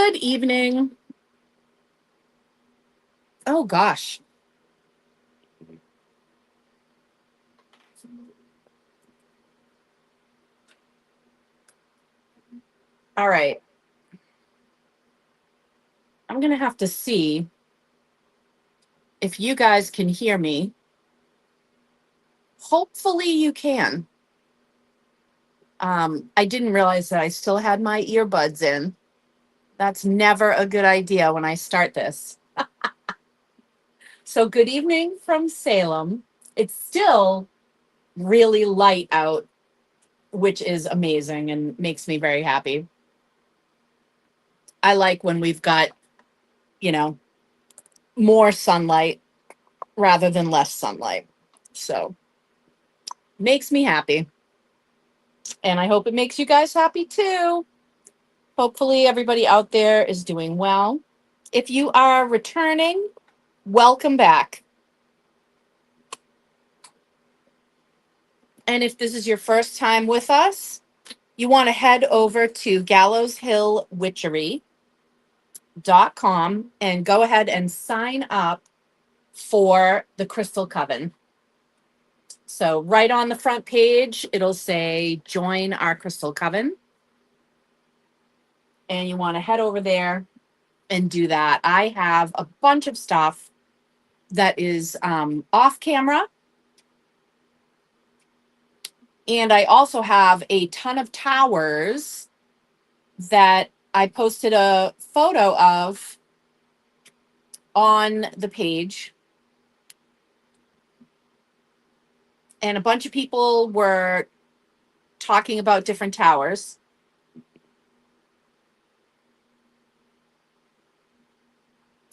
Good evening. Oh gosh. All right. I'm going to have to see if you guys can hear me. Hopefully you can. I didn't realize that I still had my earbuds in. That's never a good idea when I start this. So, good evening from Salem. It's still really light out, which is amazing and makes me very happy. I like when we've got, you know, more sunlight rather than less sunlight. So, makes me happy. And I hope it makes you guys happy too. Hopefully, everybody out there is doing well. If you are returning, welcome back. And if this is your first time with us, you want to head over to gallowshillwitchery.com and go ahead and sign up for the Crystal Coven. So, right on the front page, it'll say join our Crystal Coven. And you want to head over there and do that. I have a bunch of stuff that is off camera. And I also have a ton of towers that I posted a photo of on the page. And a bunch of people were talking about different towers.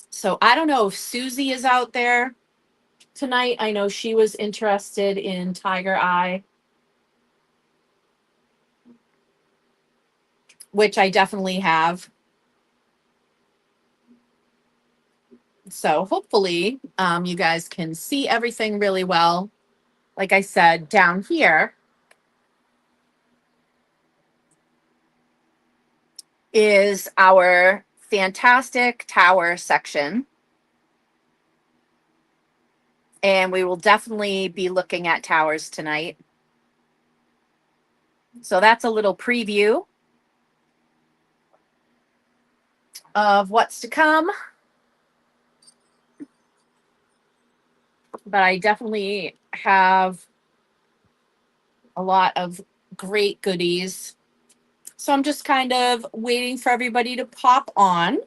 So I don't know if Susie is out there tonight. I know she was interested in Tiger Eye, which I definitely have. So hopefully you guys can see everything really well. Like I said, down here is our fantastic tower section. And we will definitely be looking at towers tonight. So that's a little preview of what's to come. But I definitely have a lot of great goodies. So I'm just kind of waiting for everybody to pop on.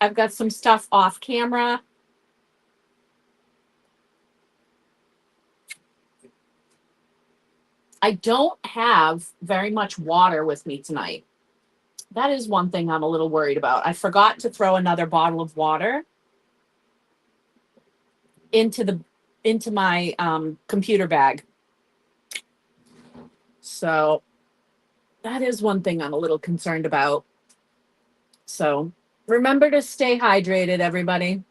I've got some stuff off camera. I don't have very much water with me tonight. That is one thing I'm a little worried about. I forgot to throw another bottle of water into my computer bag. So that is one thing I'm a little concerned about. So remember to stay hydrated, everybody.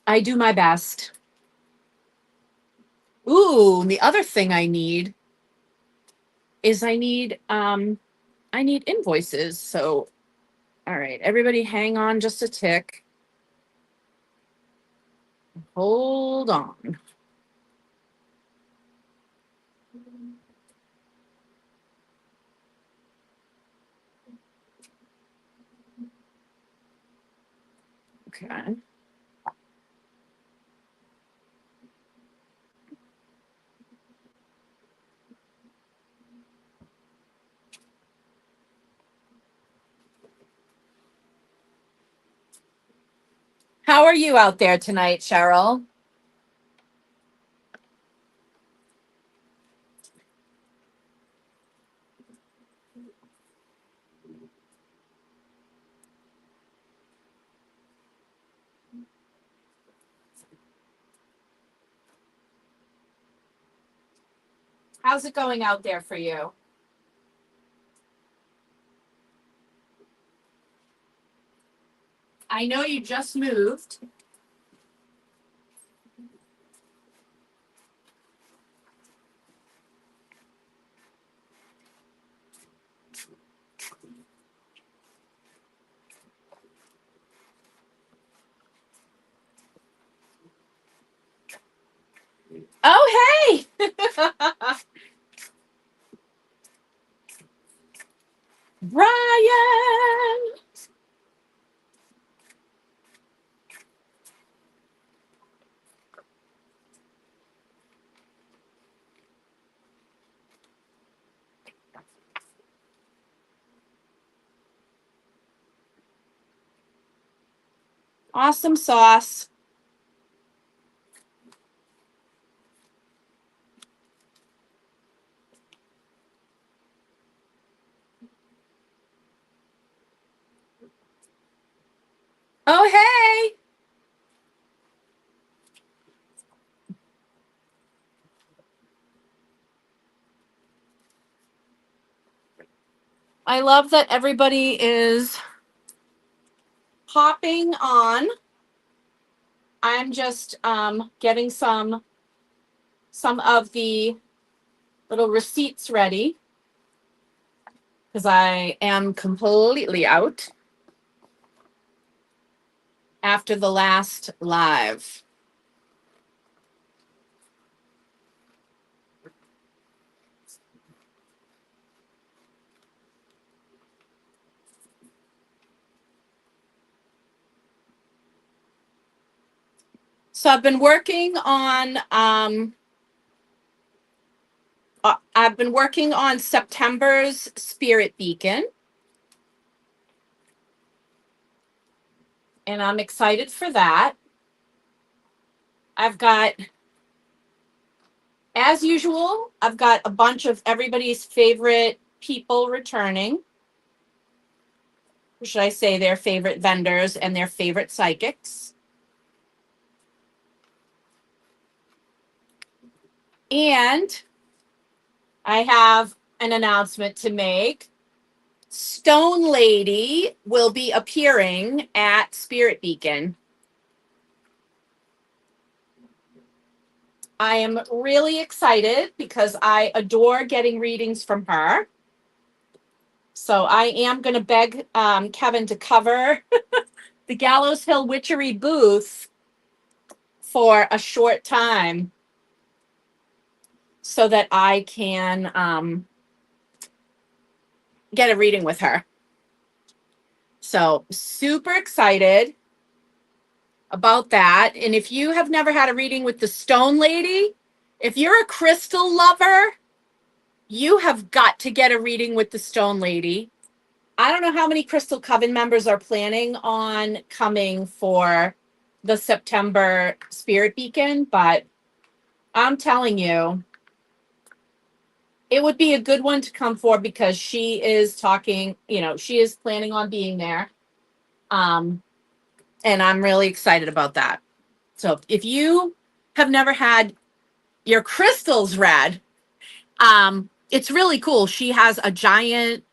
I do my best. Ooh, the other thing I need is I need invoices. So all right, everybody hang on just a tick. Hold on. Okay. How are you out there tonight, Cheryl? How's it going out there for you? I know you just moved. Brian. Awesome sauce. Oh, hey. I love that everybody is hopping on. I'm just getting some of the little receipts ready because I am completely out after the last live. So I've been working on September's Spirit Beacon, and I'm excited for that. I've got, as usual, I've got a bunch of everybody's favorite people returning. Or should I say their favorite vendors and their favorite psychics? And I have an announcement to make. Stone Lady will be appearing at Spirit Beacon. I am really excited because I adore getting readings from her. So I am going to beg Kevin to cover the Gallows Hill Witchery booth for a short time so that I can get a reading with her. So super excited about that. And if you have never had a reading with the Stone Lady, if you're a crystal lover, you have got to get a reading with the Stone Lady. I don't know how many Crystal Coven members are planning on coming for the September Spirit Beacon, but I'm telling you, it would be a good one to come for because she is talking, she is planning on being there. And I'm really excited about that. So if you have never had your crystals read, it's really cool. She has a giant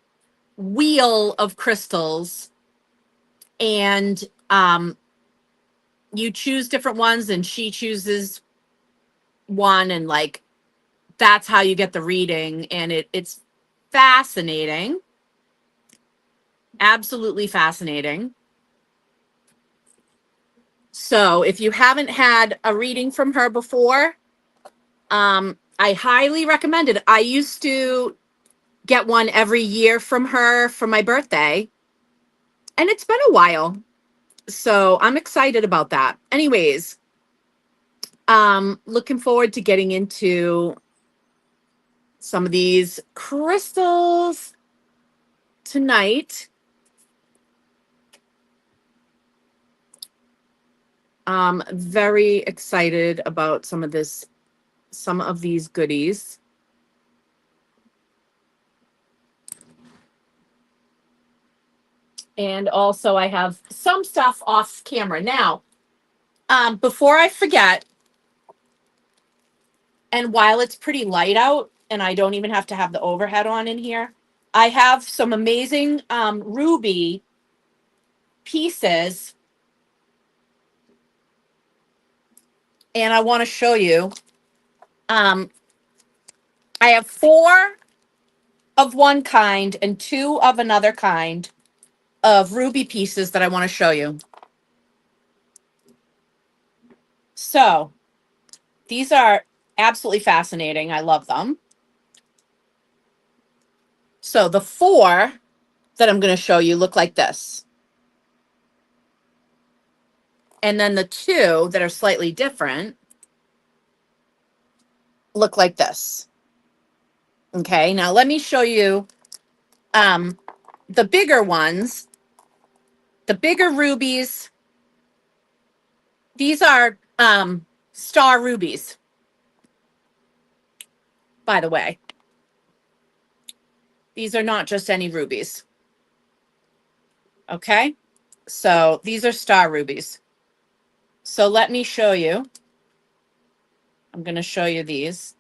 wheel of crystals, and you choose different ones, and she chooses one, and like that's how you get the reading. And it's fascinating, absolutely fascinating. So if you haven't had a reading from her before, I highly recommend it. I used to get one every year from her for my birthday, and it's been a while. So I'm excited about that. Anyways, looking forward to getting into some of these crystals tonight. Very excited about some of these goodies. And also I have some stuff off camera. Now, before I forget, and while it's pretty light out and I don't even have to have the overhead on in here, I have some amazing ruby pieces, and I want to show you. I have 4 of one kind and 2 of another kind of ruby pieces that I want to show you. So these are Absolutely fascinating. I love them. So the 4 that I'm going to show you look like this. And then the 2 that are slightly different look like this. Okay, now let me show you um, the bigger ones, the bigger rubies. These are star rubies, by the way. These are not just any rubies. Okay, so these are star rubies. So let me show you. I'm going to show you these.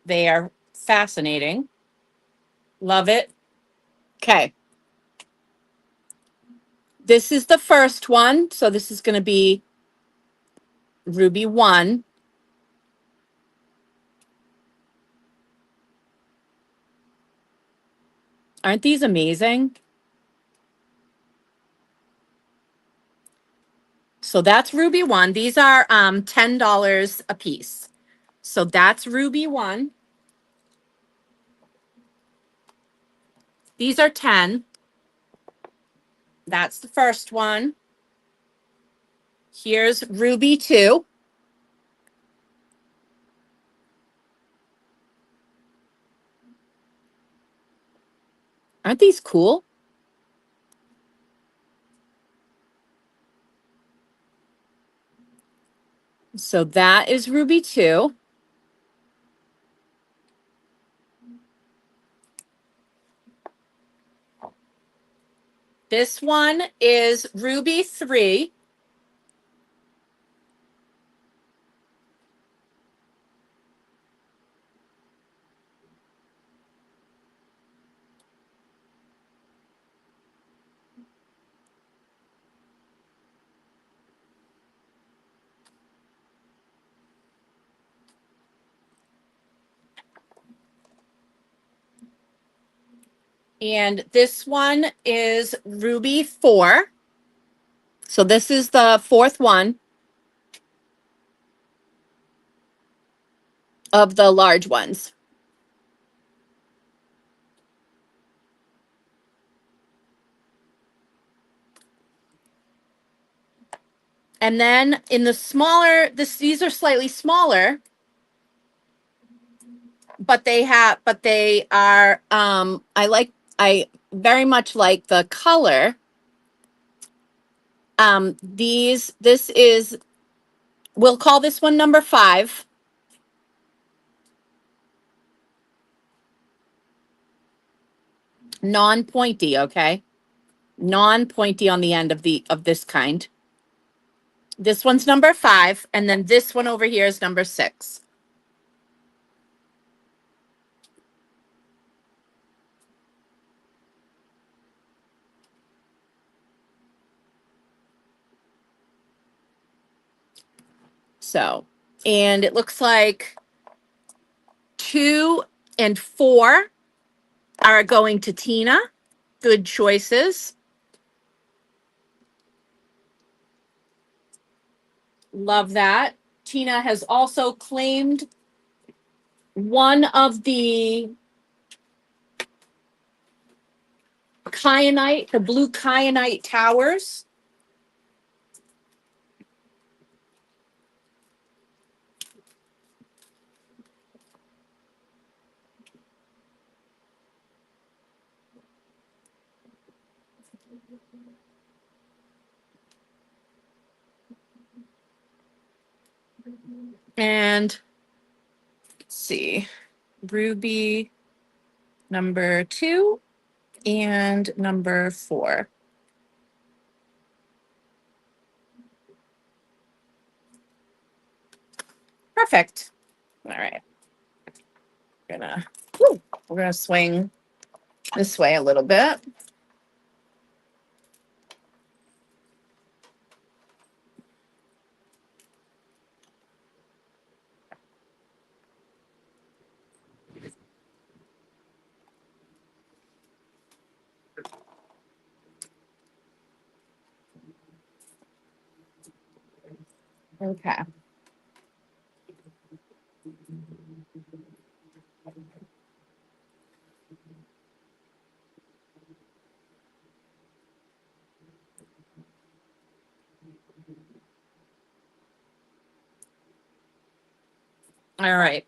They are fascinating. Love it. Okay. This is the first one. So this is going to be ruby 1. Aren't these amazing? So that's ruby 1. These are $10 a piece. So that's ruby 1. These are 10. That's the first one. Here's ruby 2. Aren't these cool? So that is ruby 2. This one is ruby 3. And this one is ruby 4. So this is the 4th one of the large ones. And then in the smaller, these are slightly smaller, but they are, I very much like the color. This is, we'll call this one number 5. Non-pointy, okay? Non-pointy on the end of this kind. This one's number 5, and then this one over here is number 6. So, and it looks like 2 and 4 are going to Tina. Good choices. Love that. Tina has also claimed one of the kyanite, the blue kyanite towers. And let's see, ruby number 2 and number 4. Perfect. All right. Gonna, we're gonna swing this way a little bit. Okay. All right.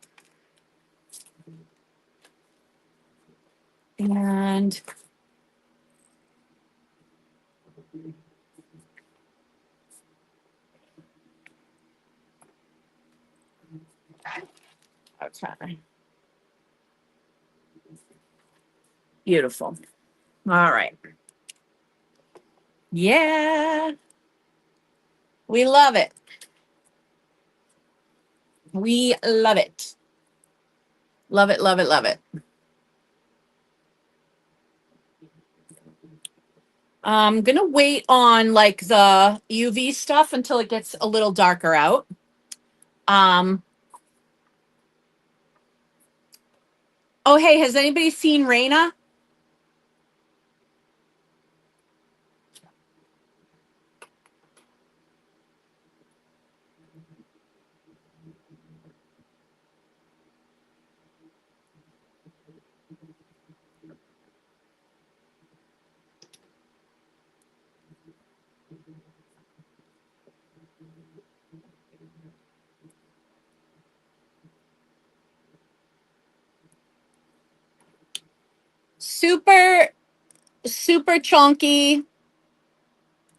And okay. Beautiful. All right. Yeah. We love it. We love it. Love it, love it, love it. I'm gonna wait on like the UV stuff until it gets a little darker out. Um, oh hey, has anybody seen Raina? Super, super chunky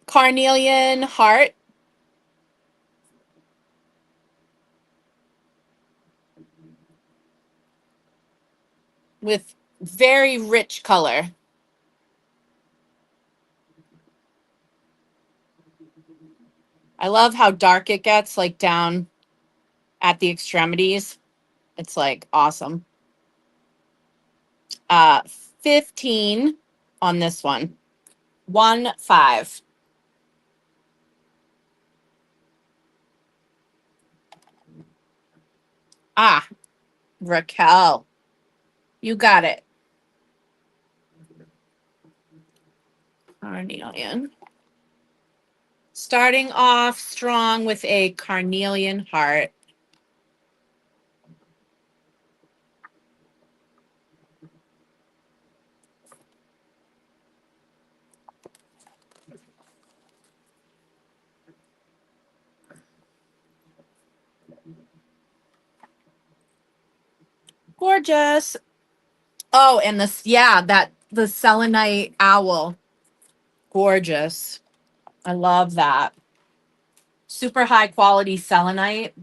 carnelian heart with very rich color. I love how dark it gets, like down at the extremities. It's like awesome. 15 on this one. 1 5. Ah, Raquel, you got it. Carnelian. Starting off strong with a carnelian heart. Gorgeous. Oh, and this, yeah, that the selenite owl. Gorgeous. I love that. Super high quality selenite.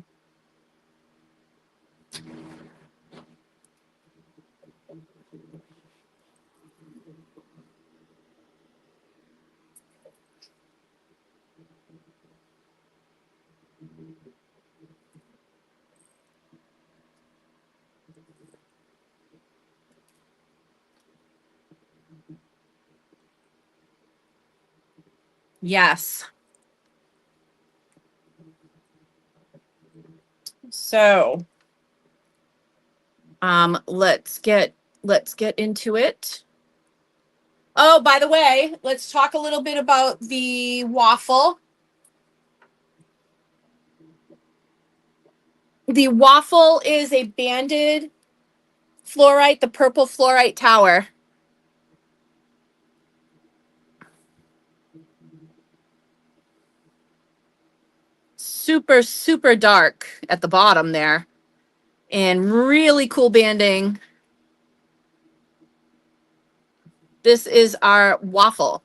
Yes. So, let's get into it. Oh, by the way, let's talk a little bit about the waffle. The waffle is a banded fluorite, the purple fluorite tower. Super, super dark at the bottom there. And really cool banding. This is our waffle.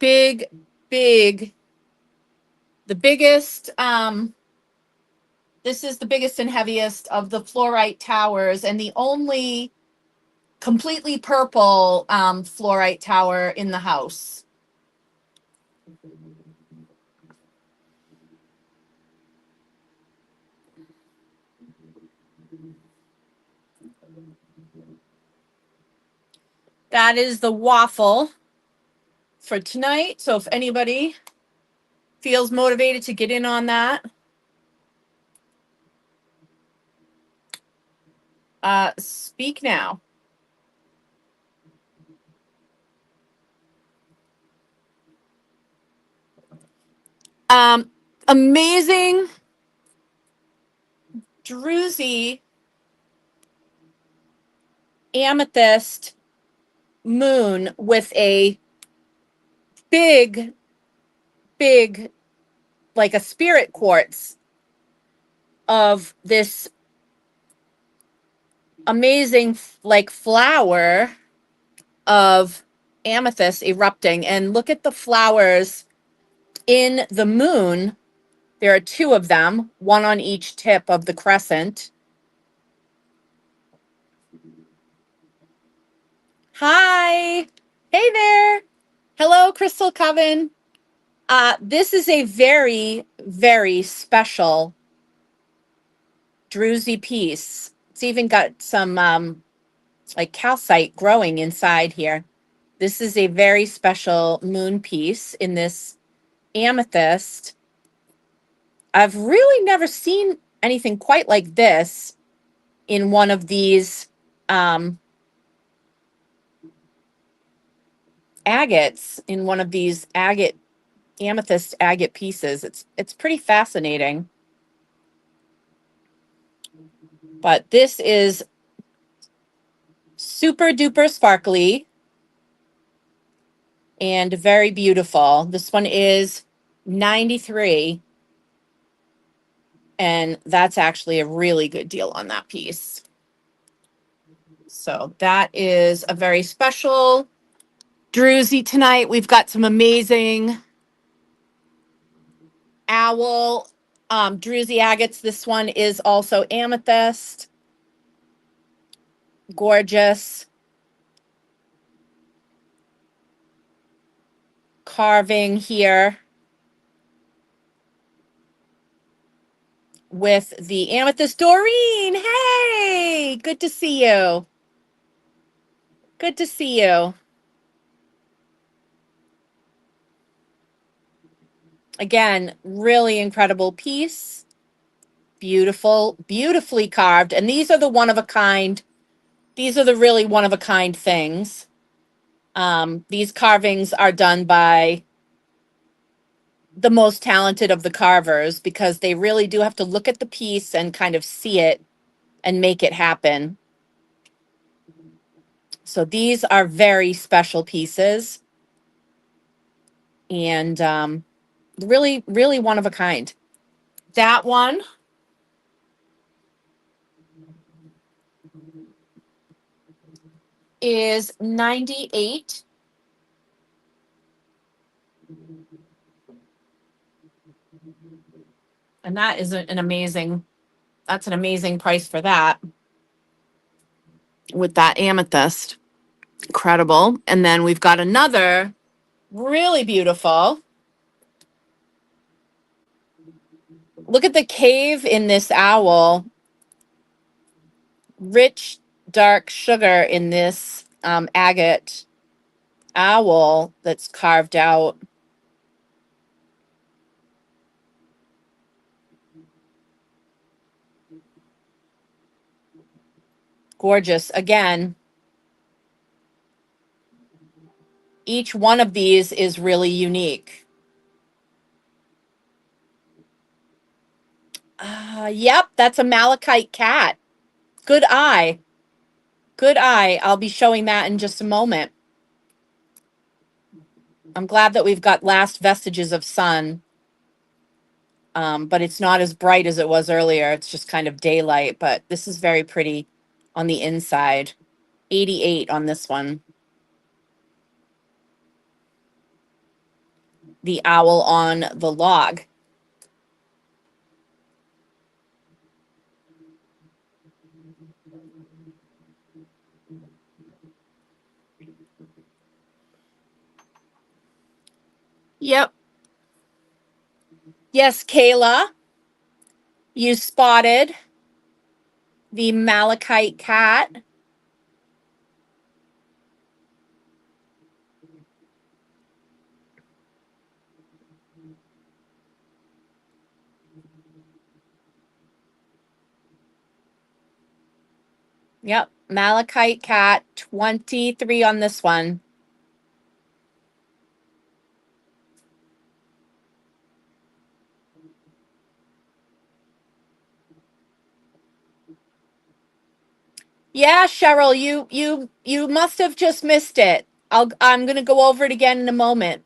Big, big, the biggest, this is the biggest and heaviest of the fluorite towers, and the only completely purple fluorite tower in the house. That is the waffle for tonight. So if anybody feels motivated to get in on that, speak now. Amazing druzy amethyst moon with a big, big, like a spirit quartz of this amazing like flower of amethyst erupting. And look at the flowers in the moon. There are two of them, one on each tip of the crescent. Hi. Hey there. Hello, Crystal Coven. This is a very, very special druzy piece. It's even got some like calcite growing inside here. This is a very special moon piece in this amethyst. I've really never seen anything quite like this in one of these agates, in one of these amethyst agate pieces. It's pretty fascinating. But this is super duper sparkly and very beautiful. This one is 93, and that's actually a really good deal on that piece. So that is a very special druzy tonight. We've got some amazing owl druzy agates. This one is also amethyst. Gorgeous carving here with the amethyst. Doreen, hey, good to see you. Good to see you. Again, really incredible piece. Beautiful, beautifully carved. And these are the one of a kind. These are the really one of a kind things. These carvings are done by the most talented of the carvers because they really do have to look at the piece and kind of see it and make it happen. So these are very special pieces and really, really one of a kind. That one is 98. And that is an amazing, that's an amazing price for that with that amethyst. Incredible. And then we've got another really beautiful. Look at the cave in this owl. Rich, dark sugar in this agate owl that's carved out. Gorgeous. Again, each one of these is really unique. Yep, that's a malachite cat. Good eye. Good eye. I'll be showing that in just a moment. I'm glad that we've got last vestiges of sun, but it's not as bright as it was earlier. It's just kind of daylight, but this is very pretty on the inside. 88 on this one. The owl on the log. Yep. Yes, Kayla, you spotted the malachite cat. Yep, malachite cat, 23 on this one. Yeah, Cheryl, you must have just missed it. I'm going to go over it again in a moment.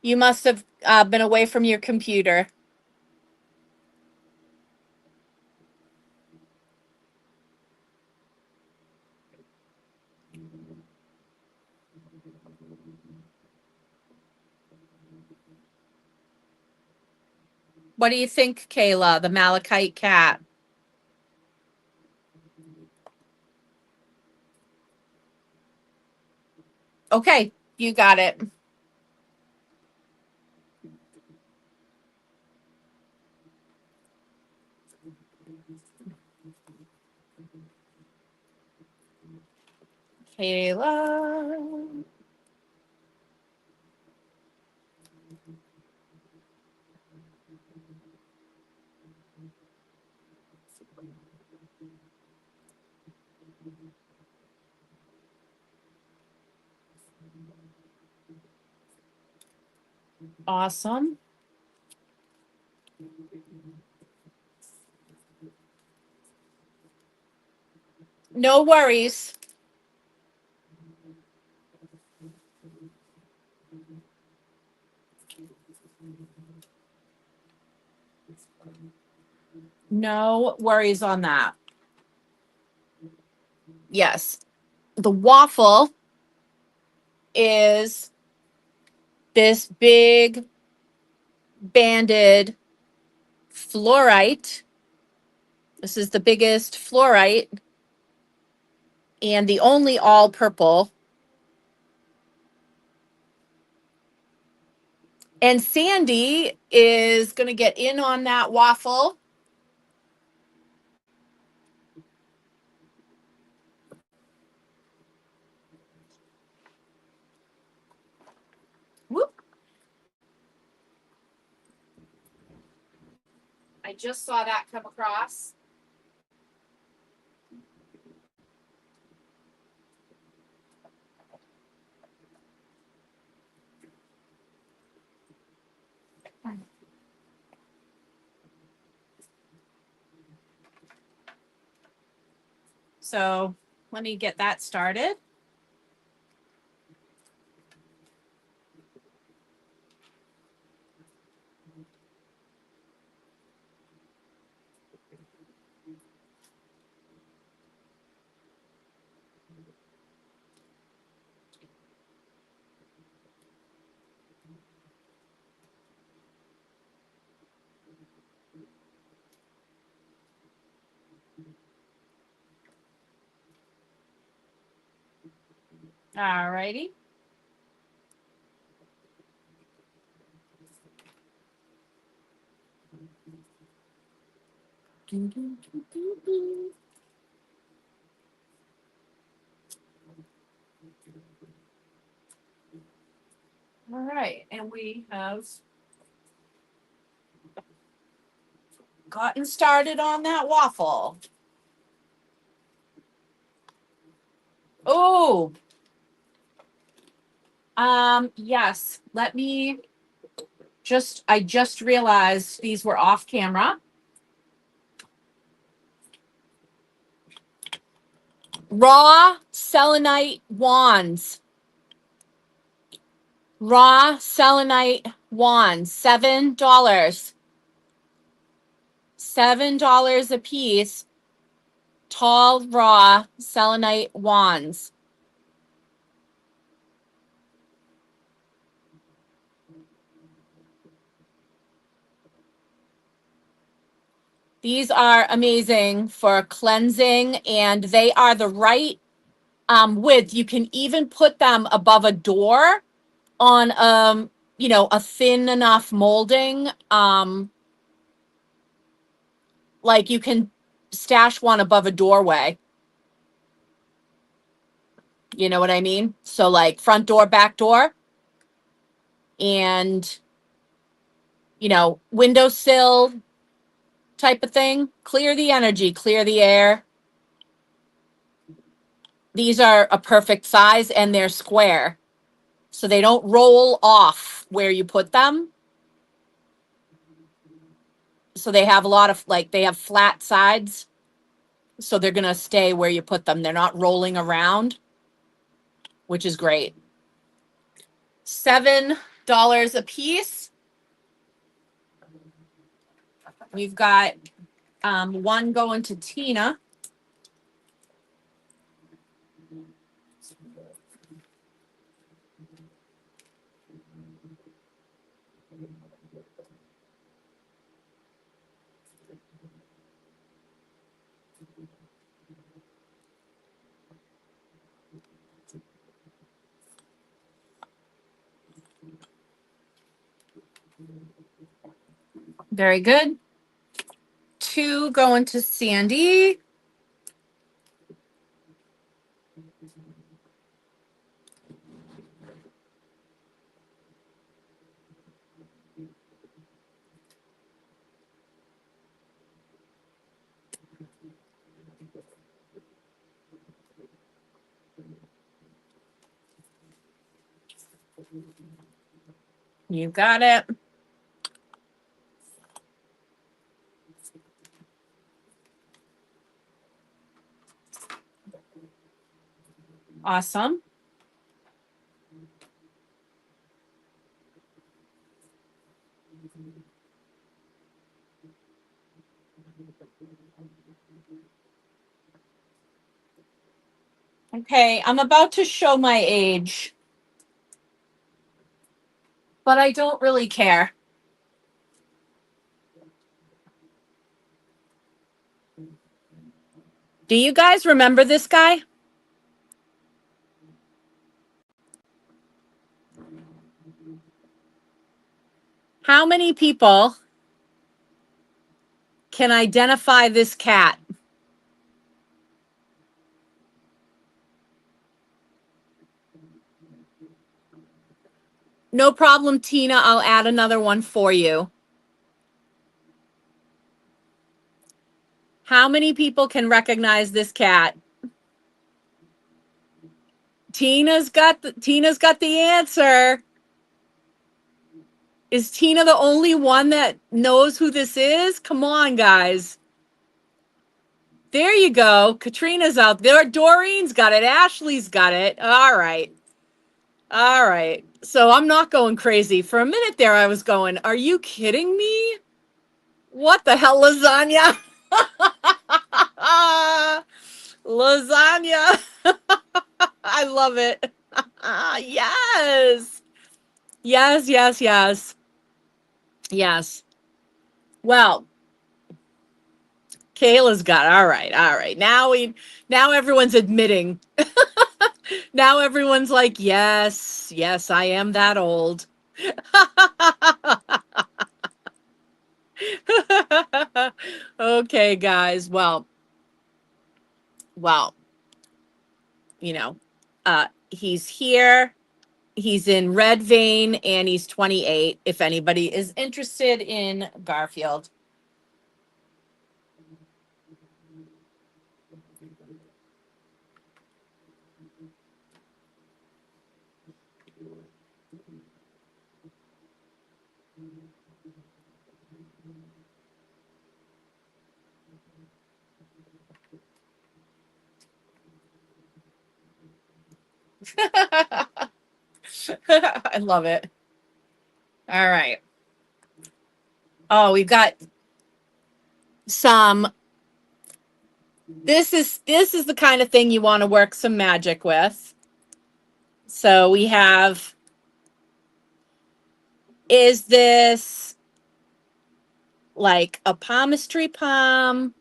You must have been away from your computer. What do you think, Kayla, the Malachite cat? Okay, you got it. Kayla. Awesome. No worries. No worries on that. Yes. The waffle is this big banded fluorite. This is the biggest fluorite and the only all purple. And Sandy is going to get in on that waffle. Whoop. I just saw that come across. So let me get that started. All righty. All right. And we have gotten started on that waffle. Oh, yes. Let me I just realized these were off camera. Raw selenite wands. Raw selenite wands, $7. $7 a piece. Tall raw selenite wands. These are amazing for cleansing, and they are the right width. You can even put them above a door on a thin enough molding. Like you can stash one above a doorway. You know what I mean? So like front door, back door, and windowsill type of thing. Clear the energy, clear the air. These are a perfect size and they're square. So they don't roll off where you put them. So they have a lot of they have flat sides. So they're going to stay where you put them. They're not rolling around, which is great. $7. $8 a piece. We've got one going to Tina. Very good. Two going to Sandy. You got it. Awesome. Okay, I'm about to show my age, but I don't really care. Do you guys remember this guy? How many people can identify this cat? No problem, Tina. I'll add another one for you. How many people can recognize this cat? Tina's got the answer. Is Tina the only one that knows who this is? Come on, guys. There you go. Katrina's out there. Doreen's got it. Ashley's got it. All right. All right. So I'm not going crazy. For a minute there, I was going, are you kidding me? What the hell, lasagna? Lasagna. I love it. Yes. Yes, yes, yes. Yes. Well, Kayla's got all right, all right. Now everyone's admitting. Now everyone's like, yes, yes, I am that old. Okay, guys. Well, you know, he's here. He's in Red Vein and he's 28. If anybody is interested in Garfield. I love it. All right. Oh, we've got some. This is the kind of thing you want to work some magic with. So we have, is this like a palmistry palm?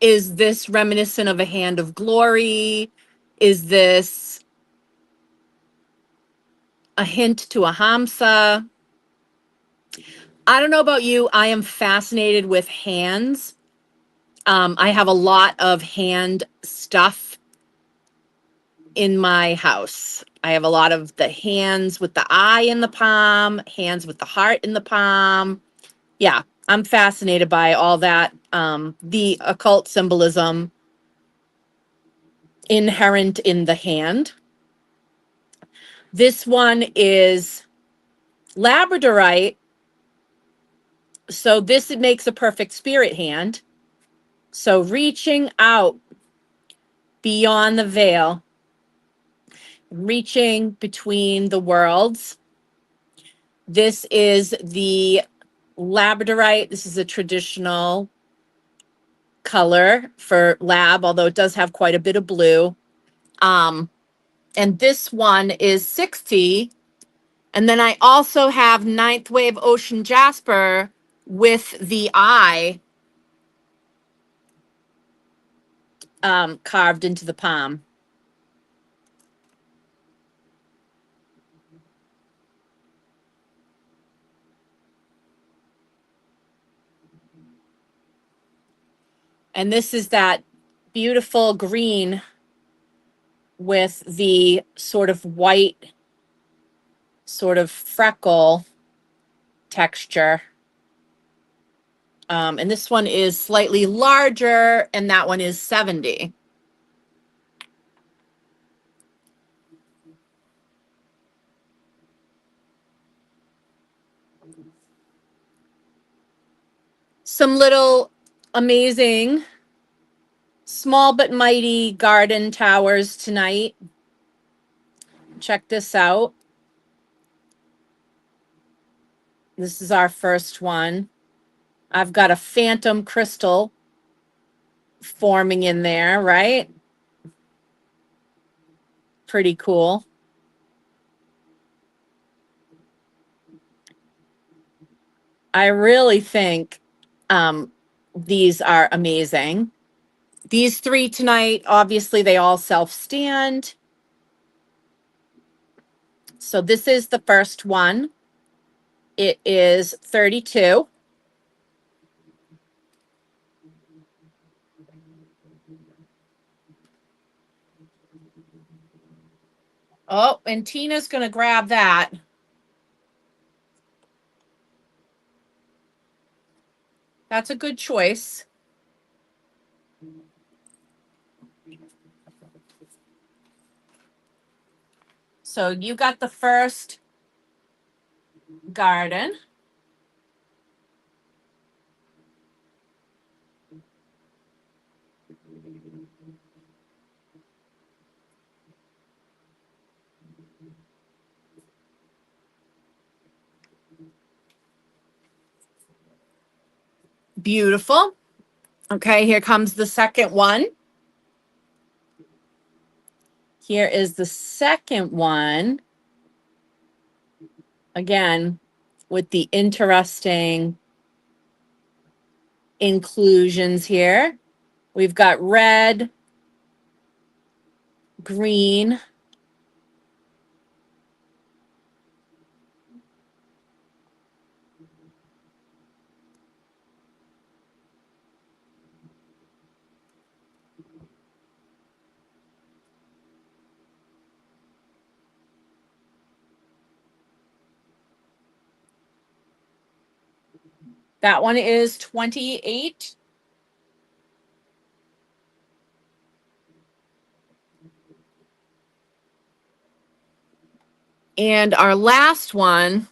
Is this reminiscent of a hand of glory? Is this a hint to a hamsa? I don't know about you. I am fascinated with hands. I have a lot of hand stuff in my house. I have a lot of the hands with the eye in the palm, hands with the heart in the palm. Yeah, I'm fascinated by all that. The occult symbolism inherent in the hand. This one is Labradorite. So this it makes a perfect spirit hand. So reaching out beyond the veil, reaching between the worlds. This is the labradorite. This is a traditional color for lab, although it does have quite a bit of blue. Um, and this one is 60. And then I also have ninth wave ocean jasper with the eye carved into the palm. And this is that beautiful green with the sort of white, sort of freckle texture. And this one is slightly larger, and that one is 70. Some little amazing, small but mighty garden towers tonight. Check this out. This is our first one. I've got a phantom crystal forming in there, right? Pretty cool. I really think these are amazing. These three tonight, obviously, they all self stand. So this is the first one. It is 32. Oh, and Tina's going to grab that. That's a good choice. So you got the first garden. Beautiful. Okay, here comes the second one. Here is the second one. Again, with the interesting inclusions here. We've got red, green, that one is 28. And our last one,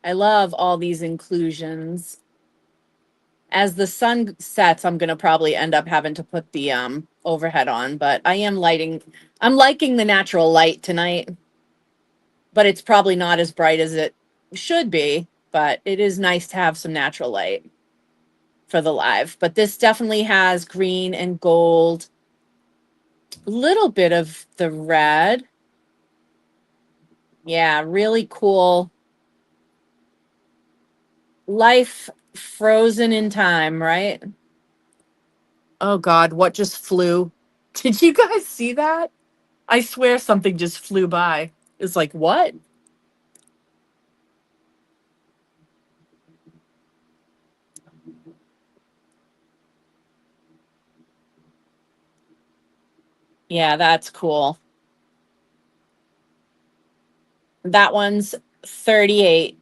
I love all these inclusions. As the sun sets, I'm going to probably end up having to put the overhead on, but I'm liking the natural light tonight, but it's probably not as bright as it should be, but it is nice to have some natural light for the live. But this definitely has green and gold, a little bit of the red. Yeah, really cool. Life frozen in time, right? Oh God, what just flew? Did you guys see that? I swear something just flew by. It's like, what? Yeah, that's cool. That one's 38.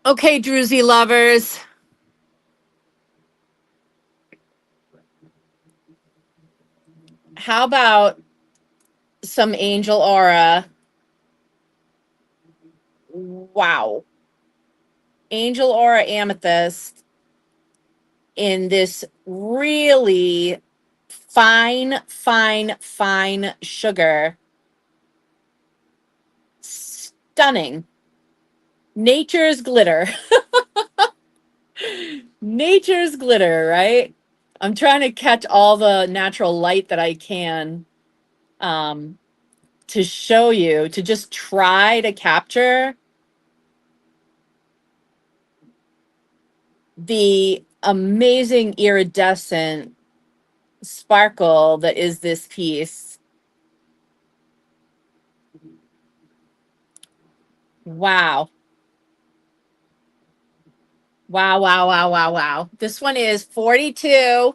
Okay, Druzy lovers. How about some Angel Aura? Wow. Angel Aura Amethyst in this really fine, fine, fine sugar. Stunning. Nature's glitter. Nature's glitter, right? I'm trying to catch all the natural light that I can, um, to show you, to just try to capture the amazing iridescent sparkle that is this piece. Wow. Wow, wow, wow, wow, wow. This one is 42.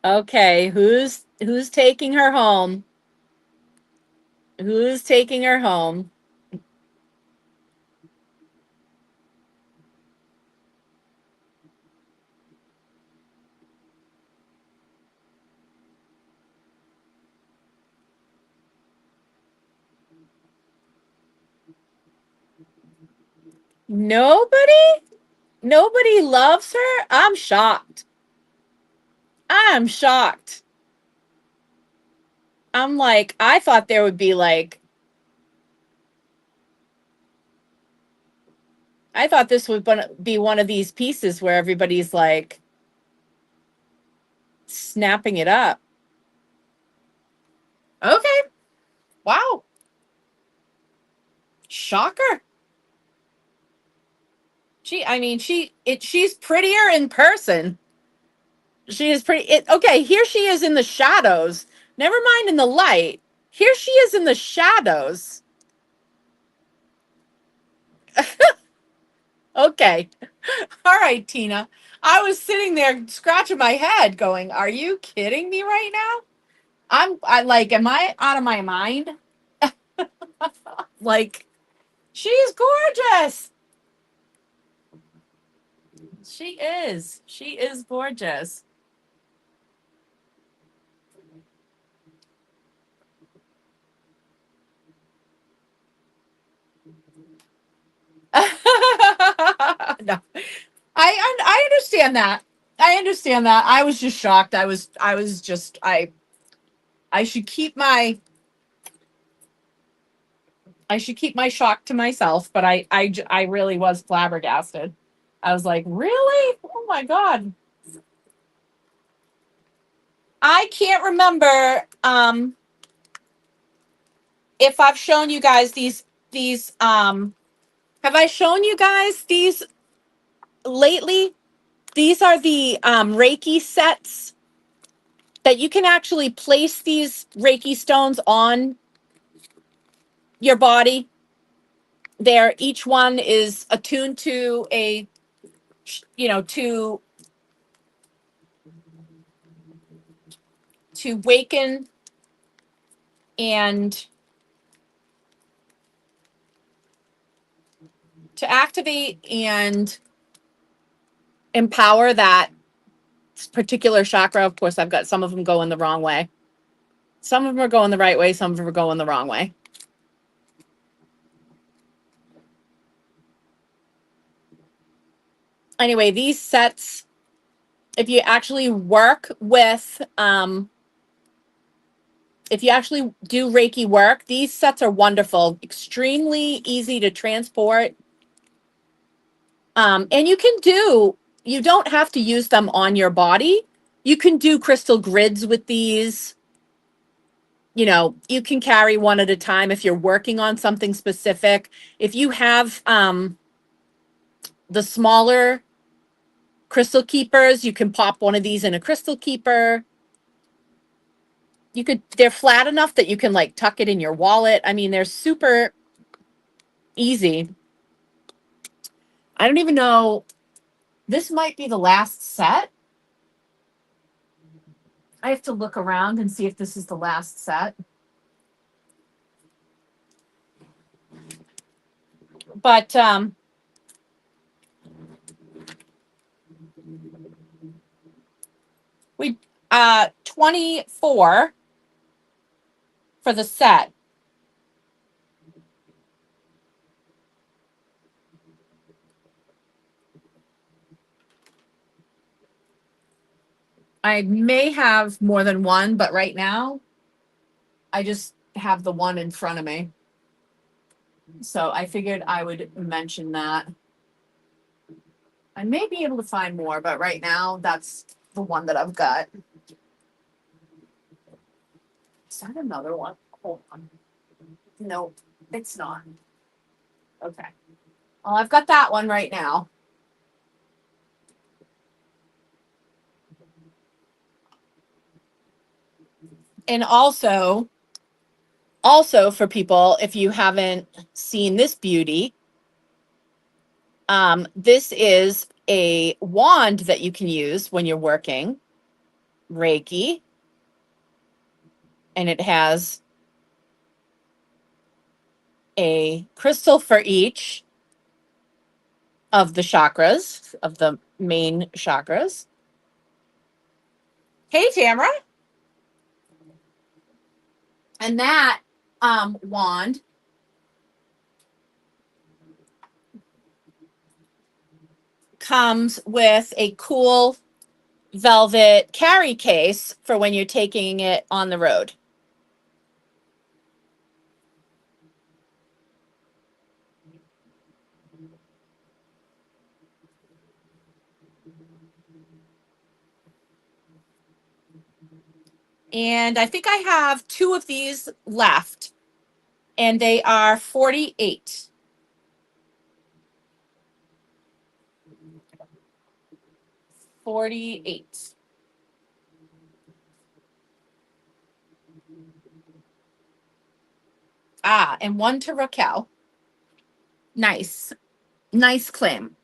Okay, who's taking her home? Who's taking her home? Nobody? Nobody loves her? I'm shocked. I'm shocked. I'm like, I thought there would be like, I thought this would be one of these pieces where everybody's like snapping it up. Okay. Wow. Shocker. I mean, she's prettier in person. She is pretty. Okay, here she is in the shadows. Never mind in the light. Here she is in the shadows. Okay. All right, Tina. I was sitting there scratching my head going, "Are you kidding me right now?" I like, am I out of my mind? Like, she's gorgeous. She is. She is gorgeous. No, I understand that. I understand that. I was just shocked. I was just I should keep my I should keep my shock to myself, but I really was flabbergasted. I was like, "Really? Oh my god." I can't remember if I've shown you guys these have I shown you guys these lately? These are the Reiki sets that you can actually place these Reiki stones on your body. There, each one is attuned to a, you know, to waken and to activate and empower that particular chakra. Of course, I've got some of them going the wrong way. Some of them are going the right way. Some of them are going the wrong way. Anyway, these sets, if you actually work with, if you actually do Reiki work, these sets are wonderful, extremely easy to transport. And you don't have to use them on your body. You can do crystal grids with these. You can carry one at a time if you're working on something specific. If you have the smaller crystal keepers, you can pop one of these in a crystal keeper. They're flat enough that you can like tuck it in your wallet. I mean, they're super easy. I don't even know. This might be the last set. I have to look around and see if this is the last set. But we 24 for the set. I may have more than one, but right now I just have the one in front of me. So I figured I would mention that. I may be able to find more, but right now that's the one that I've got. Is that another one? Hold on. Nope, it's not. Okay. Well, I've got that one right now. And also for people, if you haven't seen this beauty, this is a wand that you can use when you're working Reiki, and it has a crystal for each of the chakras, of the main chakras. Hey, Tamara. And that wand comes with a cool velvet carry case for when you're taking it on the road. And I think I have two of these left, and they are 48. $48. Ah, and one to Raquel. Nice. Nice claim.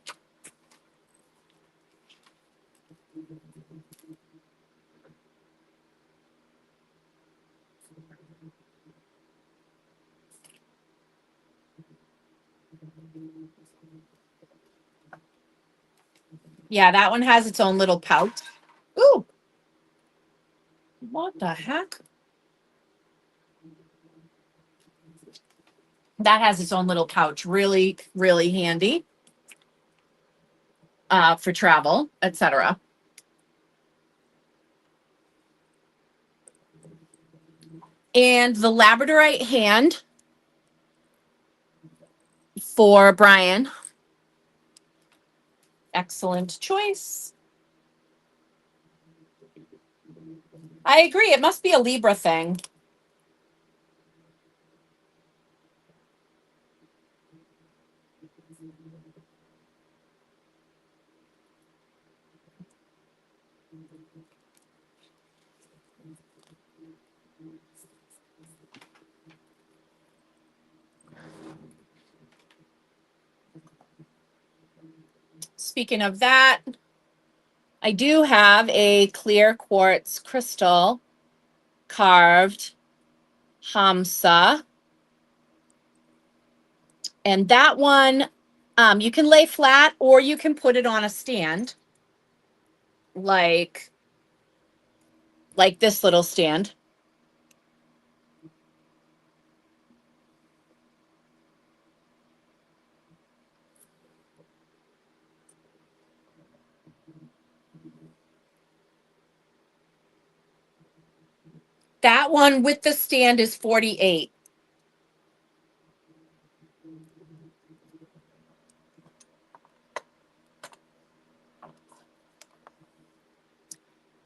Yeah, that one has its own little pouch. Ooh, what the heck? That has its own little pouch. Really, really handy for travel, etc. And the Labradorite hand for Brian. Excellent choice. I agree. It must be a Libra thing. Speaking of that, I do have a clear quartz crystal carved Hamsa. And that one, you can lay flat or you can put it on a stand like this little stand. That one with the stand is 48.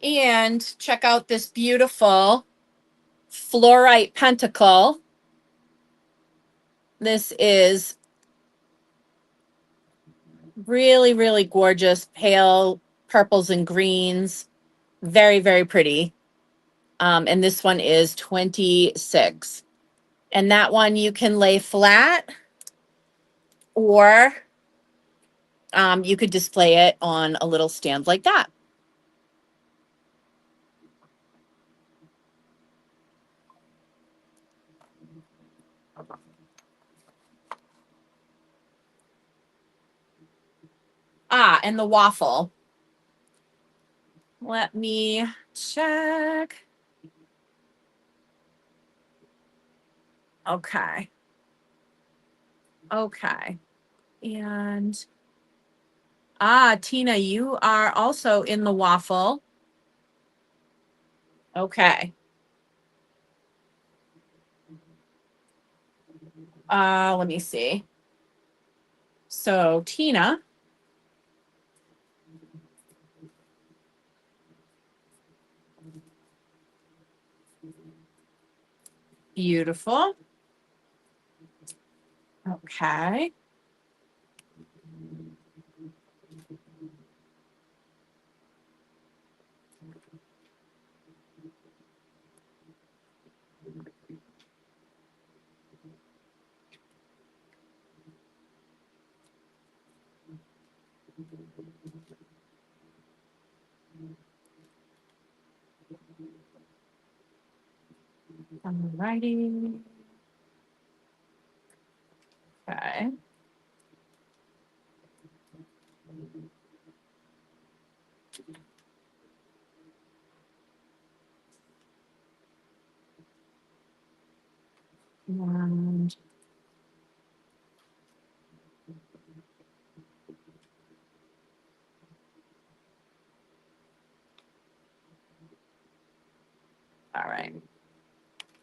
And check out this beautiful fluorite pentacle. This is really, really gorgeous, pale purples and greens. Very, very pretty. And this one is 26. And that one you can lay flat or you could display it on a little stand like that. and the waffle. Let me check. Okay. Okay. And Tina, you are also in the waffle. Okay. Let me see. So Tina, beautiful. Okay. Alrighty. Okay. And all right.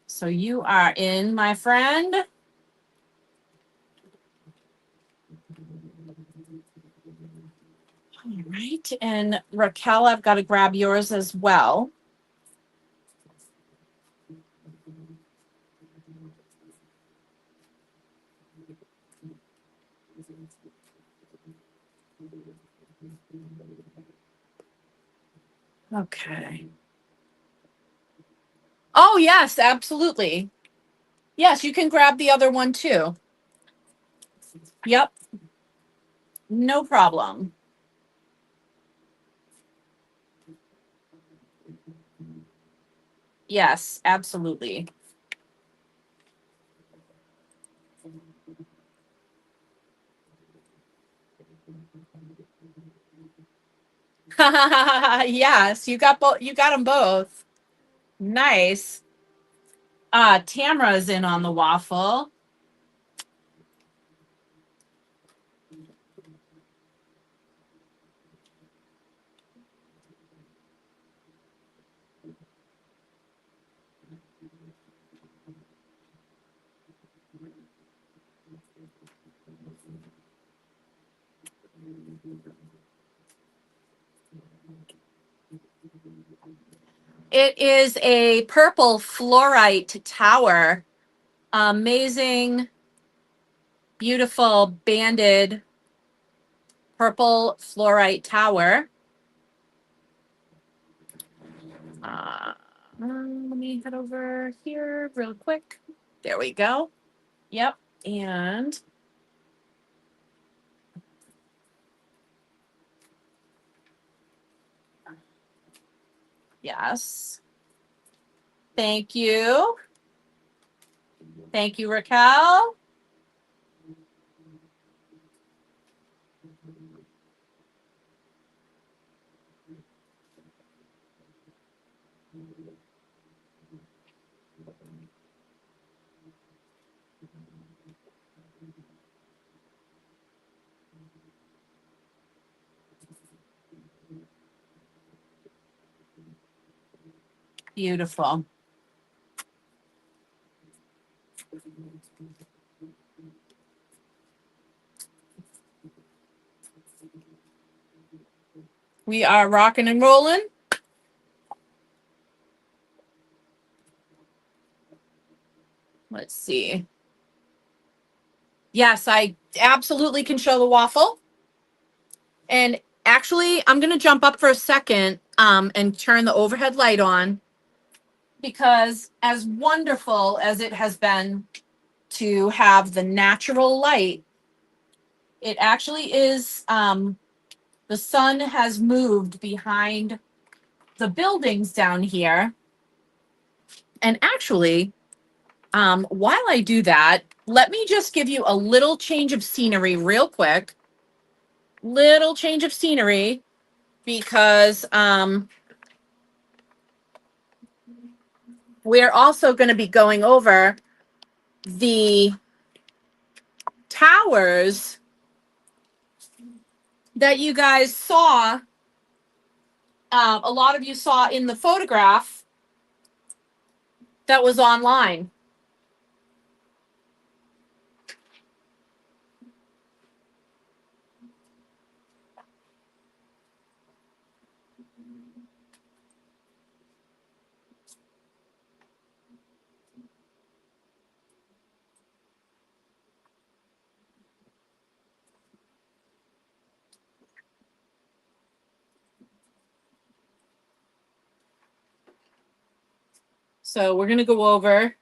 So you are in, my friend. All right. And Raquel, I've got to grab yours as well. Okay. Oh, yes, absolutely. Yes, you can grab the other one too. Yep, no problem. Yes, absolutely. Yes, you got both. You got them both. Nice. Tamra's in on the waffle. It is a purple fluorite tower. Amazing, beautiful banded purple fluorite tower. Let me head over here real quick. There we go. Yep. And yes. Thank you. Thank you, Raquel. Beautiful. We are rocking and rolling. Let's see. Yes, I absolutely can show the waffle. And actually, I'm going to jump up for a second and turn the overhead light on because, as wonderful as it has been to have the natural light, it actually is the sun has moved behind the buildings down here. And actually, while I do that, let me just give you a little change of scenery real quick. little change of scenery because we're also going to be going over the towers that you guys saw. A lot of you saw in the photograph that was online. So we're going to go over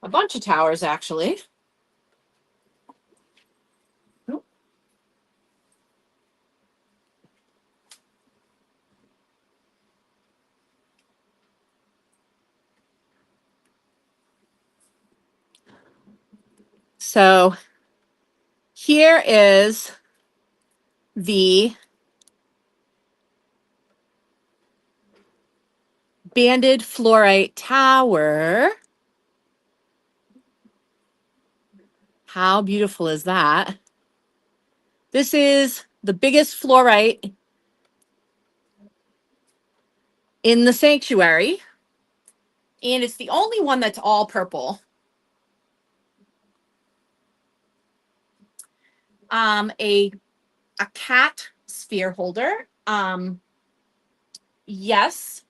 a bunch of towers, actually. So here is the banded fluorite tower. How beautiful is that? This is the biggest fluorite in the sanctuary, and it's the only one that's all purple. A cat sphere holder. Yes.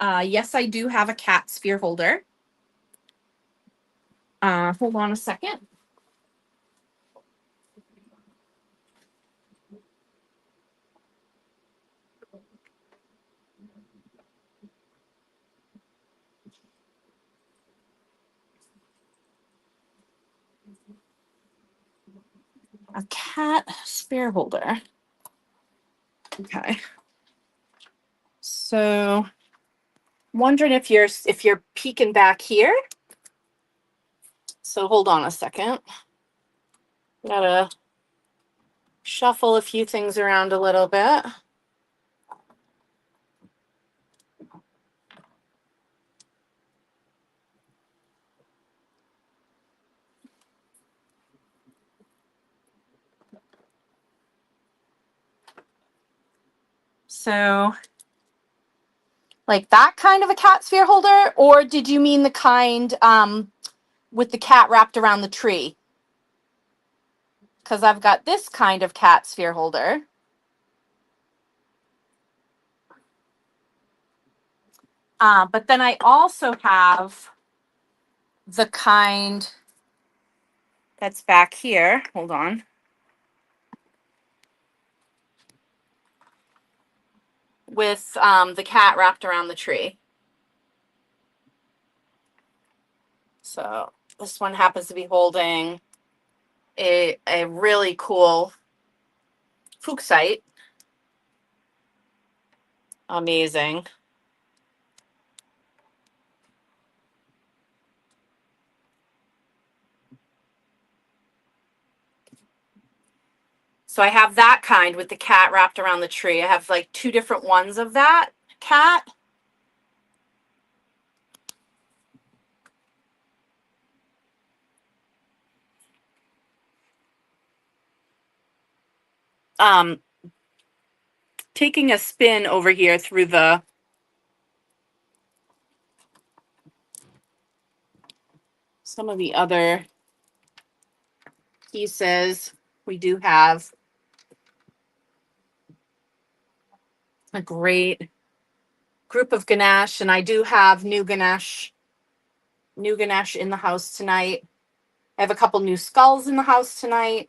Yes, I do have a cat sphere holder. Hold on a second. A cat sphere holder. Okay. So wondering if you're peeking back here. So hold on a second. Gotta shuffle a few things around a little bit. So like that kind of a cat sphere holder, or did you mean the kind with the cat wrapped around the tree? Because I've got this kind of cat sphere holder. But then I also have the kind that's back here. Hold on. With the cat wrapped around the tree. So this one happens to be holding a really cool fuchsite. Amazing. So I have that kind with the cat wrapped around the tree. I have like two different ones of that cat. Um, taking a spin over here through some of the other pieces, we do have a great group of Ganesh, and I do have new Ganesh in the house tonight. I have a couple new skulls in the house tonight.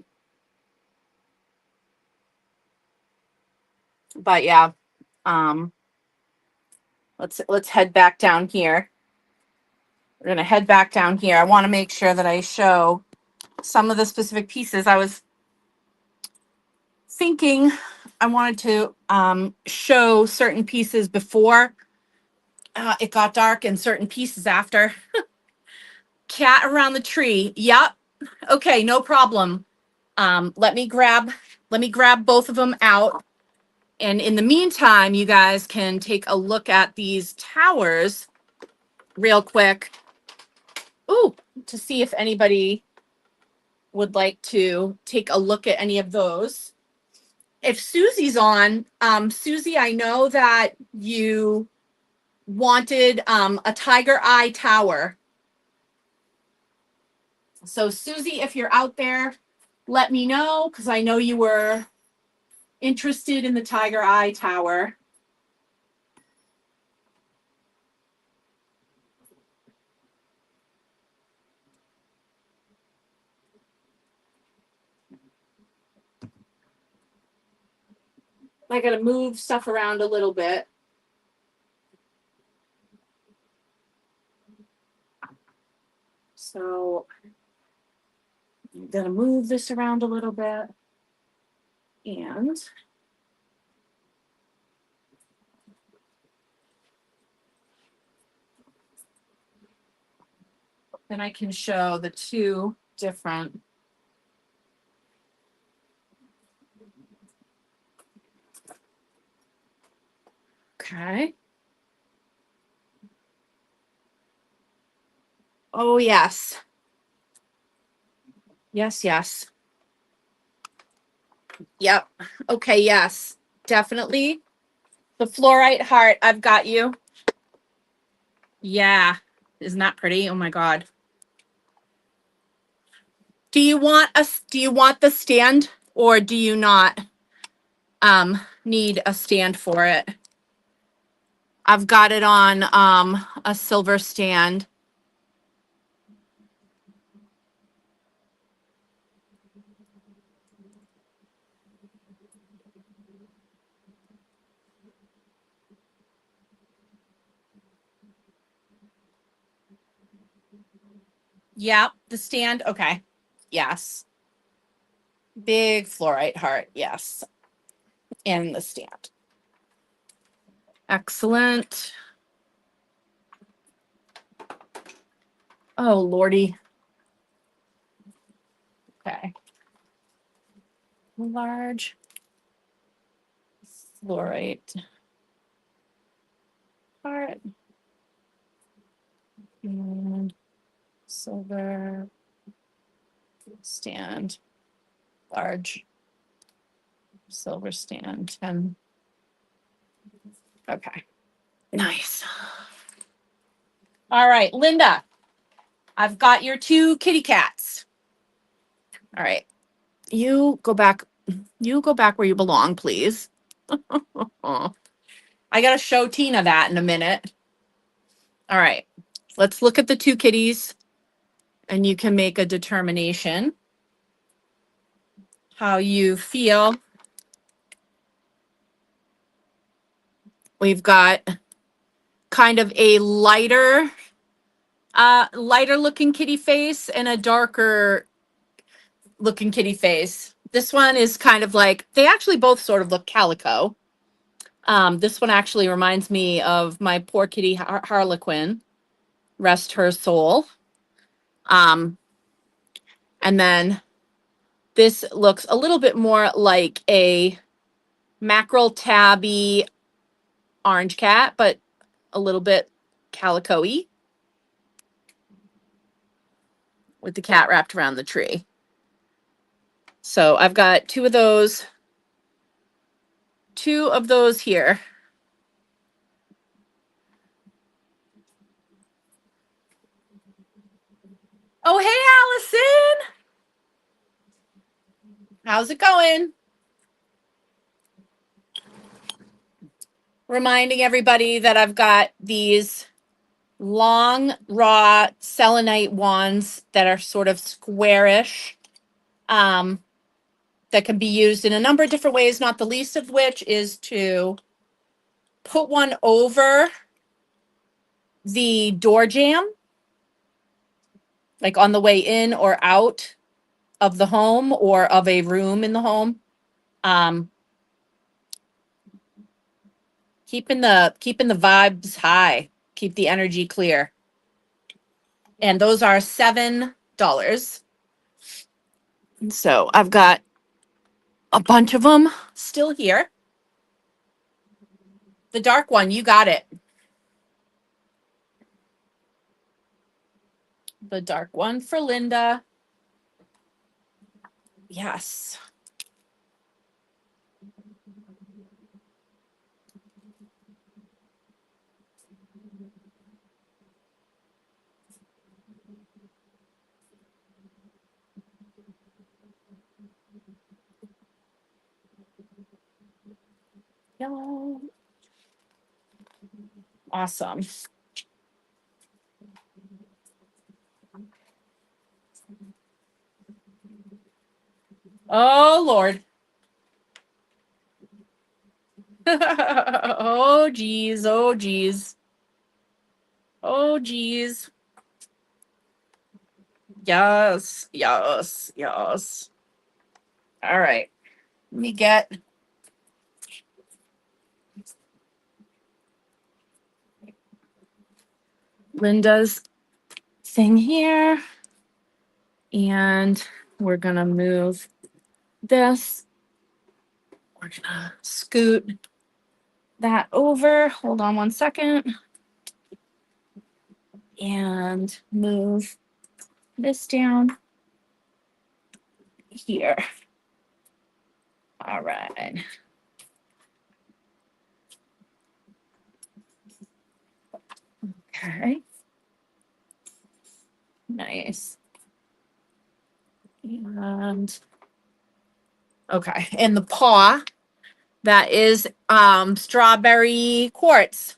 But yeah, let's head back down here. We're gonna head back down here. I want to make sure that I show some of the specific pieces. I was thinking I wanted to show certain pieces before it got dark and certain pieces after. Cat around the tree. Yep. Okay, no problem. Let me grab both of them out. And in the meantime, you guys can take a look at these towers real quick. Ooh, to see if anybody would like to take a look at any of those. If Susie's on, Susie, I know that you wanted a tiger eye tower. So Susie, if you're out there, let me know, because I know you were interested in the tiger eye tower. I got to move stuff around a little bit. So I'm going to move this around a little bit. And then I can show the two different. Okay. Oh, yes. Yes, yes. Yep. Okay, yes. Definitely. The fluorite heart, I've got you. Yeah. Isn't that pretty? Oh my God. Do you want the stand, or do you not need a stand for it? I've got it on a silver stand. Yep, the stand. Okay. Yes. Big fluorite heart. Yes. And the stand. Excellent. Oh, Lordy. Okay. Large fluorite heart. And silver stand. Large silver stand. 10. Okay. Nice. All right, Linda, I've got your two kitty cats. All right. You go back where you belong, please. I got to show Tina that in a minute. All right. Let's look at the two kitties, and you can make a determination how you feel. We've got kind of a lighter looking kitty face and a darker looking kitty face. This one is kind of like, they actually both sort of look calico. This one actually reminds me of my poor kitty Harlequin, rest her soul. And then this looks a little bit more like a mackerel tabby orange cat, but a little bit calico-y with the cat wrapped around the tree. So I've got two of those here. Oh, hey, Allison. How's it going? Reminding everybody that I've got these long, raw selenite wands that are sort of squarish, that can be used in a number of different ways, not the least of which is to put one over the door jamb, like on the way in or out of the home or of a room in the home. Keeping the vibes high, keep the energy clear. And those are $7. So I've got a bunch of them still here. The dark one, you got it. The dark one for Linda. Yes. Yellow. Awesome. Oh, Lord. Oh, geez. Oh, geez. Oh, geez. Yes. Yes. Yes. All right. Let me get Linda's thing here. And we're going to move this. We're going to scoot that over. Hold on one second. And move this down here. All right. Okay. Nice. And okay. And the paw, that is strawberry quartz.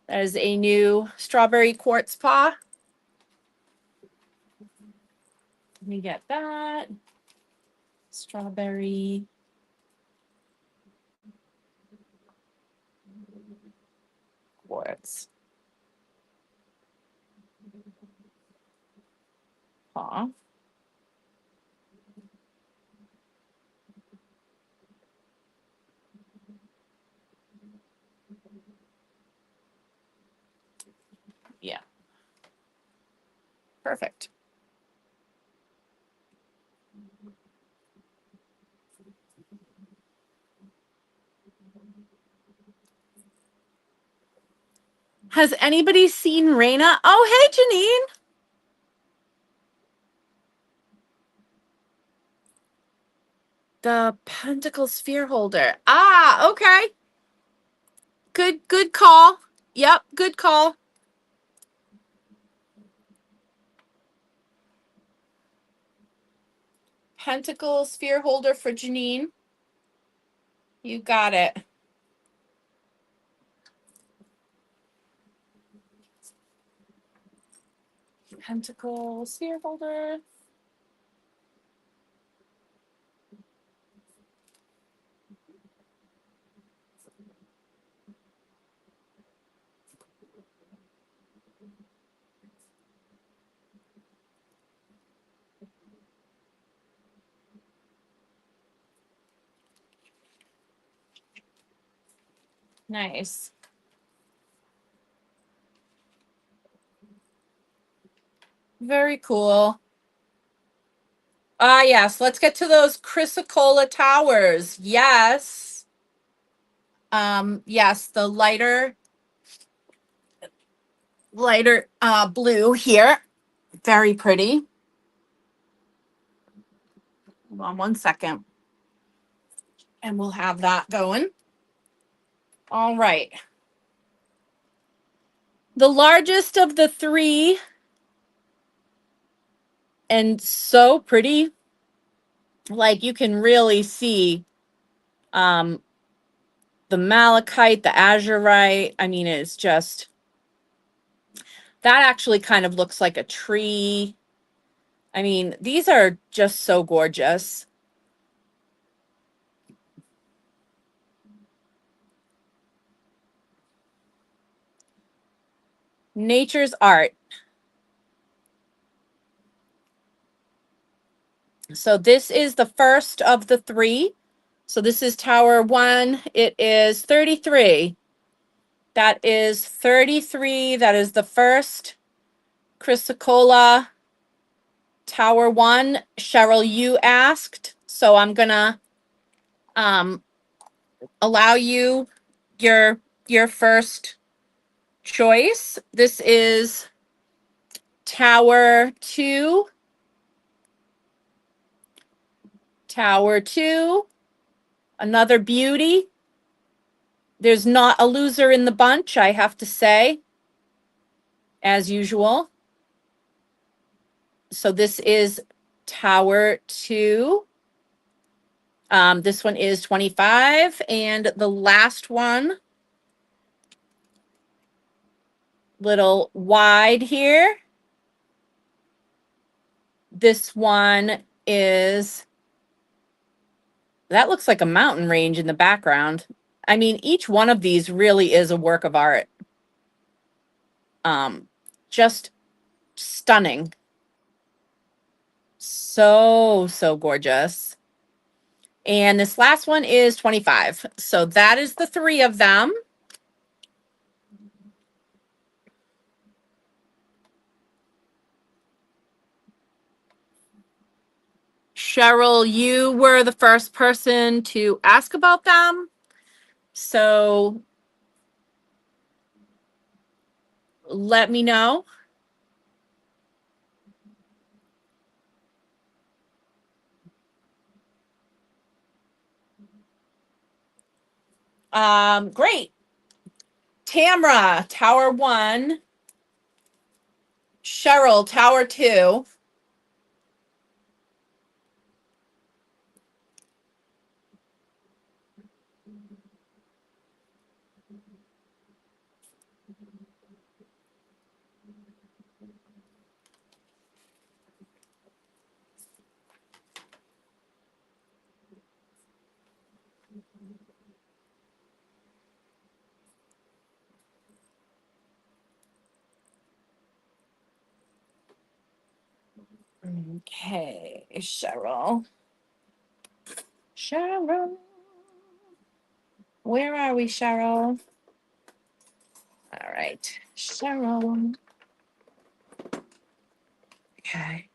That is a new strawberry quartz paw. Let me get that. Strawberry quartz paw. Yeah. Perfect. Has anybody seen Raina? Oh, hey, Janine. The pentacle sphere holder. Ah, okay. Good call. Yep, good call. Pentacle sphere holder for Janine. You got it. Pentacle sphere holder. Nice. Very cool. Ah, yes. Let's get to those chrysocolla towers. Yes. Yes, the lighter blue here. Very pretty. Hold on one second. And we'll have that going. All right. The largest of the three, and so pretty. Like you can really see um the malachite, the azurite. I mean, it's just that actually kind of looks like a tree. I mean, these are just so gorgeous. Nature's art. So this is the first of the three. So this is tower one. It is 33. That is 33. That is the first chrysocolla Tower 1, Cheryl, you asked, so I'm gonna um, allow you your first choice. This is Tower 2. Tower 2, another beauty. There's not a loser in the bunch, I have to say, as usual. So this is Tower 2. This one is 25. And the last one, little wide here. This one is, that looks like a mountain range in the background. I mean, each one of these really is a work of art. Just stunning. So, so gorgeous. And this last one is 25. So that is the three of them. Cheryl, you were the first person to ask about them. So let me know. Great. Tamra, Tower 1. Cheryl, Tower 2. Okay, Cheryl. Cheryl. Where are we, Cheryl? All right, Cheryl. Okay.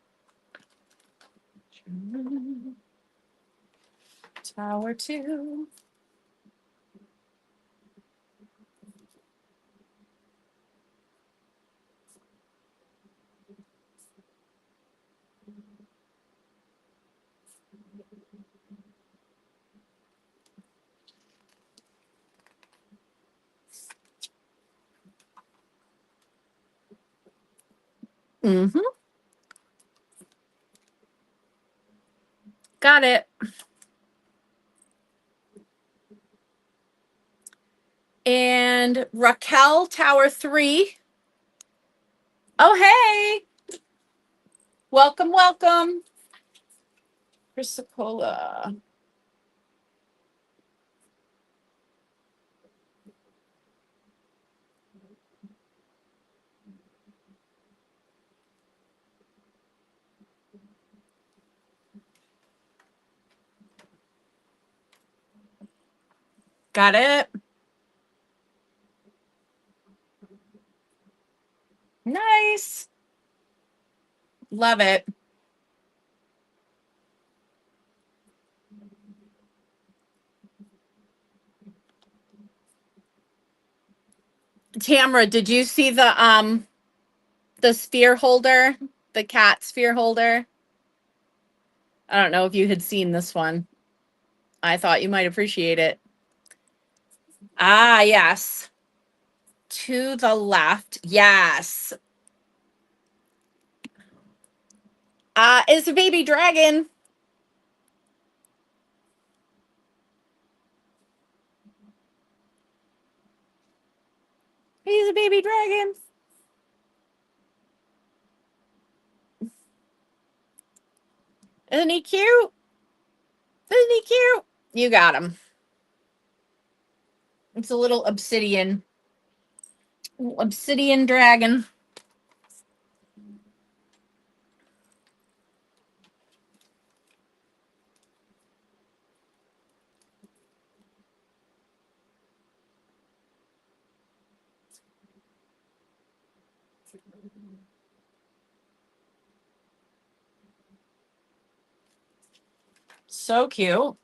Tower 2. Mm-hmm. Got it. And Raquel, Tower 3. Oh, hey. Welcome, welcome. Chrysocola. Got it. Nice. Love it. Tamara, did you see the sphere holder, the cat sphere holder? I don't know if you had seen this one. I thought you might appreciate it. Ah, yes. To the left. Yes. It's a baby dragon. He's a baby dragon. Isn't he cute? Isn't he cute? You got him. It's a little obsidian dragon. So cute.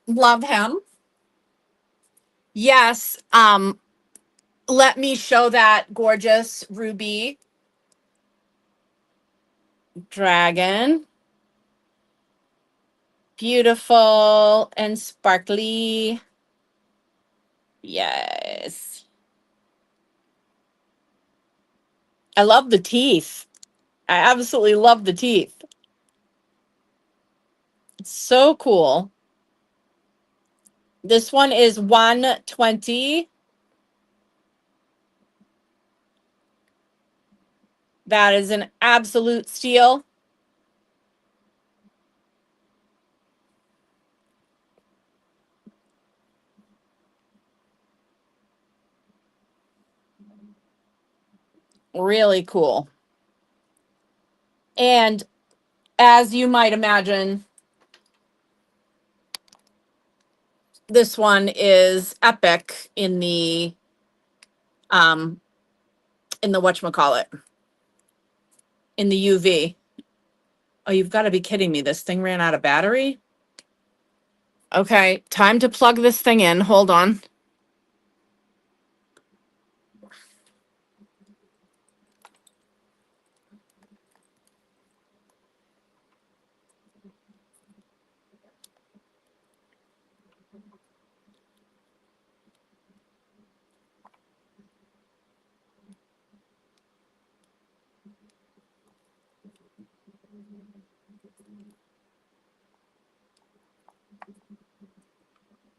Love him. Yes. Let me show that gorgeous ruby dragon. Beautiful and sparkly. Yes. I love the teeth. I absolutely love the teeth. It's so cool. This one is 120. That is an absolute steal. Really cool. And as you might imagine, this one is epic um in the whatchamacallit, in the UV. Oh, you've got to be kidding me. This thing ran out of battery. Okay, time to plug this thing in. Hold on.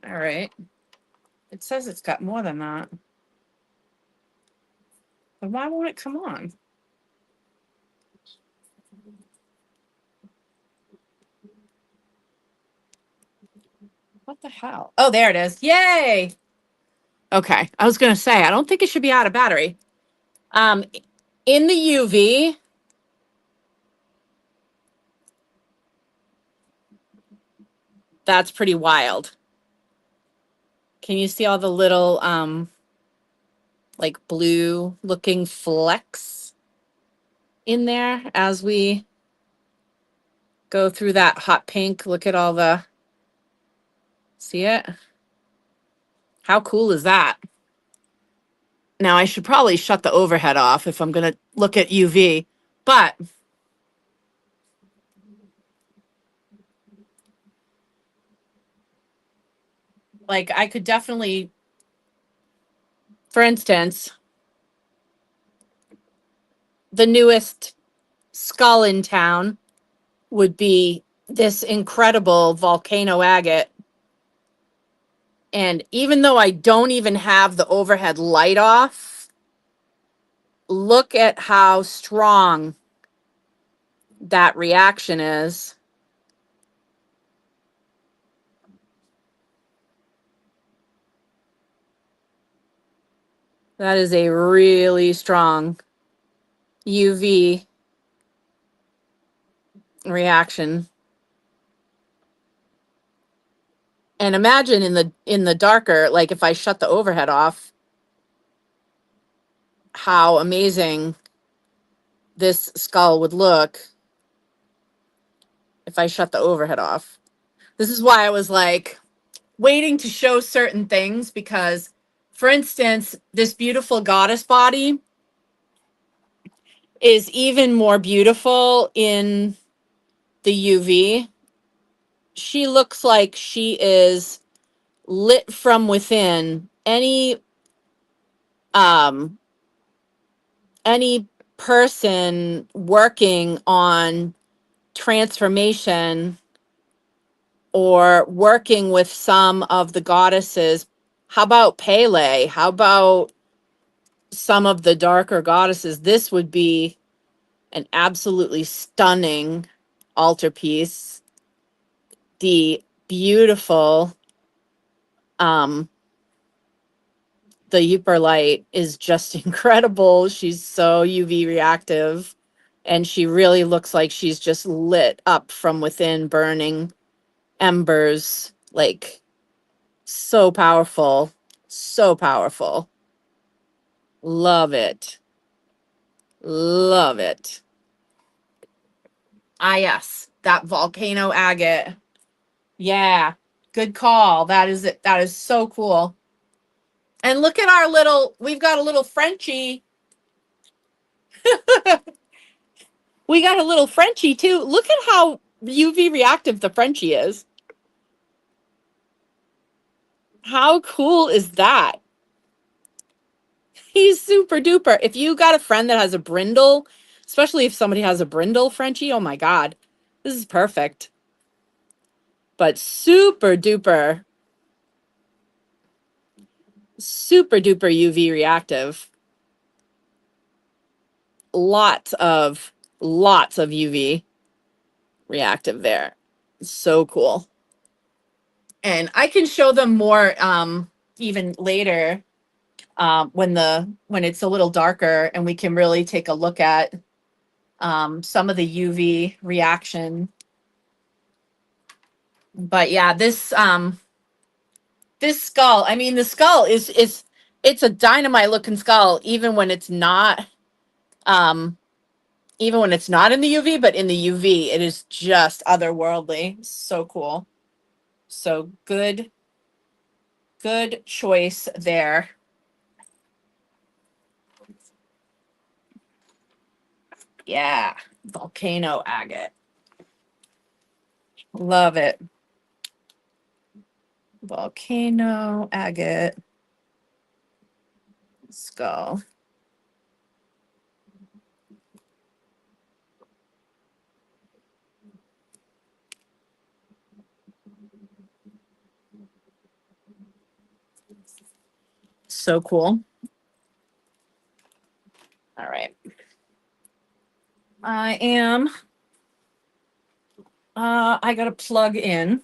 All right. It says it's got more than that. But why won't it come on? What the hell? Oh, there it is. Yay. Okay. I was going to say, I don't think it should be out of battery. Um, in the UV, that's pretty wild. Can you see all the little like blue looking flecks in there as we go through that hot pink? Look at all the, see it? How cool is that? Now I should probably shut the overhead off if I'm going to look at UV, but like I could definitely, for instance, the newest skull in town would be this incredible volcano agate. And even though I don't even have the overhead light off, look at how strong that reaction is. That is a really strong UV reaction. And imagine in the darker, like if I shut the overhead off, how amazing this skull would look if I shut the overhead off. This is why I was like waiting to show certain things because, for instance, this beautiful goddess body is even more beautiful in the UV. She looks like she is lit from within. Um any person working on transformation or working with some of the goddesses. How about Pele? How about some of the darker goddesses? This would be an absolutely stunning altarpiece. The beautiful, um, the Ypres light is just incredible. She's so UV reactive, and she really looks like she's just lit up from within, burning embers. Like, so powerful. So powerful. Love it. Love it. Ah, yes, that volcano agate. Yeah, good call. That is it. That is so cool. And look at our little, we've got a little Frenchie. We got a little Frenchie too. Look at how UV reactive the Frenchie is. How cool is that? He's super duper. If you got a friend that has a brindle, especially if somebody has a brindle Frenchie, oh my God, this is perfect. But super duper UV reactive. Lots of UV reactive there. So cool. And I can show them more even later when it's a little darker and we can really take a look at some of the UV reaction. But yeah, this skull, I mean, the skull is it's a dynamite looking skull, um, even when it's not in the UV, but in the UV, it is just otherworldly. So cool. So good choice there. Yeah, volcano agate. Love it. Volcano agate skull. So cool. All right. I am I gotta plug in.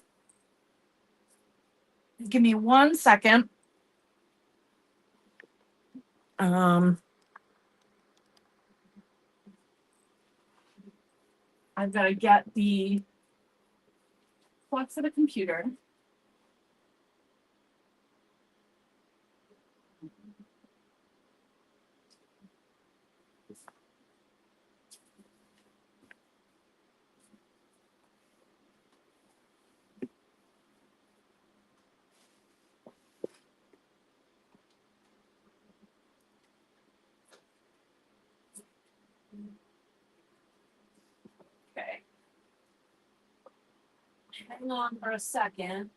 Give me 1 second. Um I've got to get the plug for the computer. Okay. Hang on for a second.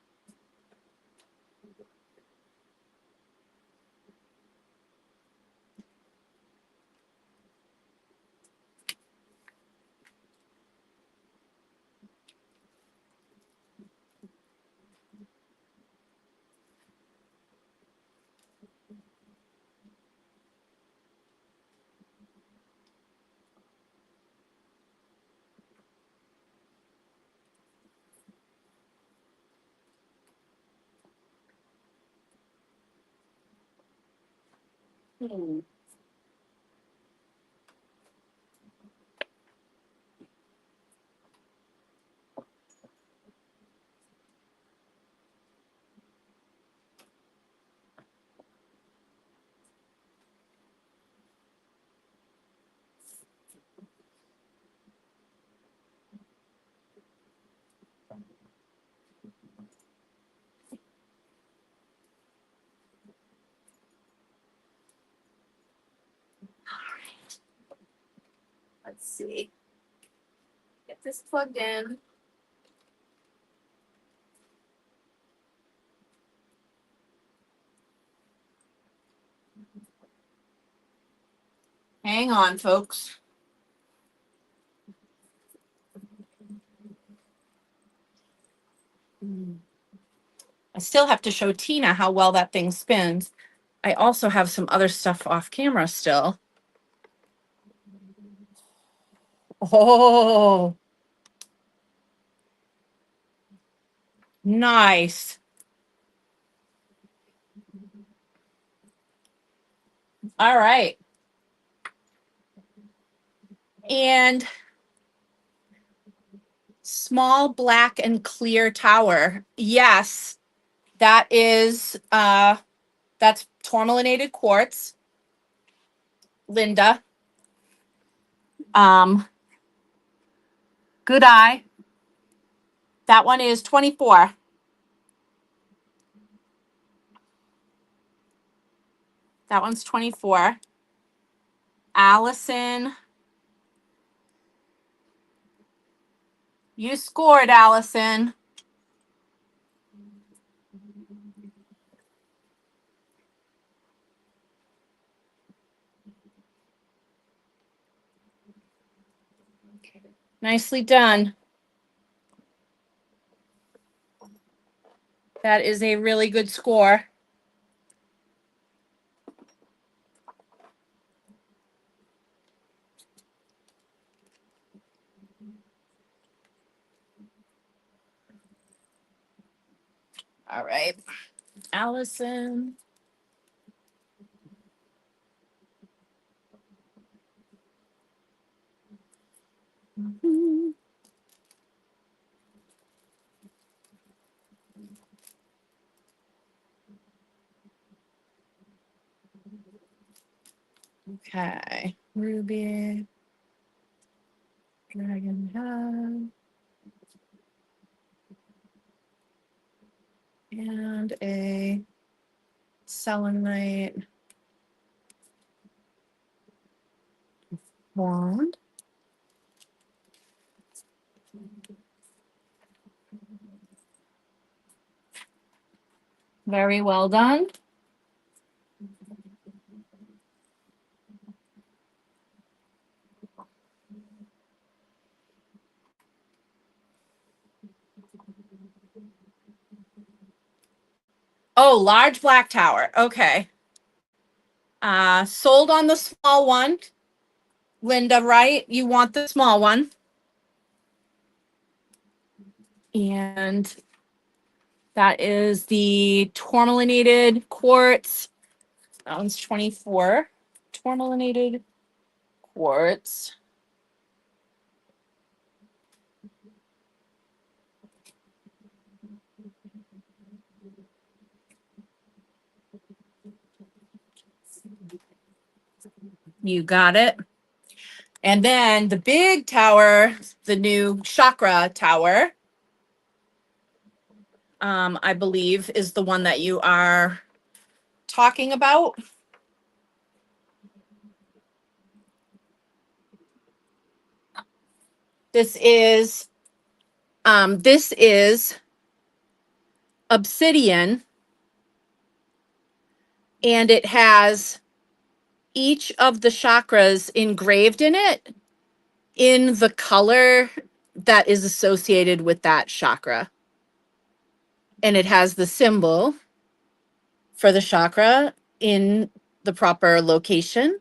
Hmm. Let's see. Get this plugged in. Hang on, folks. I still have to show Tina how well that thing spins. I also have some other stuff off camera still. Oh, nice. All right. And small black and clear tower. Yes, that is that's tourmalinated quartz, Linda. Um Good eye. That one is 24. That one's 24. Allison, you scored, Allison. Nicely done. That is a really good score. All right, Allison. Okay, Ruby, Dragon Head, and a Selenite wand. Very well done. Oh, large black tower. Okay. Sold on the small one. Linda, right? You want the small one. And that is the tourmalinated quartz. That one's 24. Tourmalinated quartz. You got it. And then the big tower, the new chakra tower, I believe is the one that you are talking about. This is obsidian, and it has each of the chakras engraved in it in the color that is associated with that chakra. And it has the symbol for the chakra in the proper location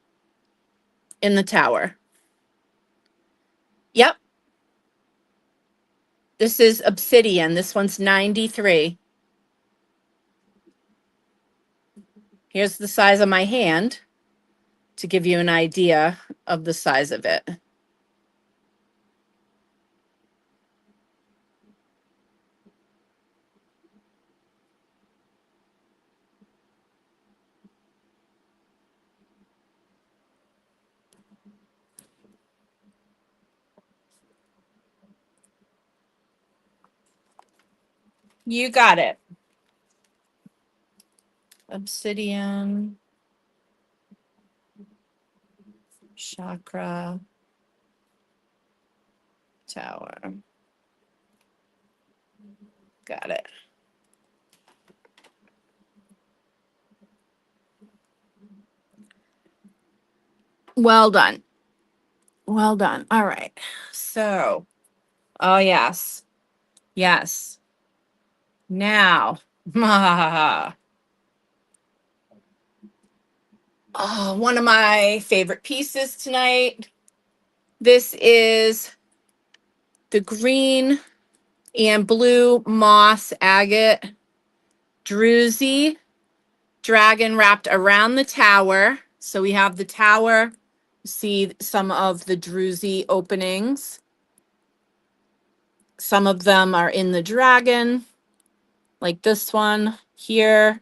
in the tower. Yep. This is obsidian. This one's 93. Here's the size of my hand to give you an idea of the size of it. You got it. Obsidian, chakra, tower. Got it. Well done. Well done. All right. So, oh, yes. Yes. Now, oh, one of my favorite pieces tonight. This is the green and blue moss agate druzy dragon wrapped around the tower. So we have the tower. See some of the druzy openings. Some of them are in the dragon, like this one here,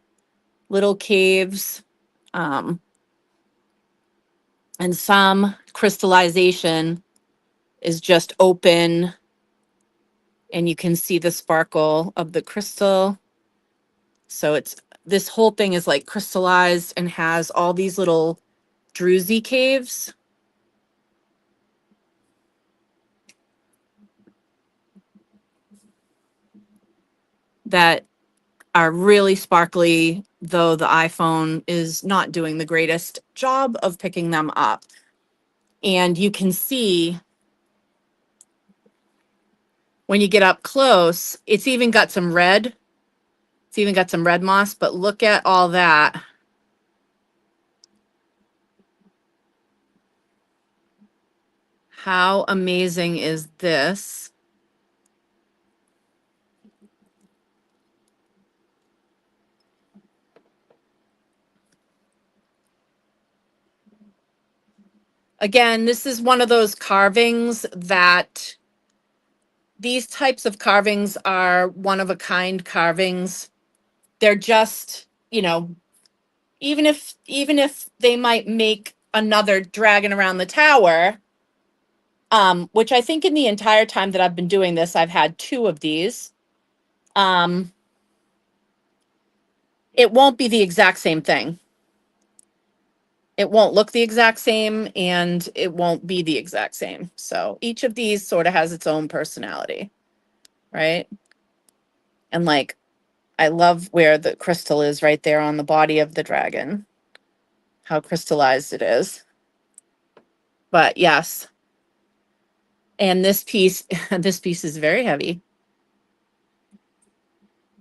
little caves, and some crystallization is just open and you can see the sparkle of the crystal. So this whole thing is like crystallized and has all these little druzy caves that are really sparkly, though the iPhone is not doing the greatest job of picking them up. And you can see when you get up close, it's even got some red. It's even got some red moss, but look at all that. How amazing is this? Again, this is one of those carvings that these types of carvings are one of a kind carvings. They're just, even if they might make another dragon around the tower, which I think in the entire time that I've been doing this, I've had two of these. It won't be the exact same thing. It won't look the exact same and it won't be the exact same. So each of these sort of has its own personality, right? And like, I love where the crystal is right there on the body of the dragon, how crystallized it is. But yes, and this piece, this piece is very heavy.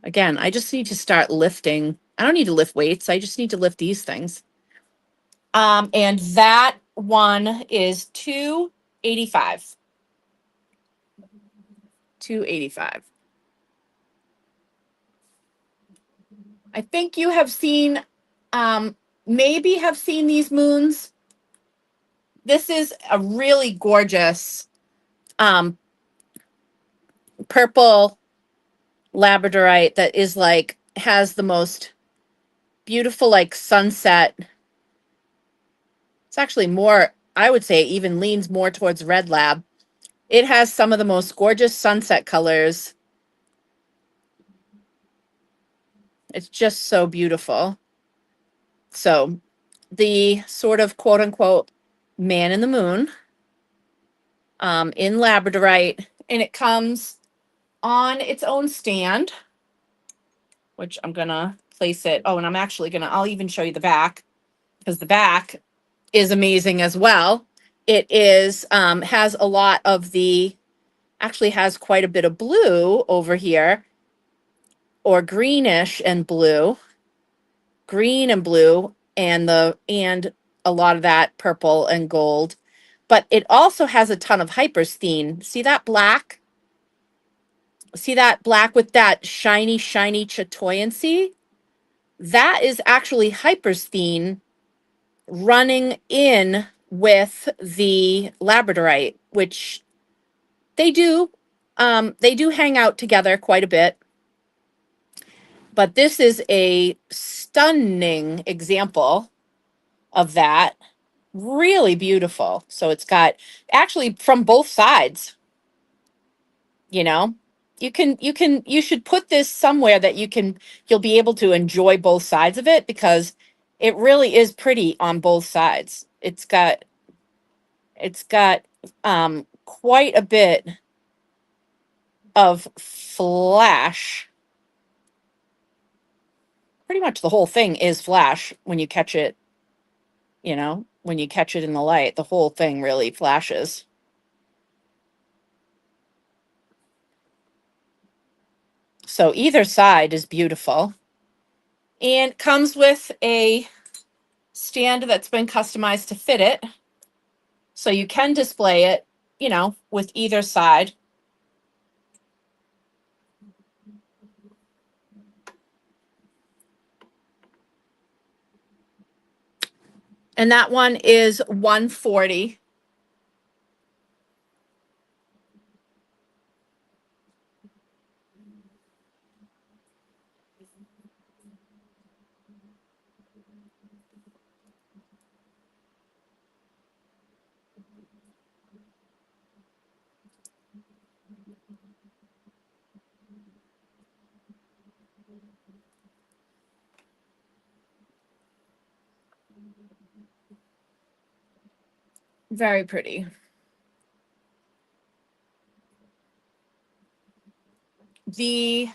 Again, I just need to start lifting. I don't need to lift weights. I just need to lift these things. And that one is 285. 285. I think you have seen, maybe have seen these moons. This is a really gorgeous um, purple labradorite that is like, has the most beautiful like sunset. It's actually more, I would say, even leans more towards red lab. It has some of the most gorgeous sunset colors. It's just so beautiful. So the sort of quote unquote man in the moon in labradorite, and it comes on its own stand, which I'm gonna place it. Oh, and I'll even show you the back, because the back is amazing as well. It is has a lot of actually has quite a bit of blue over here, or greenish and blue, green and blue, and a lot of that purple and gold. But it also has a ton of hypersthene. See that black? See that black with that shiny, shiny chatoyancy? That is actually hypersthene running in with the labradorite, which they do hang out together quite a bit. But this is a stunning example of that. Really beautiful. So it's got actually from both sides, you know. You should put this somewhere that you'll be able to enjoy both sides of it, because it really is pretty on both sides. It's got quite a bit of flash. Pretty much the whole thing is flash when you catch it, when you catch it in the light, the whole thing really flashes. So either side is beautiful and comes with a stand that's been customized to fit it. So you can display it, with either side. And that one is 140. Very pretty. The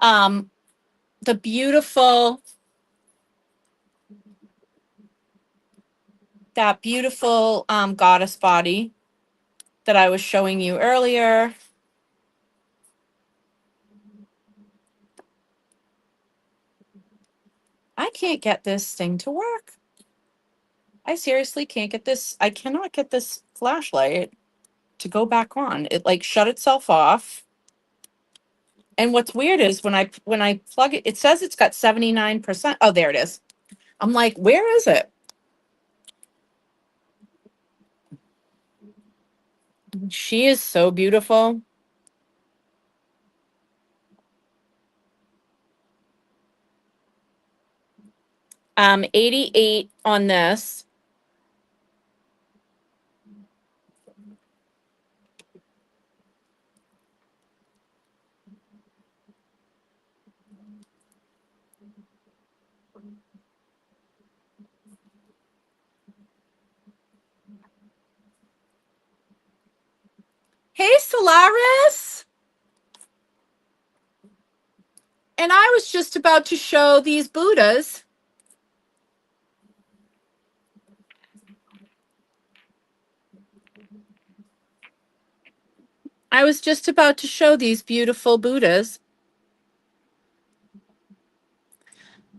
um the beautiful that beautiful goddess body that I was showing you earlier. I can't get this thing to work. I seriously can't get this. I cannot get this flashlight to go back on. It like shut itself off. And what's weird is when I plug it, it says it's got 79%. Oh, there it is. I'm like, where is it? She is so beautiful. 88 on this. Hey, Solaris. And I was just about to show these Buddhas. I was just about to show these beautiful Buddhas.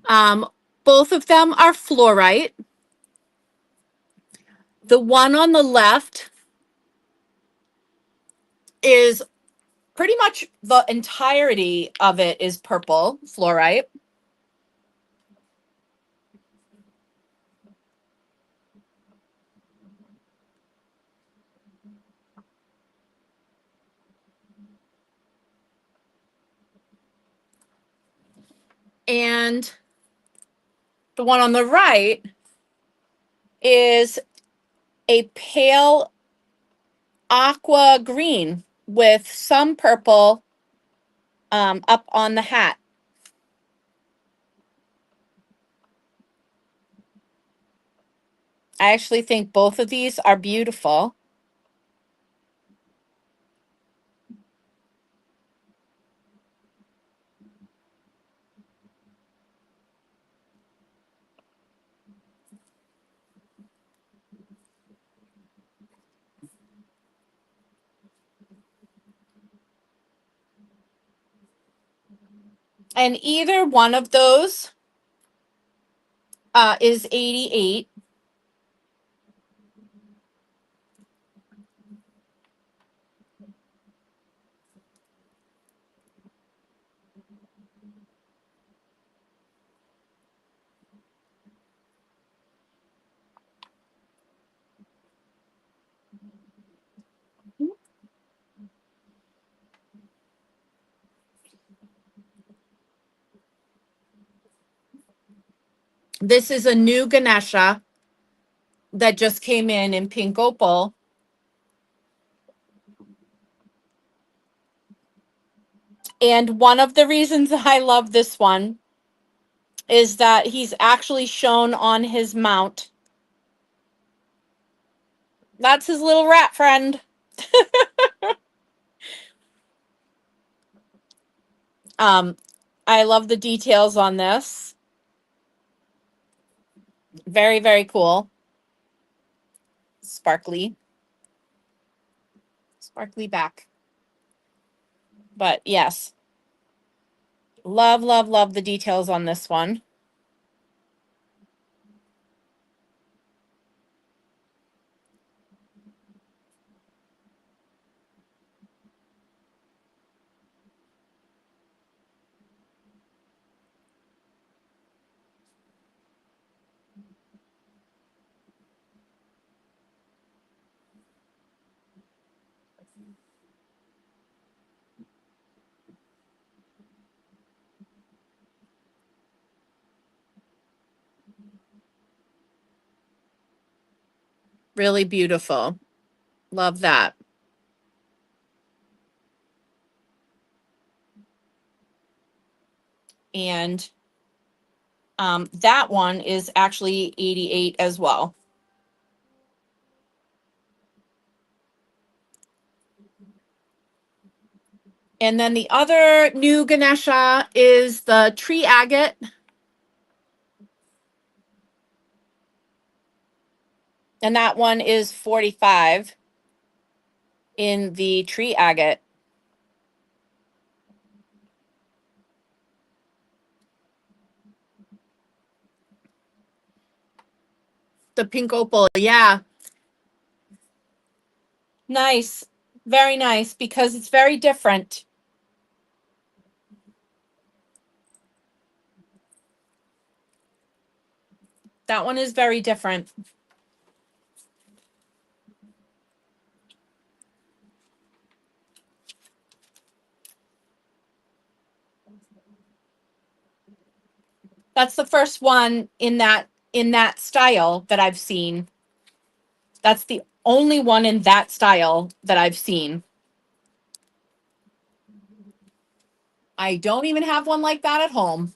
Um, Both of them are fluorite. The one on the left is pretty much the entirety of it is purple fluorite. And the one on the right is a pale aqua green with some purple up on the hat. I actually think both of these are beautiful. And either one of those is 88. This is a new Ganesha that just came in pink opal. And one of the reasons I love this one is that he's actually shown on his mount. That's his little rat friend. Um, I love the details on this. Very, very cool. Sparkly. Sparkly back. But yes, love, love, love the details on this one. Really beautiful. Love that. And that one is actually 88 as well. And then the other new Ganesha is the tree agate. And that one is 45 in the tree agate. The pink opal, yeah. Nice. Very nice because it's very different. That one is very different. That's the first one in that style that I've seen. That's the only one in that style that I've seen. I don't even have one like that at home.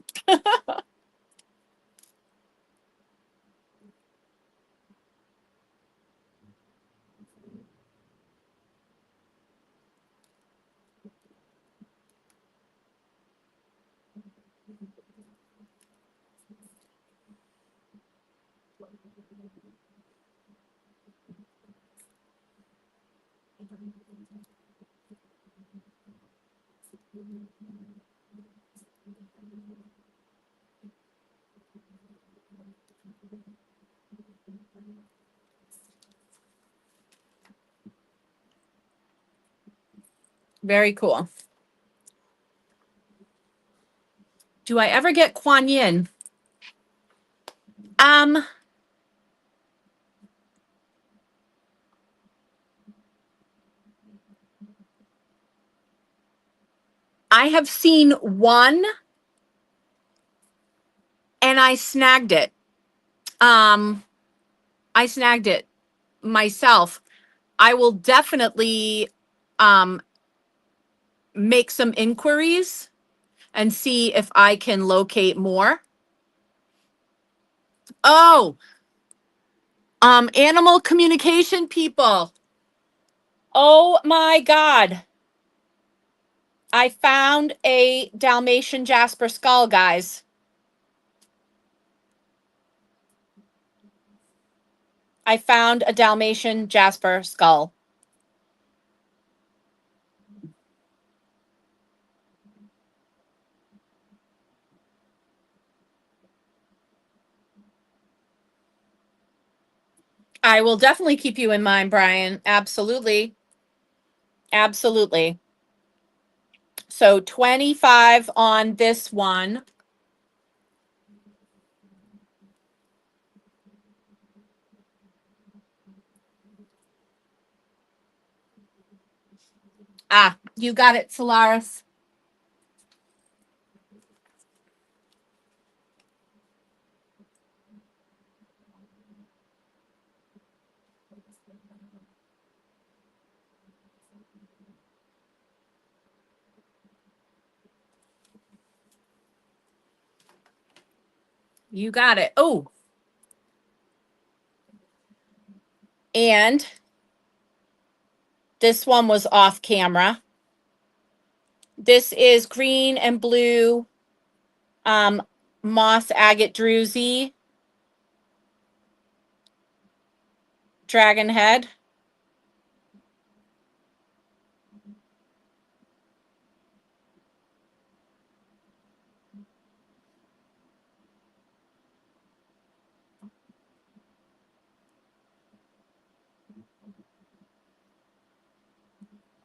Very cool. Do I ever get Kuan Yin? Um, I have seen one and I snagged it. Um, I snagged it myself. I will definitely um make some inquiries and see if I can locate more. Oh, animal communication people. Oh my God. I found a Dalmatian Jasper skull, guys. I found a Dalmatian Jasper skull. I will definitely keep you in mind, Brian. Absolutely. Absolutely. So 25 on this one. Ah, you got it, Solaris. You got it. Oh, and this one was off camera. This is green and blue um, moss agate druzy dragon head.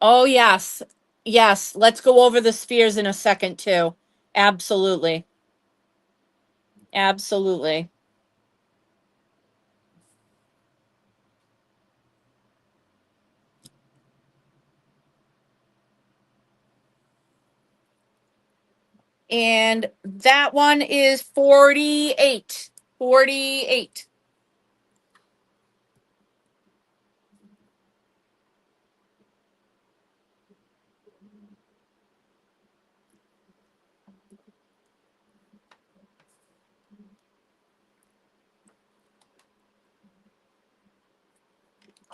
Oh, yes. Yes. Let's go over the spheres in a second, too. Absolutely. Absolutely. And that one is 48. 48.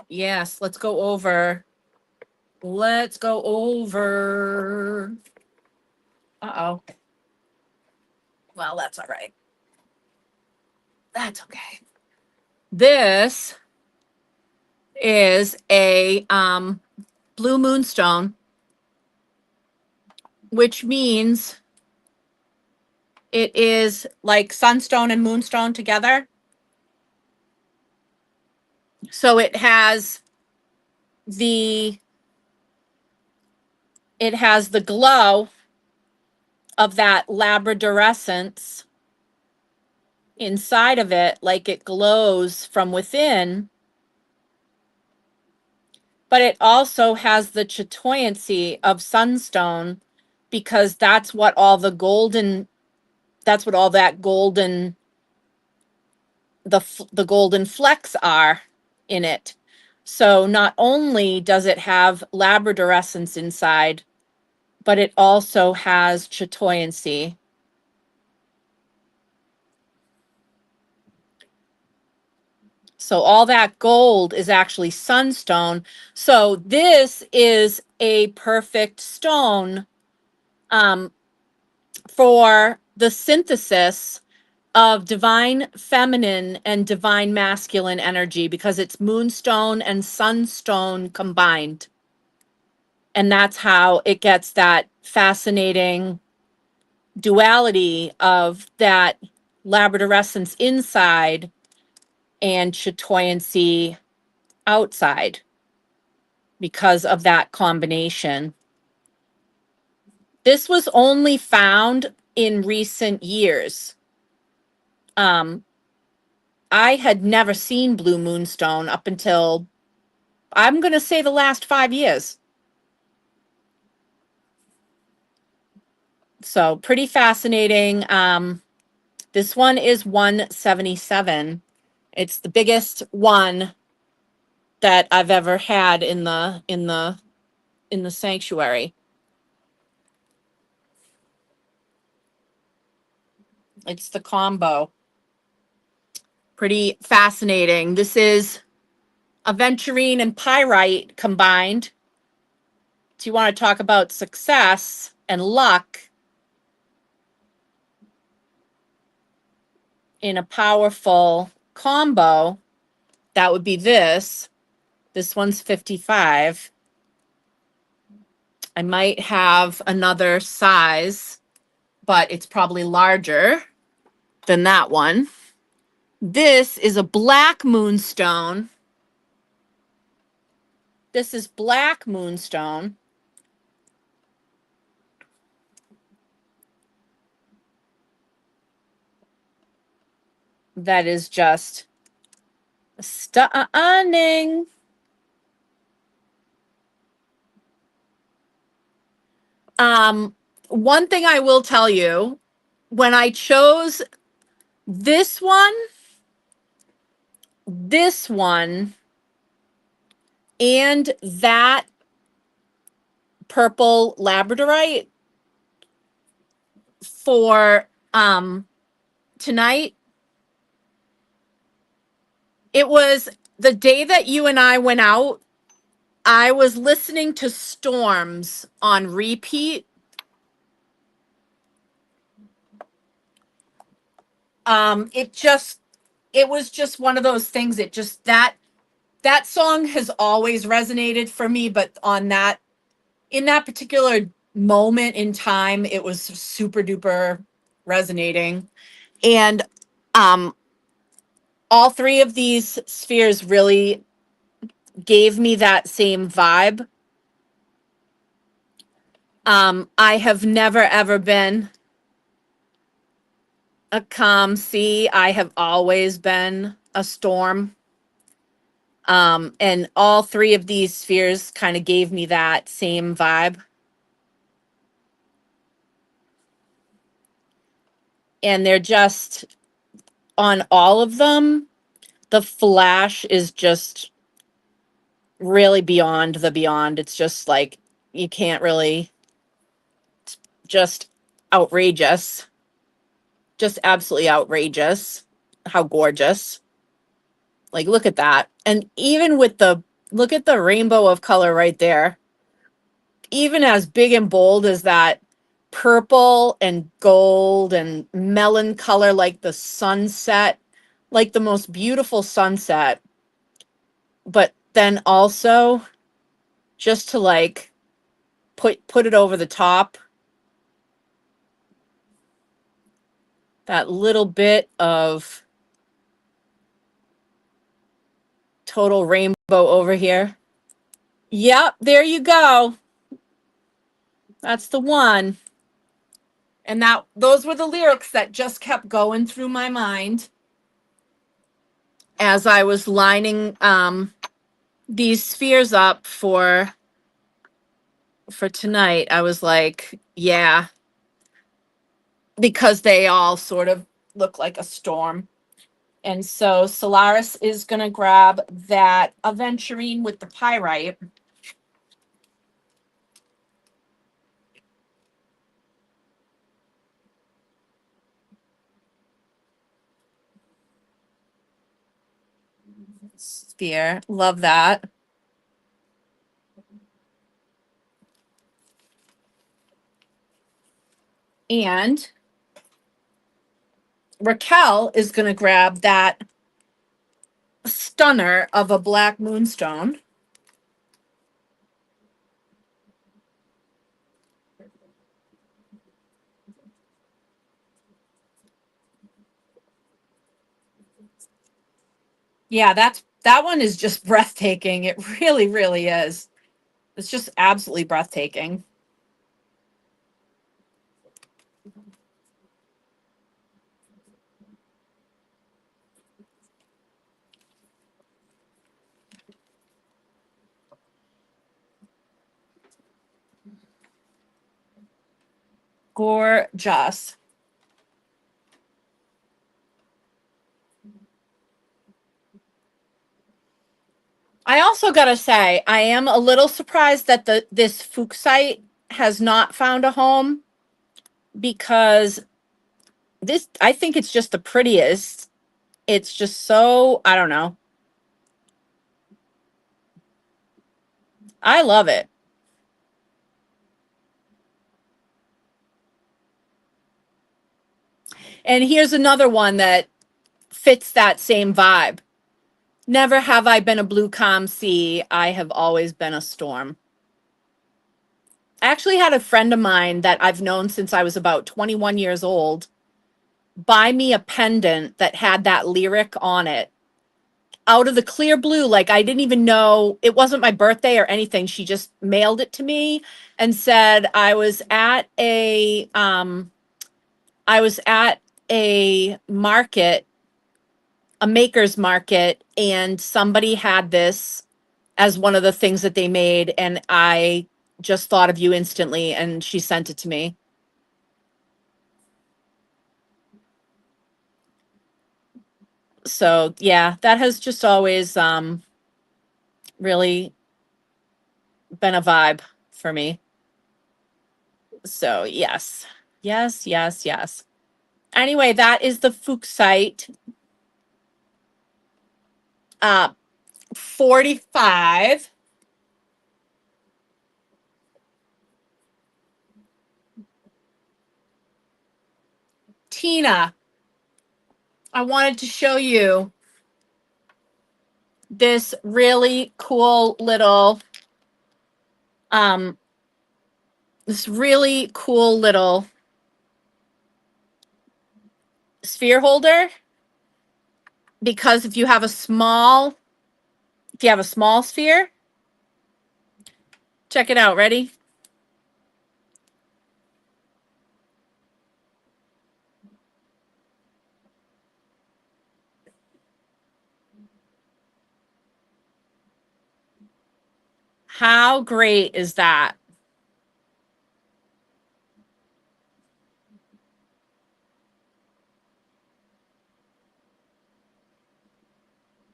Yes. Let's go over let's go over. Uh-oh. Well, that's all right. That's okay. This is a blue moonstone, which means it is like sunstone and moonstone together. So the it has the glow of that labradorescence inside of it, like it glows from within, but it also has the chatoyancy of sunstone because that's what all that golden the golden flecks are in it. So not only does it have labradorescence inside, but it also has chatoyancy. So all that gold is actually sunstone. So this is a perfect stone um, for the synthesis of divine feminine and divine masculine energy because it's moonstone and sunstone combined. And that's how it gets that fascinating duality of that labradorescence inside and chatoyancy outside because of that combination. This was only found in recent years. I had never seen blue moonstone up until, I'm going to say, the last 5 years. So pretty fascinating. This one is 177. It's the biggest one that I've ever had in the sanctuary. It's the combo. Pretty fascinating. This is aventurine and pyrite combined. Do you want to talk about success and luck in a powerful combo? That would be this. This one's 55. I might have another size, but it's probably larger than that one. This is a black moonstone. This is black moonstone. That is just stunning. One thing I will tell you, when I chose this one, and that purple labradorite for tonight, it was the day that you and I went out. I was listening to Storms on repeat. It was just one of those things. It just that song has always resonated for me, but in that particular moment in time, it was super duper resonating. And um all three of these spheres really gave me that same vibe. I have never ever been a calm sea. I have always been a storm. And all three of these spheres kind of gave me that same vibe. And they're just on all of them. The flash is just really beyond the beyond. It's just like you can't really, just outrageous. Just absolutely outrageous. How gorgeous. Like, look at that. And even with look at the rainbow of color right there. even as big and bold as that purple and gold and melon color, like the sunset, like the most beautiful sunset. But then also just to like put it over the top, that little bit of total rainbow over here. Yep, there you go. That's the one. And that those were the lyrics that just kept going through my mind as I was lining these spheres up for tonight. I was like, yeah, because they all sort of look like a storm. And so Solaris is going to grab that aventurine with the pyrite. Sphere. Love that. And Raquel is going to grab that stunner of a black moonstone. Yeah, that one is just breathtaking. It really, really is. It's just absolutely breathtaking. Gorgeous. I also gotta say, I am a little surprised that this fuchsite has not found a home because this I think it's just the prettiest. It's just so, I don't know. I love it. And here's another one that fits that same vibe. Never have I been a blue calm sea. I have always been a storm. I actually had a friend of mine that I've known since I was about 21 years old buy me a pendant that had that lyric on it out of the clear blue. Like I didn't even know it wasn't my birthday or anything. She just mailed it to me and said I was at a market, a maker's market, and somebody had this as one of the things that they made, and I just thought of you instantly, and she sent it to me. So yeah, that has just always really been a vibe for me. So yes. Yes, yes, yes. Anyway, that is the Fuchsite 45. Tina, I wanted to show you this really cool little um this really cool little sphere holder, because if you have a small sphere, check it out. Ready? How great is that?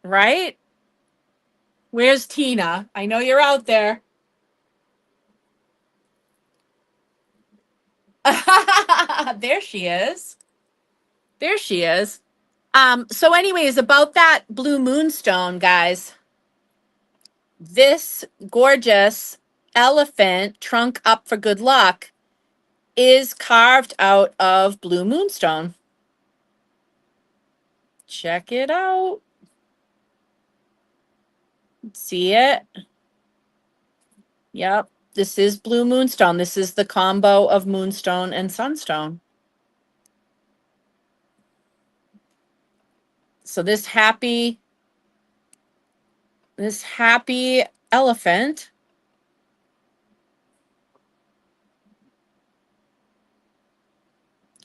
Right? Where's Tina? I know you're out there. There she is. There she is. So anyways, about that blue moonstone, guys, this gorgeous elephant trunk up for good luck is carved out of blue moonstone. Check it out. See it? Yep. This is blue moonstone. This is the combo of moonstone and sunstone. So this happy elephant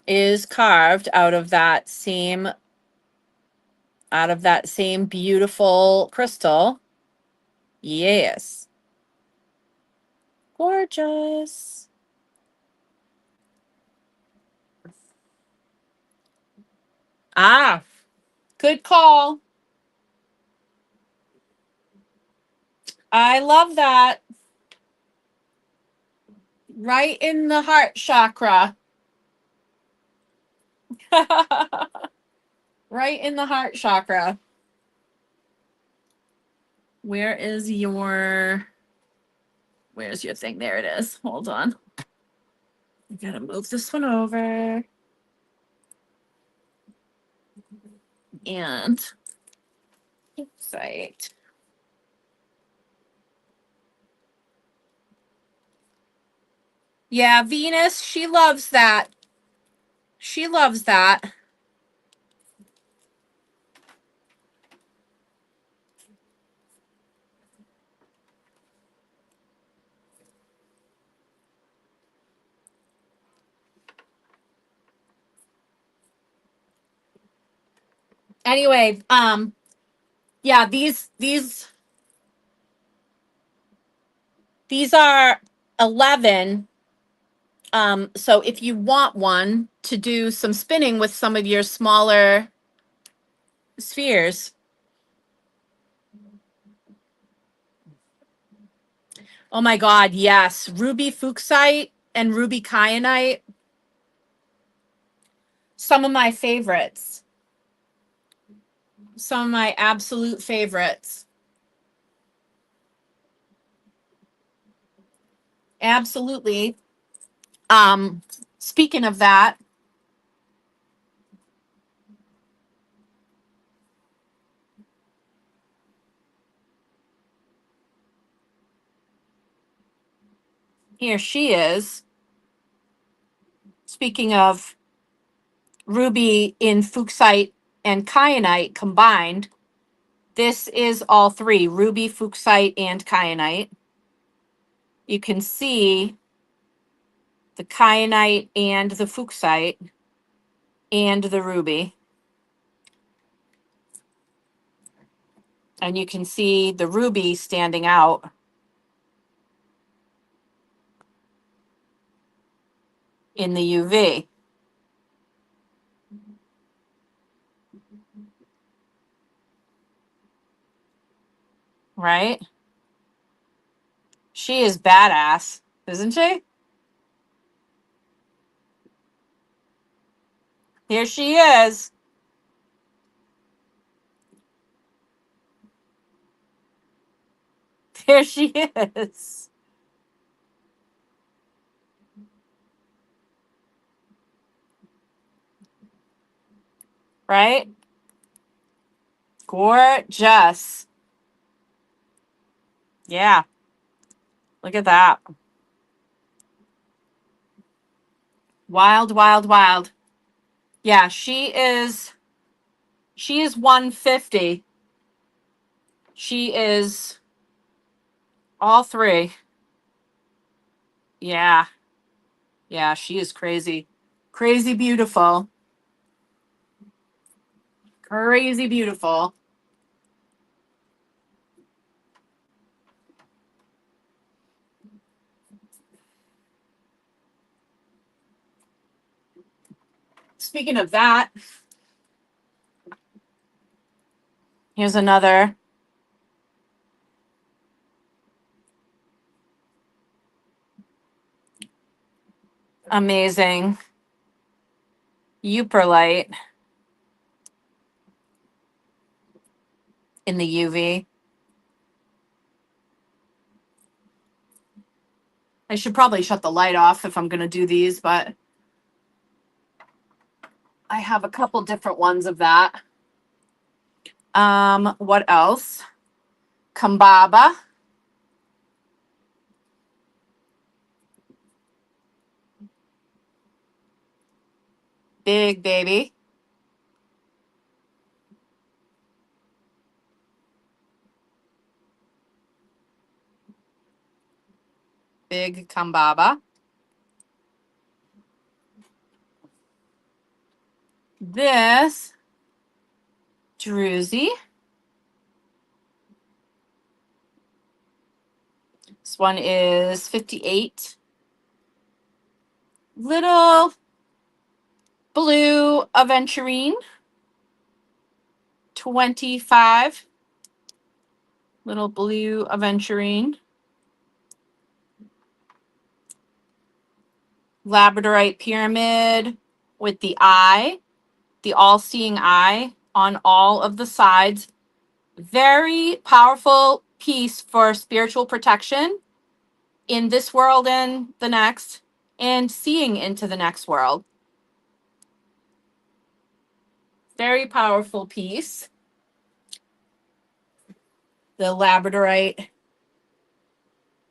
is carved out of that same beautiful crystal. Yes. Gorgeous. Ah, good call. I love that. Right in the heart chakra. Right in the heart chakra. Where's your thing? There it is. Hold on. I gotta move this one over. And site. Yeah, Venus, she loves that. She loves that. Anyway, yeah, these are 11. So if you want one to do some spinning with some of your smaller spheres. Oh my God, yes. Ruby fuchsite and ruby kyanite. Some of my favorites. Some of my absolute favorites. Absolutely. Um, Speaking of that, here she is. Speaking of ruby in fuchsite and kyanite combined, this is all three, ruby, fuchsite, and kyanite. You can see the kyanite and the fuchsite and the ruby. And you can see the ruby standing out in the UV. Right? She is badass, isn't she? Here she is. There she is. Right? Gorgeous. Yeah. Look at that. Wild, wild, wild. Yeah, she is 150. She is all three. Yeah. Yeah, she is crazy. Crazy beautiful. Crazy beautiful. Speaking of that, here's another amazing Uperlite in the UV. I should probably shut the light off if I'm going to do these, but I have a couple different ones of that. What else? Kambaba. Big baby. Big Kambaba. This Druzy. This one is 58. Little blue aventurine. 25. Little blue aventurine. Labradorite pyramid with the eye, the all-seeing eye on all of the sides. Very powerful piece for spiritual protection in this world and the next, and seeing into the next world. Very powerful piece. The labradorite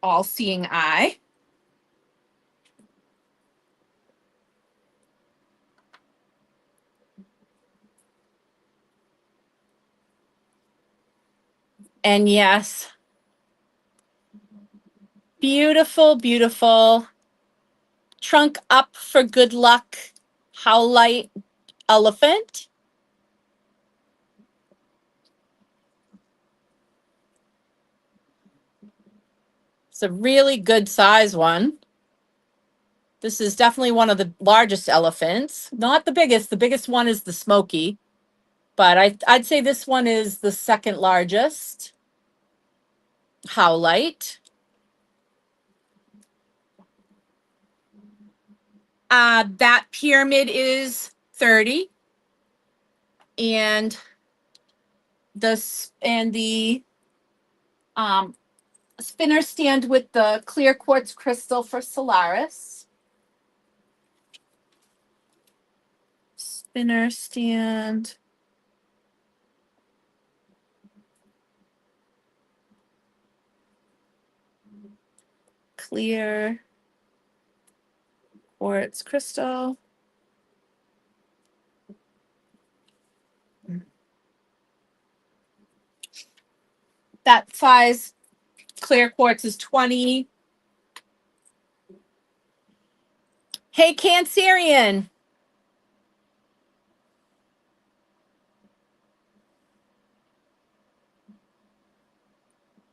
all-seeing eye. And yes, beautiful, beautiful trunk up for good luck howlite elephant. It's a really good size one. This is definitely one of the largest elephants. Not the biggest. The biggest one is the Smoky. But I'd say this one is the second largest howlite. That pyramid is 30. And the spinner stand with the clear quartz crystal for Solaris. Spinner stand. Clear quartz crystal. That size clear quartz is 20. Hey, Cancerian.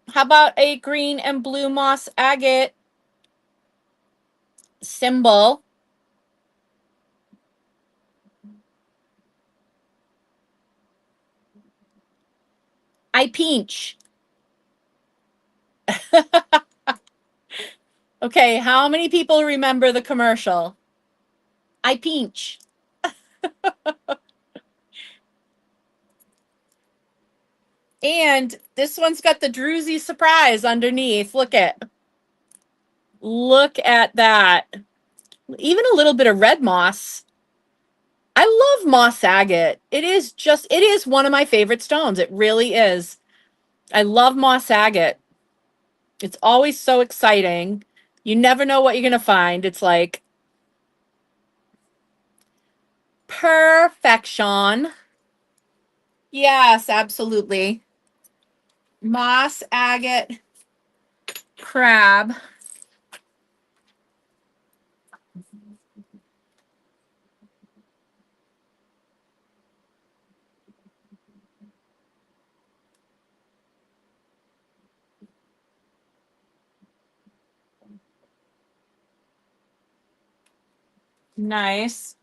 How about a green and blue moss agate symbol? I pinch. Okay, how many people remember the commercial? I pinch. And this one's got the Druzy surprise underneath. Look at that. Even a little bit of red moss. I love moss agate. It is one of my favorite stones. It really is. I love moss agate. It's always so exciting. You never know what you're going to find. It's like perfection. Yes, absolutely. Moss agate crab. Nice.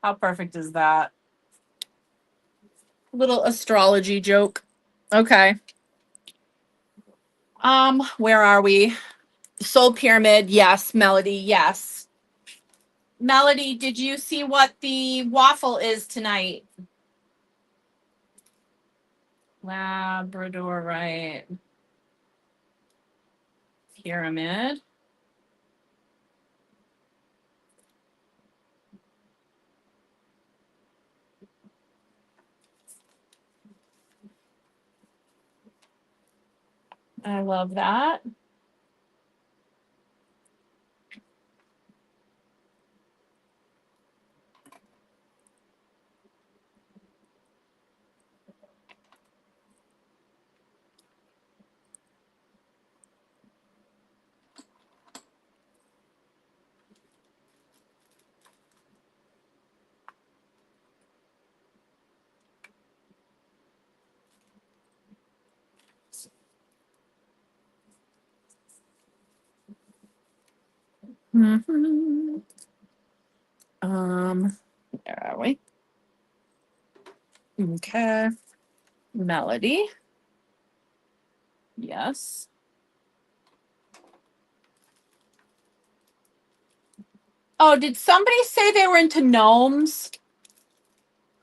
How perfect is that? Little astrology joke. Okay. Where are we? Soul Pyramid, yes. Melody, yes. Melody, did you see what the waffle is tonight? Labradorite pyramid. I love that. Mm-hmm. Where are we? Okay. Melody. Yes. Oh, did somebody say they were into gnomes?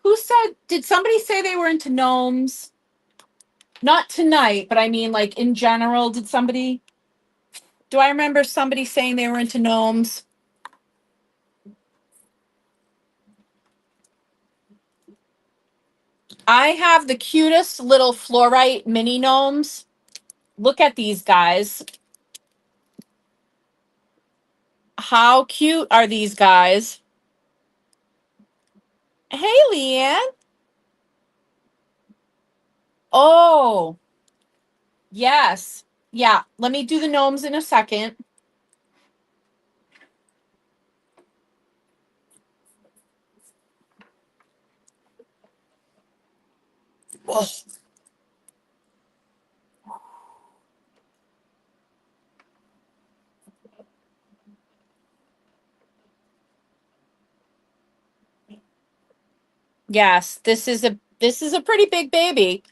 Who said, did somebody say they were into gnomes? Not tonight, but I mean, like in general, did somebody, do I remember somebody saying they were into gnomes? I have the cutest little fluorite mini gnomes. Look at these guys. How cute are these guys? Hey, Leanne. Oh, yes. Yeah, let me do the gnomes in a second. Oh, yes, this is a pretty big baby.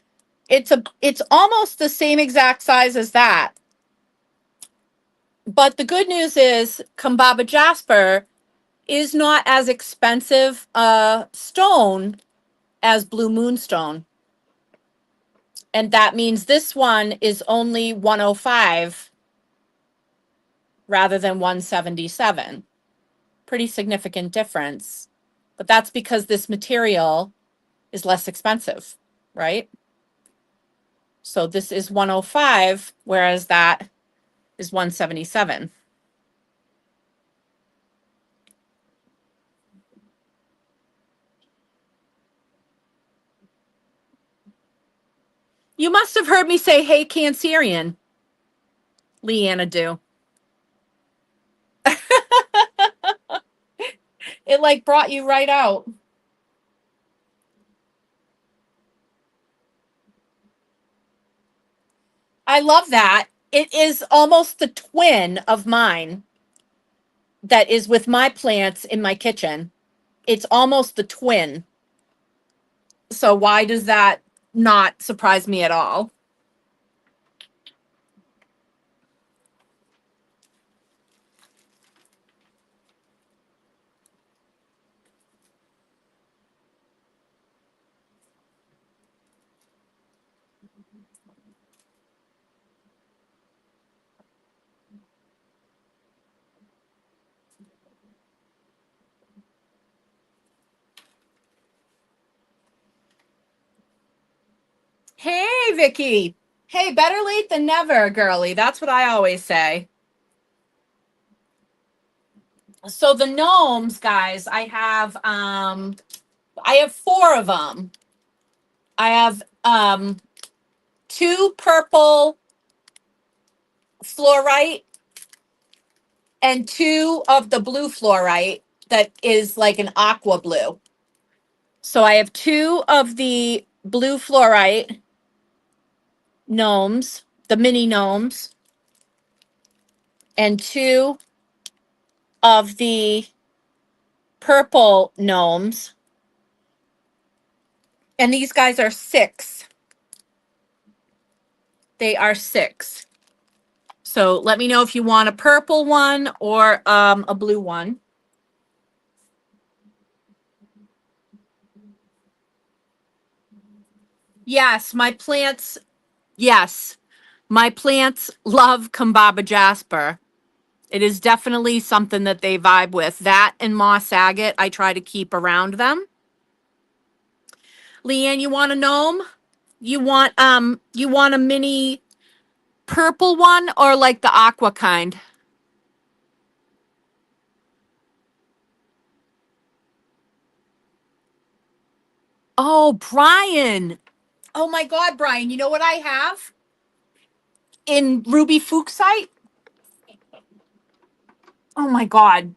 It's almost the same exact size as that. But the good news is Kambaba Jasper is not as expensive a stone as Blue Moonstone. And that means this one is only 105 rather than 177. Pretty significant difference. But that's because this material is less expensive, right? So this is 105, whereas that is 177. You must have heard me say, hey, Cancerian. Leanna do. It like brought you right out. I love that. It is almost the twin of mine that is with my plants in my kitchen. It's almost the twin. So why does that not surprise me at all? Hey, Vicky. Hey, better late than never, girly. That's what I always say. So the gnomes, guys, I have four of them. I have two purple fluorite and two of the blue fluorite that is like an aqua blue. So I have two of the blue fluorite gnomes, the mini gnomes, and two of the purple gnomes. And these guys are 6. They are 6. So let me know if you want a purple one or a blue one. Yes, my plants. Yes, my plants love Combaba Jasper. It is definitely something that they vibe with. That and moss agate, I try to keep around them. Leanne, you want a gnome? You want a mini purple one or like the aqua kind? Oh, Brian. Oh my God, Brian, you know what I have in ruby fuchsite? Oh my God.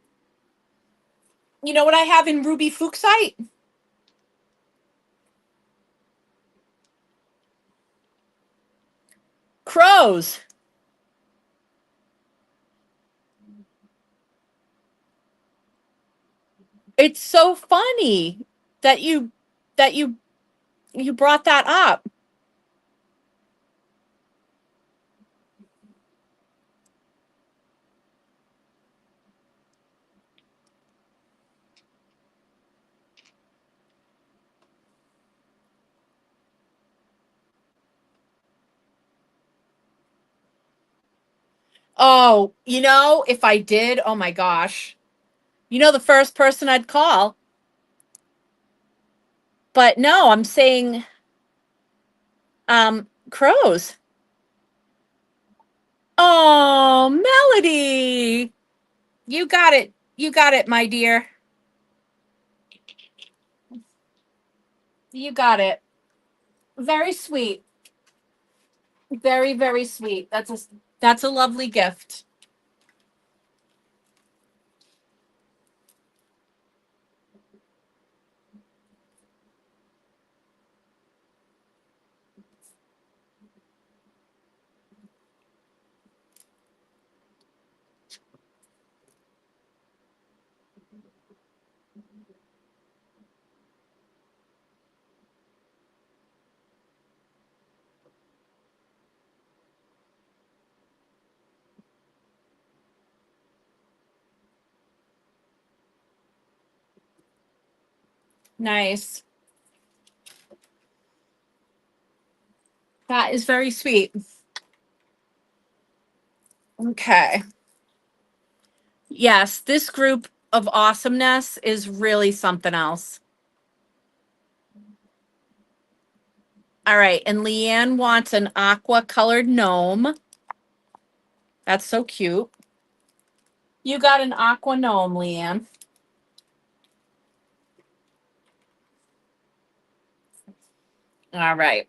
You know what I have in ruby fuchsite? Crows. It's so funny that you brought that up. Oh, if I did, oh my gosh. The first person I'd call. But no, I'm saying crows. Oh, Melody. You got it. You got it, my dear. You got it. Very sweet. Very, very sweet. That's a lovely gift. Nice. That is very sweet. Okay. Yes, this group of awesomeness is really something else. All right. And Leanne wants an aqua colored gnome. That's so cute. You got an aqua gnome, Leanne. All right.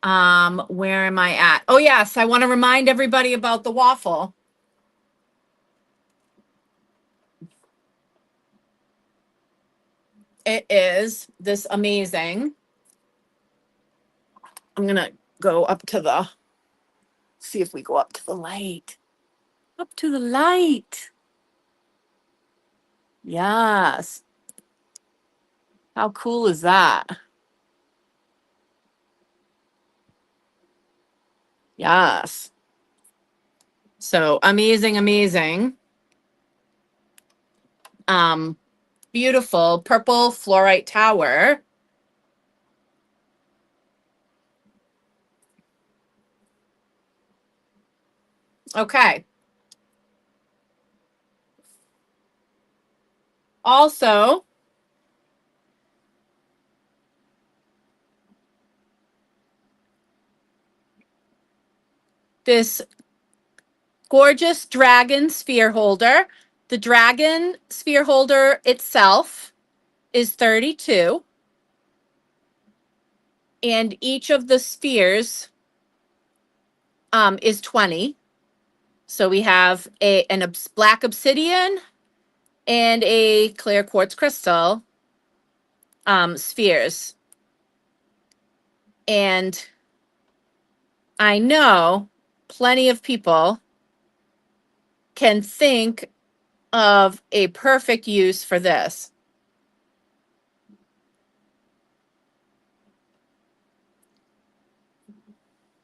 Where am I at? Oh, yes. I want to remind everybody about the waffle. It is this amazing. I'm going to go up to see if we go up to the light. Up to the light. Yes. How cool is that? Yes. So amazing, amazing. Um, Beautiful purple fluorite tower. Okay. Also, this gorgeous dragon sphere holder. The dragon sphere holder itself is 32, and each of the spheres is 20. So we have an black obsidian and a clear quartz crystal spheres. And I know plenty of people can think of a perfect use for this.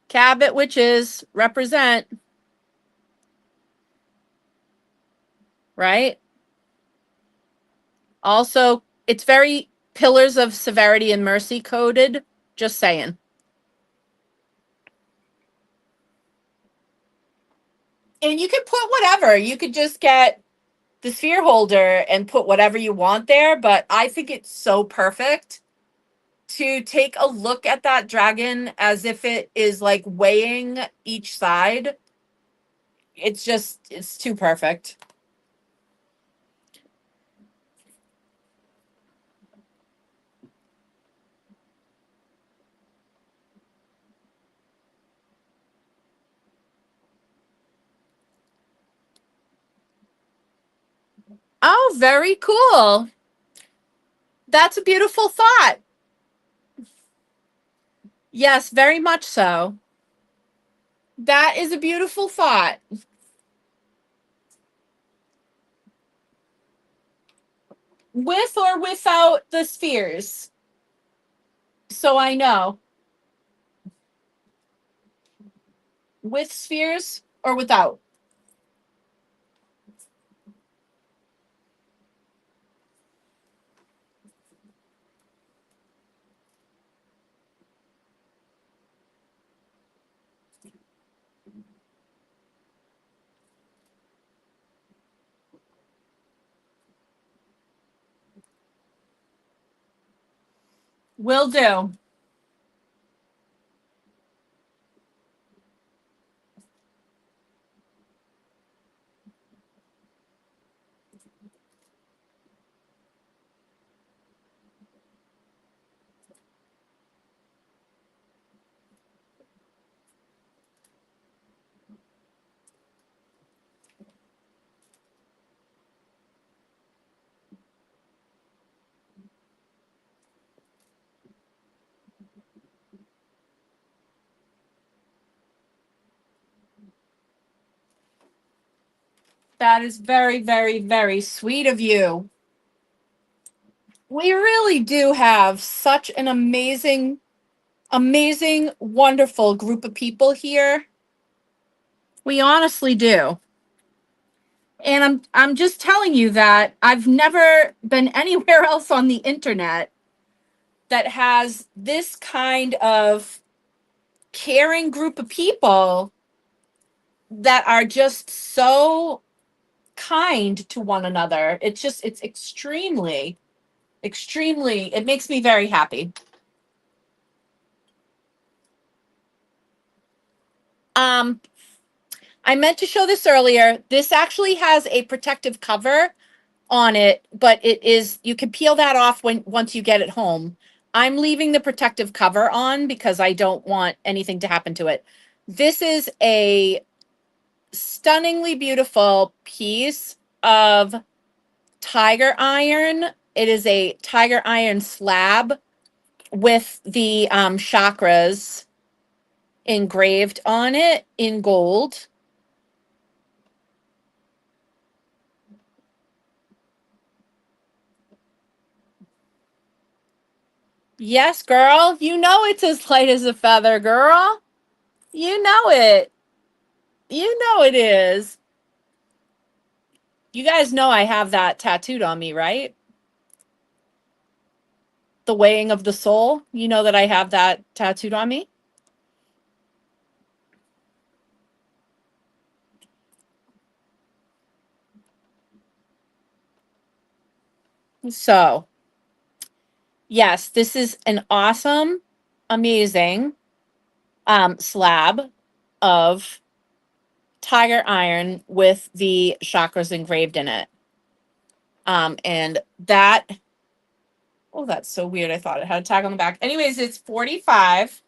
Cabot witches represent, right? Also, it's very Pillars of Severity and Mercy coded. Just saying. And you could put whatever. You could just get the sphere holder and put whatever you want there. But I think it's so perfect to take a look at that dragon as if it is like weighing each side. It's too perfect. Oh, very cool. That's a beautiful thought. Yes, very much so. That is a beautiful thought. With or without the spheres. So I know. With spheres or without? Will do. That is very, very, very sweet of you. We really do have such an amazing, amazing, wonderful group of people here. We honestly do. And I'm just telling you that I've never been anywhere else on the internet that has this kind of caring group of people that are just so kind to one another. It's extremely, extremely, it makes me very happy. Um, I meant to show this earlier. This actually has a protective cover on it, but it is, you can peel that off when once you get it home. I'm leaving the protective cover on because I don't want anything to happen to it. This is a stunningly beautiful piece of tiger iron. It is a tiger iron slab with the chakras engraved on it in gold. Yes, girl. You know it's as light as a feather, girl. You know it. You know it is. You guys know I have that tattooed on me, right? The weighing of the soul. You know that I have that tattooed on me? So, yes, this is an awesome, amazing slab of tiger iron with the chakras engraved in it. And that, oh, that's so weird. I thought it had a tag on the back. Anyways, it's 45.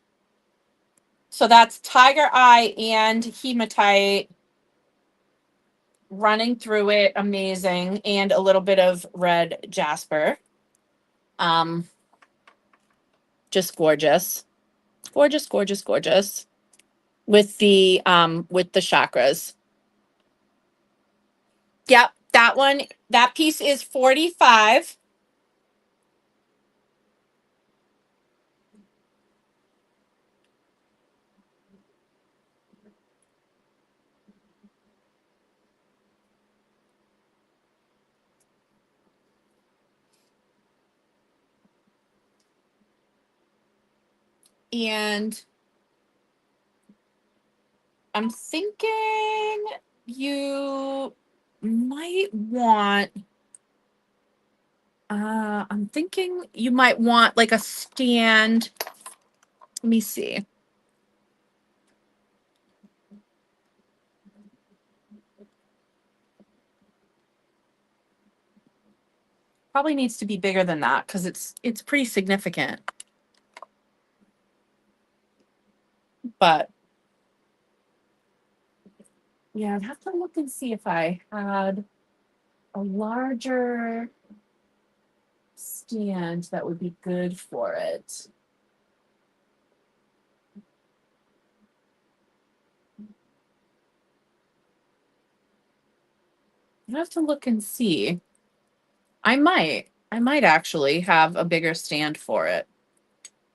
So that's tiger eye and hematite running through it. Amazing. And a little bit of red jasper. Um, just gorgeous. Gorgeous, gorgeous, gorgeous. With the chakras. Yep, that one, that piece is 45. And I'm thinking you might want, I'm thinking you might want like a stand. Let me see. Probably needs to be bigger than that because it's pretty significant. But yeah, I'd have to look and see if I had a larger stand that would be good for it. I have to look and see. I might actually have a bigger stand for it.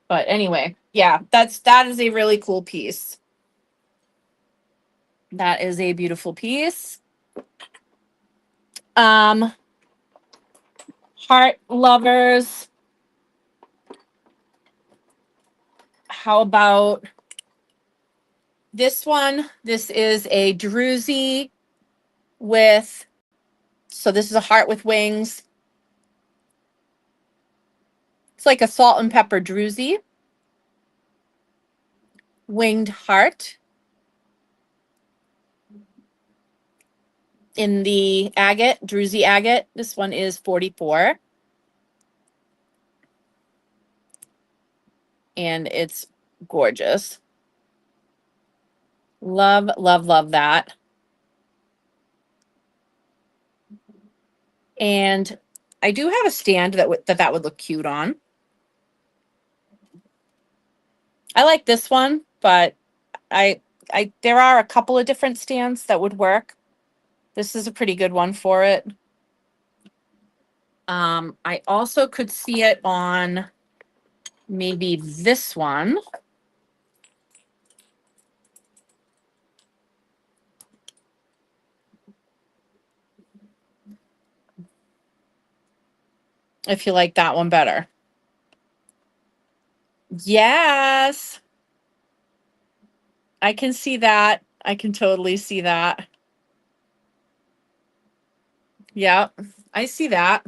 But anyway, yeah, that is a really cool piece. That is a beautiful piece. Um, Heart lovers, how about this one? This is a druzy with, so this is a heart with wings. It's like a salt and pepper druzy. Winged heart in the agate, druzy agate. This one is 44. And it's gorgeous. Love, love, love that. And I do have a stand that would look cute on. I like this one, but I there are a couple of different stands that would work. This is a pretty good one for it. I also could see it on maybe this one. If you like that one better. Yes. I can see that. I can totally see that. Yeah, I see that.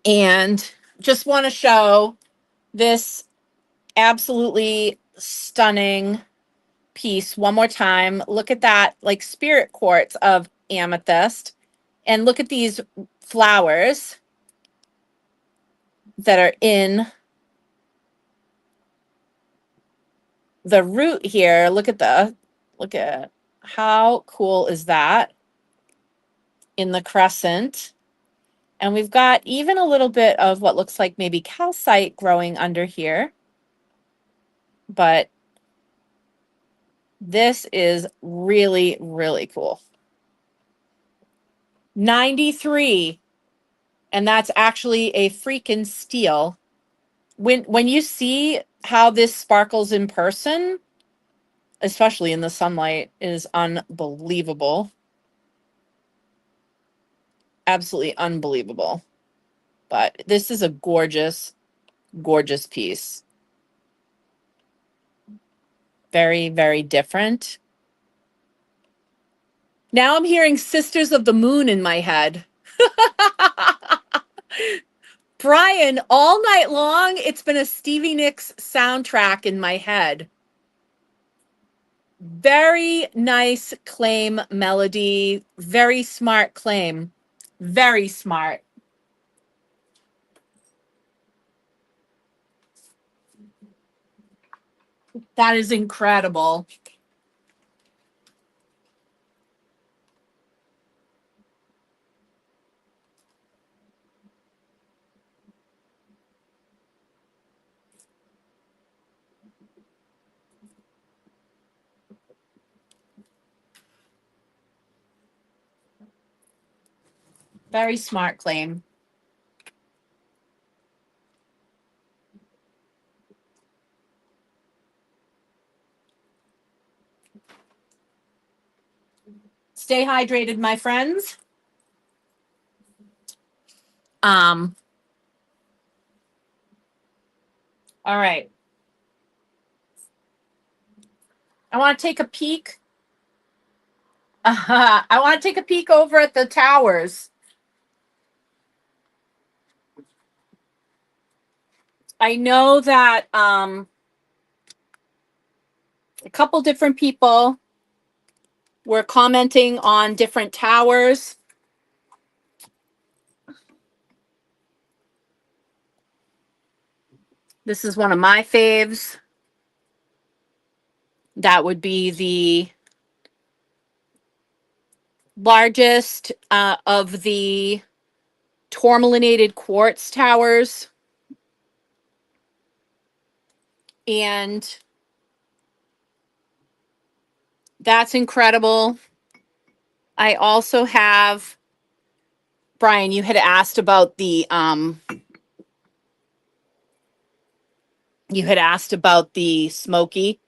And just want to show this absolutely stunning piece one more time. Look at that, like spirit quartz of amethyst. And look at these flowers that are in the root here. Look at how cool is that in the crescent. And we've got even a little bit of what looks like maybe calcite growing under here. But this is really, really cool. 93. And that's actually a freaking steal. When you see how this sparkles in person, especially in the sunlight, it is unbelievable. Absolutely unbelievable. But this is a gorgeous, gorgeous piece. Very, very different. Now I'm hearing Sisters of the Moon in my head. Brian, all night long, it's been a Stevie Nicks soundtrack in my head. Very nice claim melody. Very smart claim. Very smart. That is incredible. Very smart claim. Stay hydrated, my friends. All right. I want to take a peek. I want to take a peek over at the towers. I know that a couple different people were commenting on different towers. This is one of my faves. That would be the largest of the tourmalinated quartz towers. And that's incredible. I also have, Brian, you had asked about the smoky.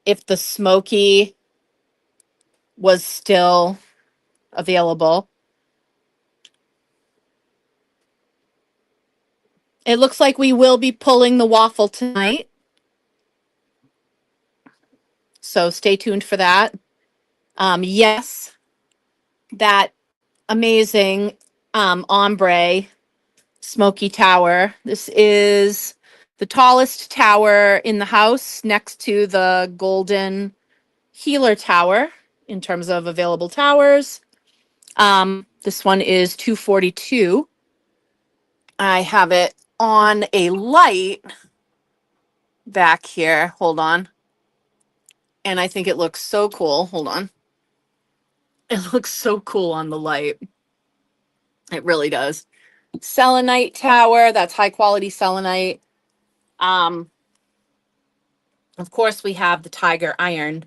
If the smoky was still available. It looks like we will be pulling the waffle tonight. So stay tuned for that. Yes, that amazing ombre smoky tower. This is the tallest tower in the house next to the golden healer tower in terms of available towers. This one is 242. I have it on a light back here. Hold on. And I think it looks so cool. Hold on. It looks so cool on the light. It really does. Selenite tower. That's high quality selenite. Of course, we have the tiger iron.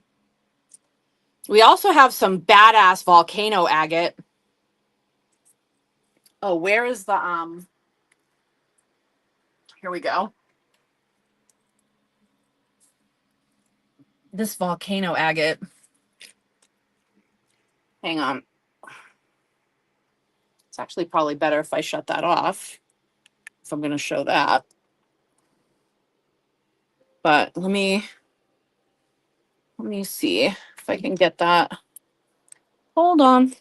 We also have some badass volcano agate. Oh, where is the here we go. This volcano agate. Hang on. It's actually probably better if I shut that off, if I'm going to show that. But let me see if I can get that. Hold on.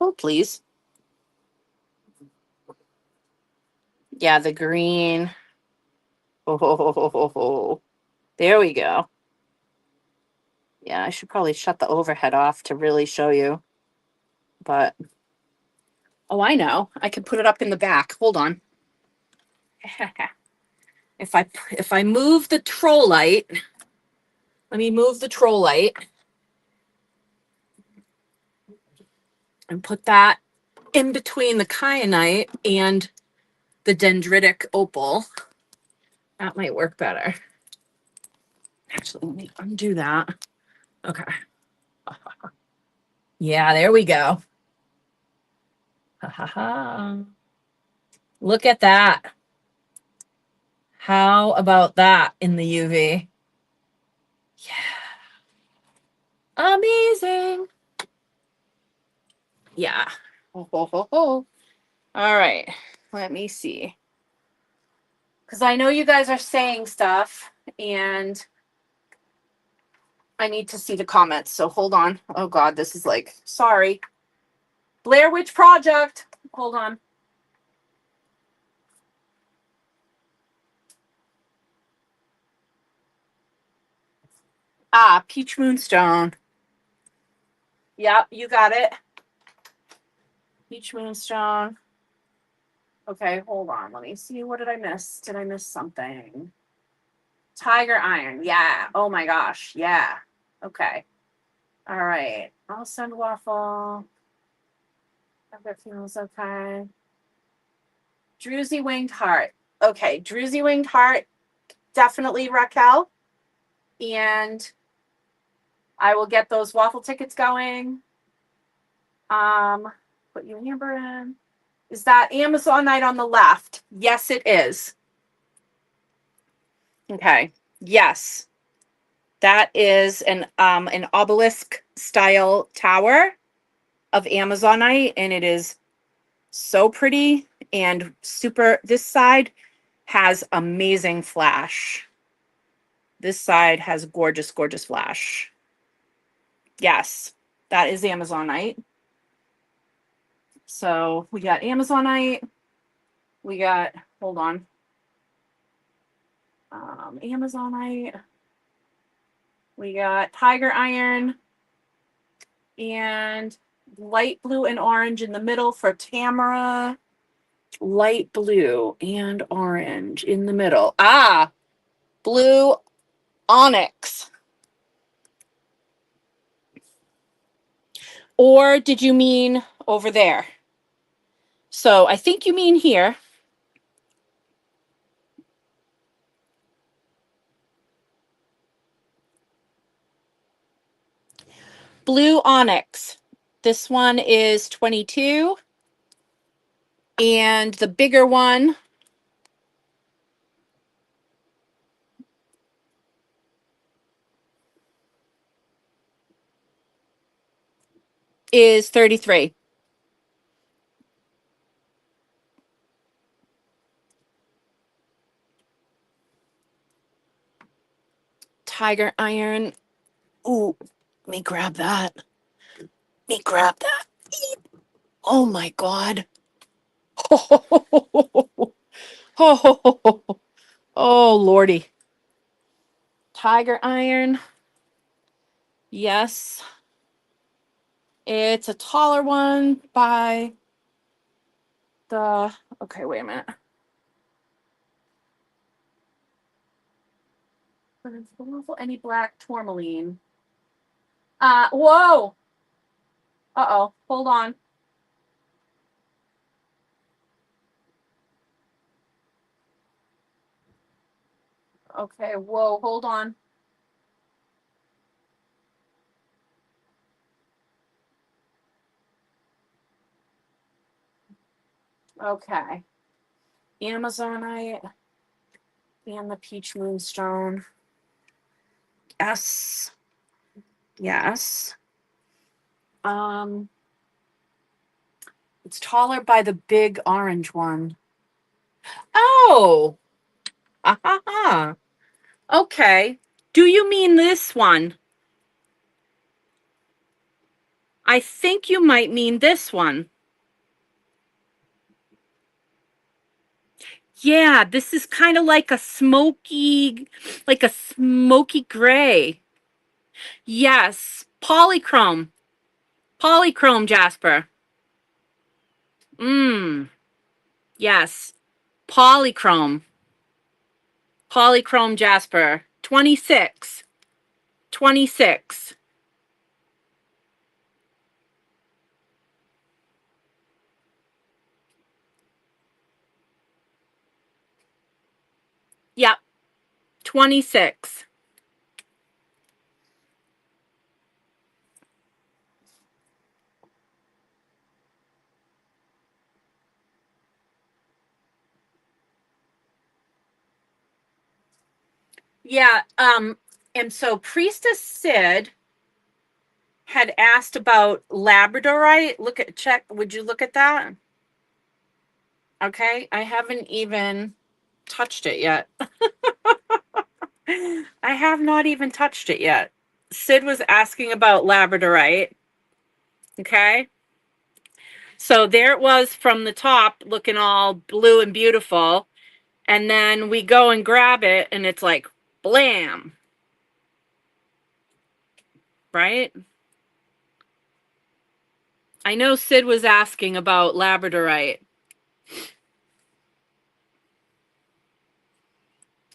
Hold, please. Yeah, the green. Oh, there we go. Yeah, I should probably shut the overhead off to really show you. But, oh, I know. I could put it up in the back. Hold on. If I move the troll light, let me move the troll light and put that in between the kyanite and the dendritic opal. That might work better. Actually, let me undo that. Okay. Yeah, there we go. Ha ha ha. Look at that. How about that in the UV? Yeah. Amazing. Yeah. Ho, ho, ho, ho. All right. Let me see. Because I know you guys are saying stuff and I need to see the comments. So hold on. Oh, God, this is like, sorry. Blair Witch Project. Hold on. Ah, Peach Moonstone. Yep, you got it. Peach Moonstone. Okay, hold on. Let me see. What did I miss? Did I miss something? Tiger Iron. Yeah. Oh my gosh. Yeah. Okay. All right. I'll send waffle. That feels okay. Druzy Winged Heart. Okay. Druzy Winged Heart. Definitely Raquel. And I will get those waffle tickets going. Put you and Amber in. Is that Amazon night on the left? Yes, it is. Okay. Yes. That is an obelisk style tower of Amazonite, and it is So pretty and super. This side has amazing flash. This side has gorgeous, gorgeous flash. Yes, that is Amazonite. So we got Amazonite. We got, hold on. Amazonite. We got tiger iron and light blue and orange in the middle for Tamara. Light blue and orange in the middle. Ah, blue onyx. Or did you mean over there? So I think you mean here. Blue onyx. This one is 22. And the bigger one is 33. Tiger iron. Ooh, let me grab that. Let me grab that. Oh my God. Oh, Lordy. Tiger iron. Yes. It's a taller one by the, okay, wait a minute. But it's beautiful. Any black tourmaline. Whoa. Uh-oh. Hold on. Okay, whoa, hold on. Okay. Amazonite and the peach moonstone. Yes. Yes. Um, it's taller by the big orange one. Oh. Ah. Okay. Do you mean this one? I think you might mean this one. Yeah, this is kind of like a smoky gray. Yes, polychrome. Polychrome Jasper. Yes. Polychrome. Polychrome Jasper. 26. 26. Yep. 26. Yeah, and so Priestess Sid had asked about labradorite. Would you look at that? Okay, I haven't even touched it yet. I have not even touched it yet. Sid was asking about labradorite. Okay. So there it was from the top, looking all blue and beautiful. And then we go and grab it, and it's like, blam. Right? I know Sid was asking about labradorite.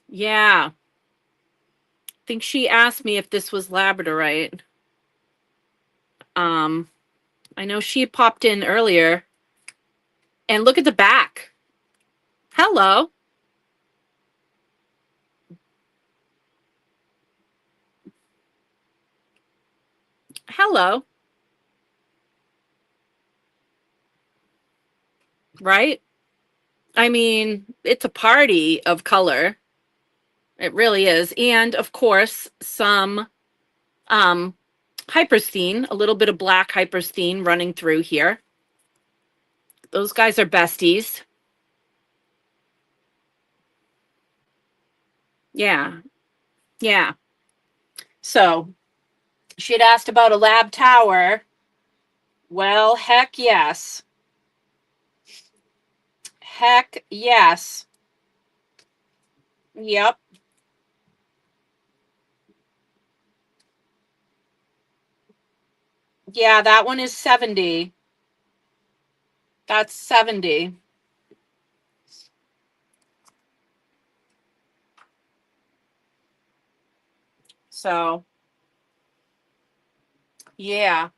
Yeah. I think she asked me if this was labradorite. Um, I know she popped in earlier. And look at the back. Hello. Hello. Right? I mean, it's a party of color. It really is. And of course, some um hyperstein, a little bit of black hyperstein running through here. Those guys are besties. Yeah. Yeah. So she had asked about a lab tower. Well, heck yes. Heck yes. Yep. Yeah, that one is 70. That's 70. So, yeah.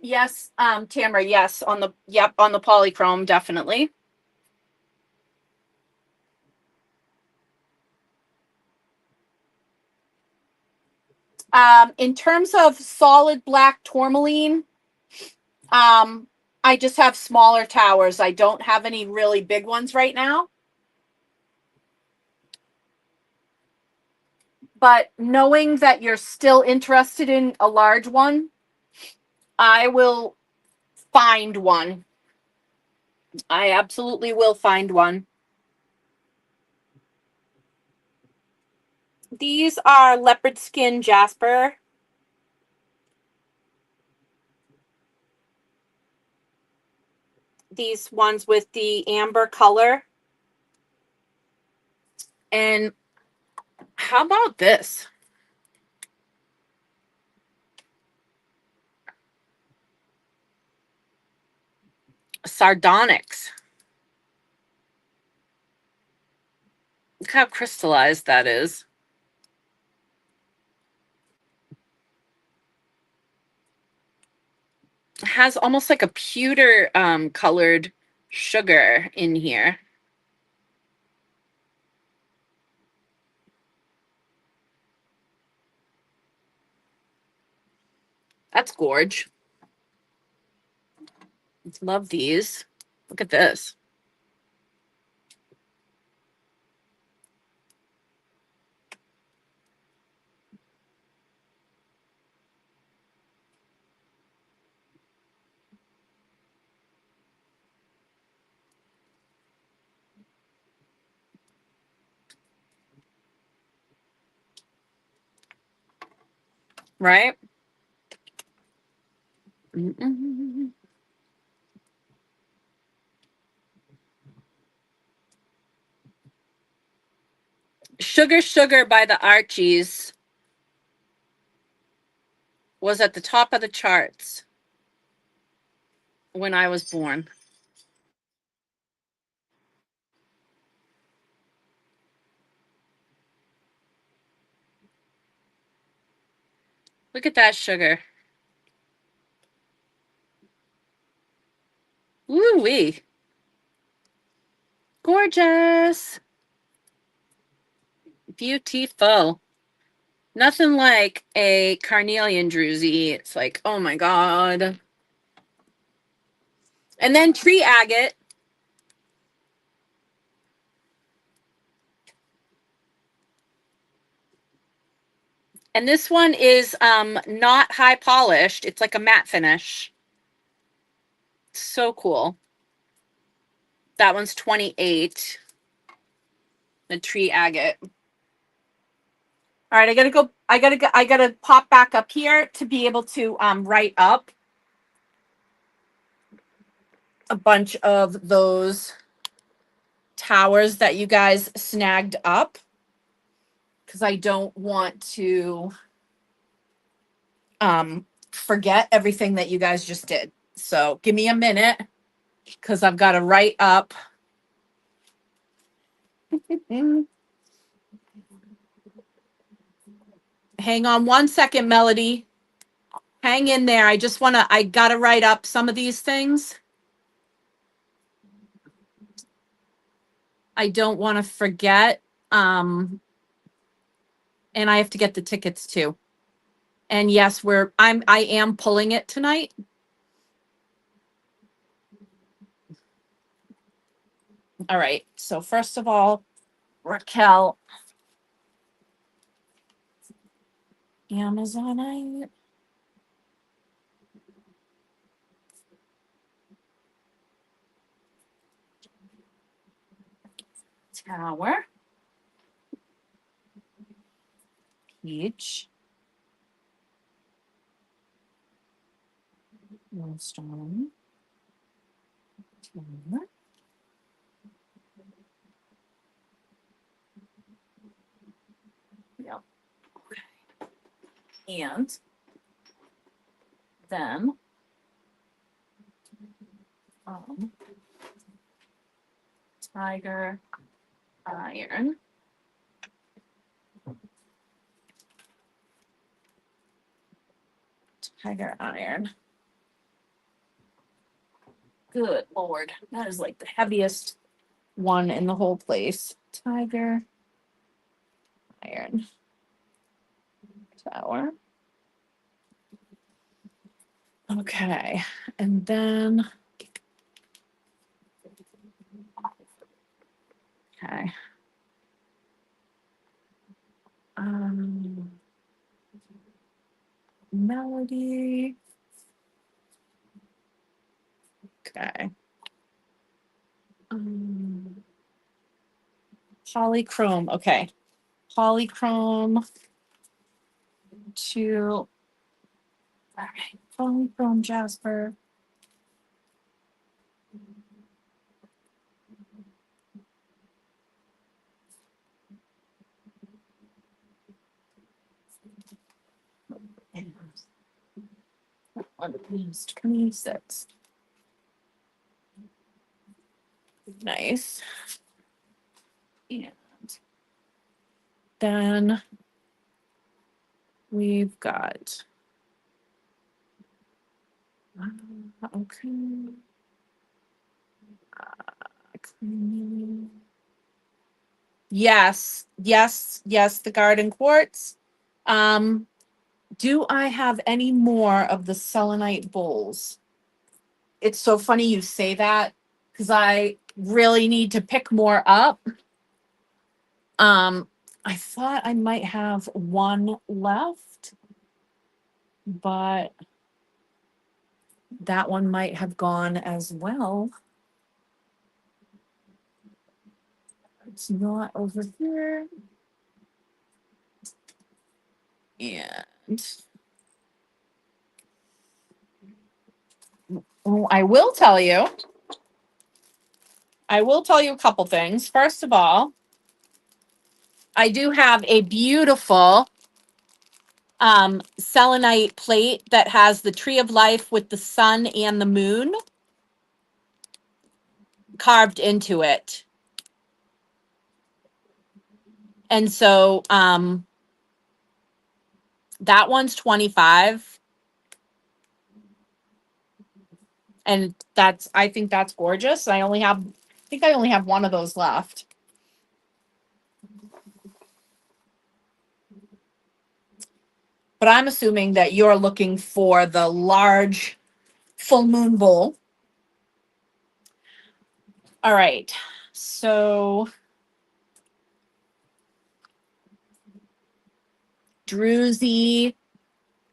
Yes, Tamara, yes, on the polychrome, definitely. In terms of solid black tourmaline, um, I just have smaller towers. I don't have any really big ones right now. But knowing that you're still interested in a large one, I will find one. I absolutely will find one. These are leopard skin jasper. These ones with the amber color. And how about this? Sardonyx. Look how crystallized that is. It has almost like a pewter colored sugar in here. That's gorge. Love these. Look at this. Right? Mm-mm. Sugar Sugar by the Archies was at the top of the charts when I was born. Look at that sugar. Woo wee. Gorgeous. Beautiful. Nothing like a carnelian druzy. It's like, oh my God. And then tree agate. And this one is not high polished. It's like a matte finish. So cool. That one's 28. The tree agate. All right, I gotta go. I gotta pop back up here to be able to write up a bunch of those towers that you guys snagged up because I don't want to forget everything that you guys just did. So give me a minute because I've got to write up. Hang on one second, Melody. Hang in there. I got to write up some of these things. I don't want to forget. And I have to get the tickets too. And yes, I am pulling it tonight. All right. So first of all, Raquel, Amazonite. Tower. Peach. Stone. Tower. Yep. And then tiger iron. Tiger iron. Good Lord. That is like the heaviest one in the whole place. Tiger iron tower. Okay. And then, okay. Melody. Okay. Polychrome. Okay. Polychrome to, all right. Polychrome Jasper. Used 26. Nice. And then we've got, okay. Yes, yes, yes, the garden quartz. Um, do I have any more of the selenite bowls? It's so funny you say that because I really need to pick more up. Um, I thought I might have one left, but that one might have gone as well. It's not over here. And I will tell you. I will tell you a couple things. First of all, I do have a beautiful selenite plate that has the tree of life with the sun and the moon carved into it. And so that one's 25. And I think that's gorgeous. I think I only have one of those left. But I'm assuming that you're looking for the large full moon bowl. All right. So Druzy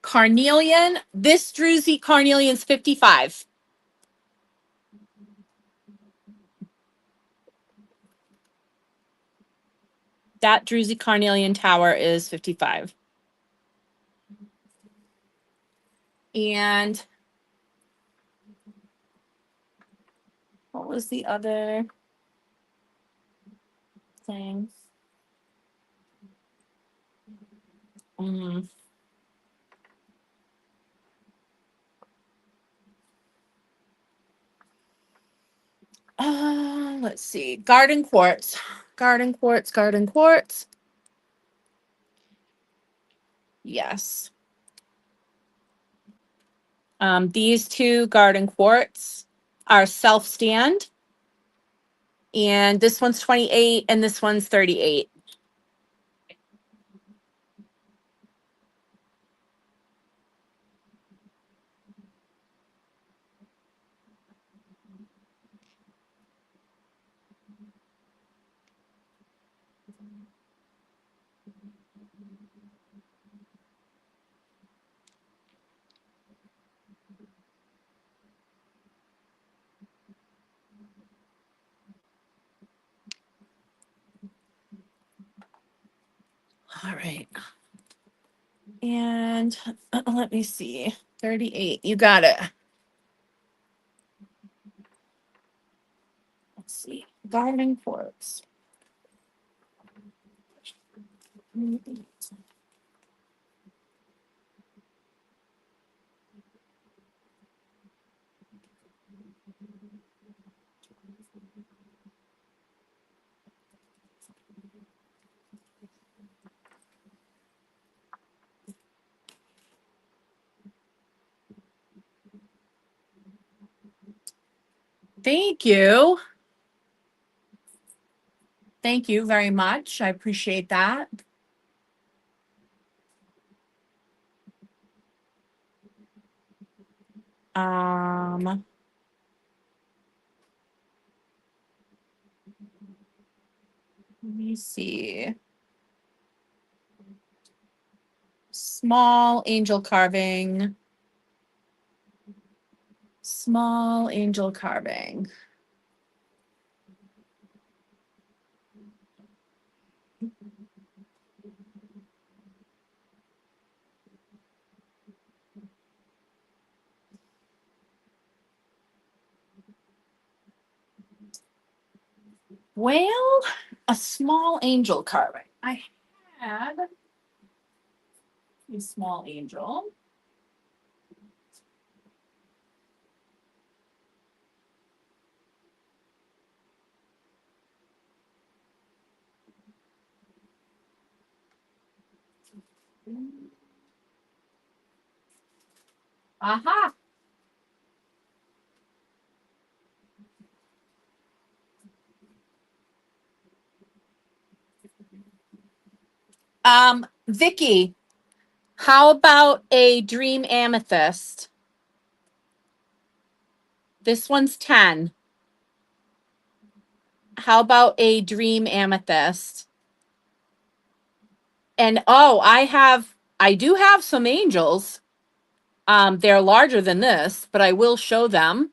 carnelian. This Druzy carnelian's 55. That Druzy carnelian tower is 55. And what was the other thing? Let's see. Garden quartz. Garden quartz, garden quartz. Yes. These two garden quartz are self-stand. And this one's 28 and this one's 38. All right. And let me see. 38. You got it. Let's see. Gardening forks. Thank you. Thank you very much. I appreciate that. Um, Let me see. Small angel carving. Small angel carving. Well, a small angel carving. I had a small angel. Aha. Vicky, how about a dream amethyst? This one's 10. How about a dream amethyst? And oh, I do have some angels. They're larger than this, but I will show them.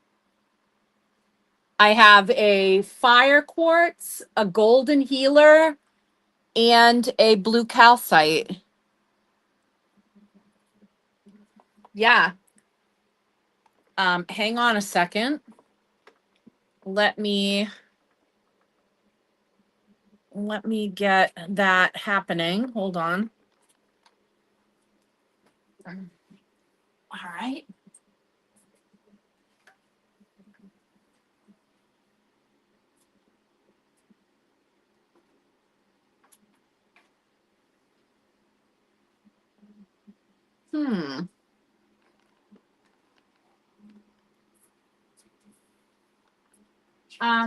I have a fire quartz, a golden healer, and a blue calcite. Yeah. Hang on a second. Let me get that happening. Hold on. All right. Hmm.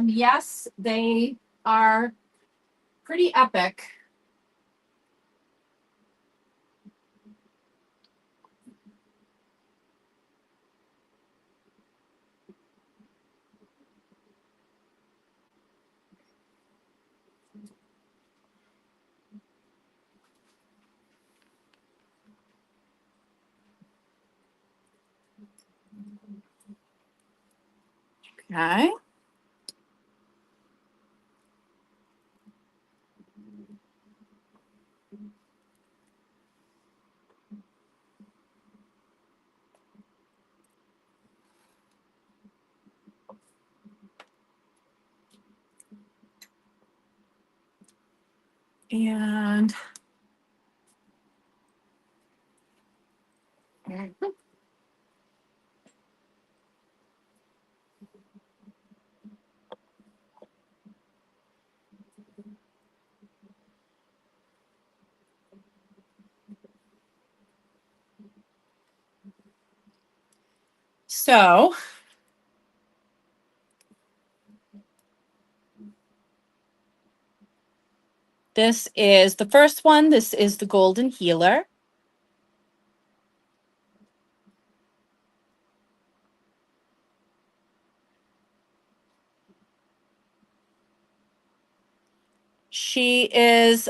Yes, they are pretty epic. Okay. And so this is the first one. This is the golden healer. She is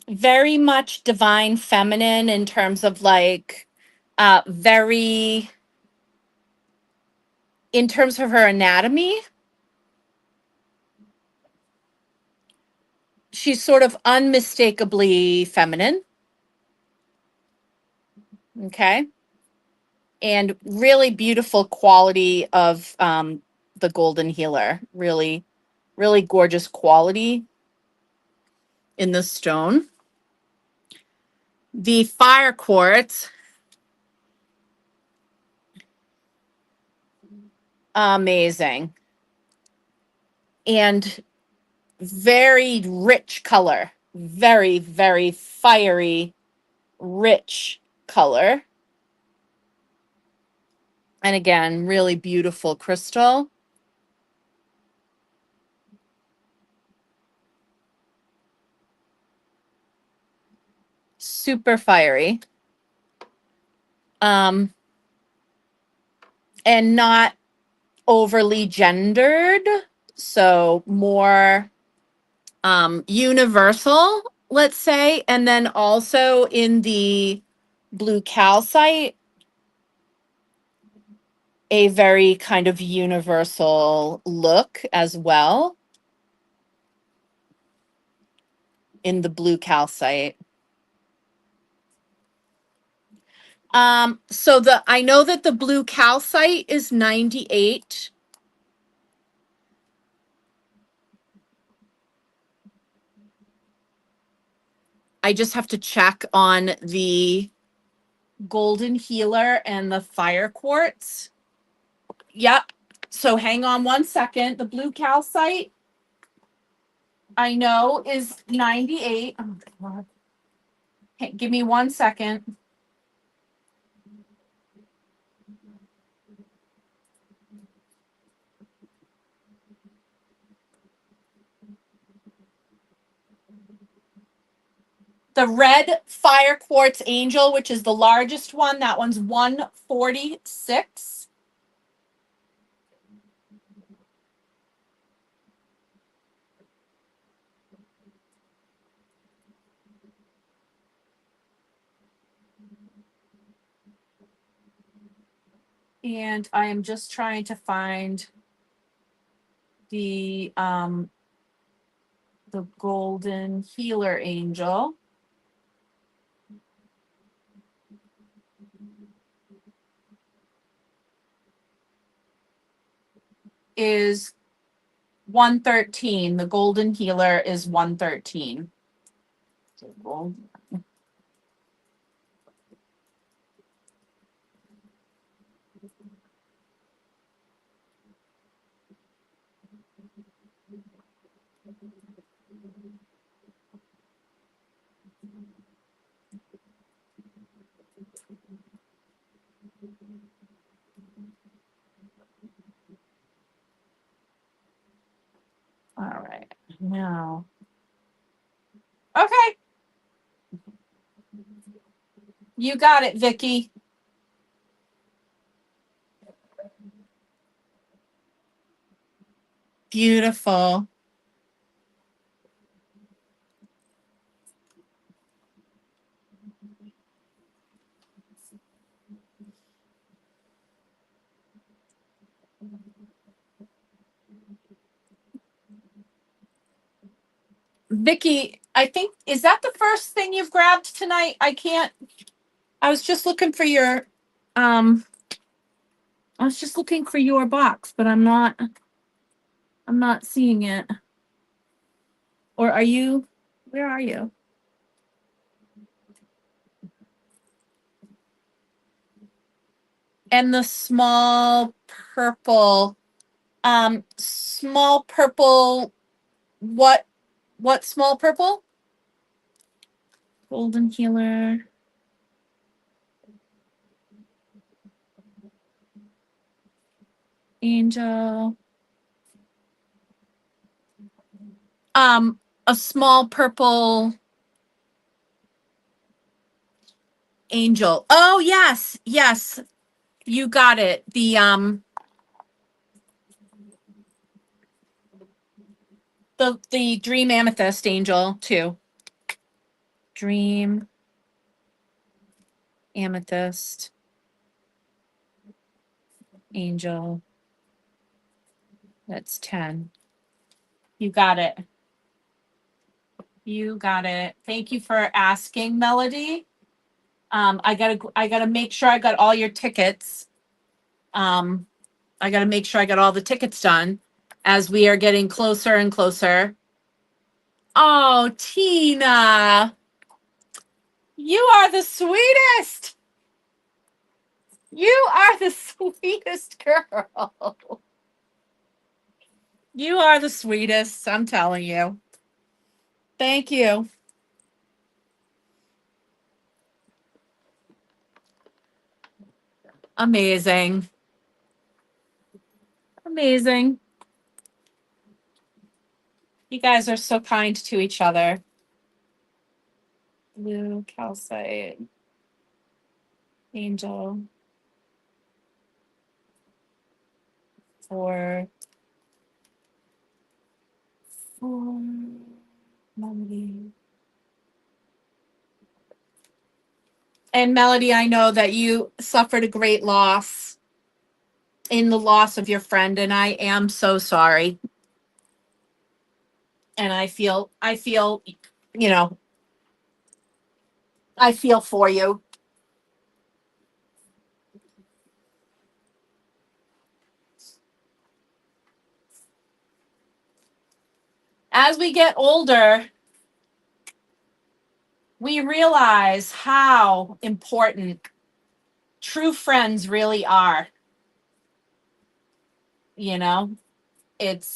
very much divine feminine in terms of like very in terms of her anatomy. she's sort of unmistakably feminine. Okay. And really beautiful quality of the golden healer. Really, really gorgeous quality in the stone. The fire quartz, amazing. And very rich color. Very, very fiery, rich color. And again, really beautiful crystal. Super fiery. Um, and not overly gendered. So more universal, let's say. And then also in the blue calcite, a very kind of universal look as well in the blue calcite. So I know that the blue calcite is 98. I just have to check on the golden healer and the fire quartz. Yep. So hang on one second. The blue calcite, I know, is 98. Oh, God. Okay, give me one second. The red fire quartz angel, which is the largest one, that one's 146. And I am just trying to find the golden healer angel. Is 113. The golden healer is 113. All right. Now. Okay. You got it, Vicky. Beautiful. Vicky, I think, is that the first thing you've grabbed tonight? I was just looking for um your box, but I'm not seeing it. Or where are you? And the small purple, what small purple? Golden healer. Angel. A small purple angel. Oh, yes. Yes. You got it. The dream amethyst angel too. Dream amethyst angel. That's 10. You got it. You got it. Thank you for asking, Melody. I gotta make sure I got all your tickets. Um, I gotta make sure I got all the tickets done as we are getting closer and closer. Oh, Tina, you are the sweetest. You are the sweetest girl. You are the sweetest. I'm telling you. Thank you. Amazing. Amazing. You guys are so kind to each other. Blue, calcite, angel, four, four, Melody. And Melody, I know that you suffered a great loss in the loss of your friend, and I am so sorry. And I feel, you know, I feel for you. As we get older, we realize how important true friends really are. You know, it's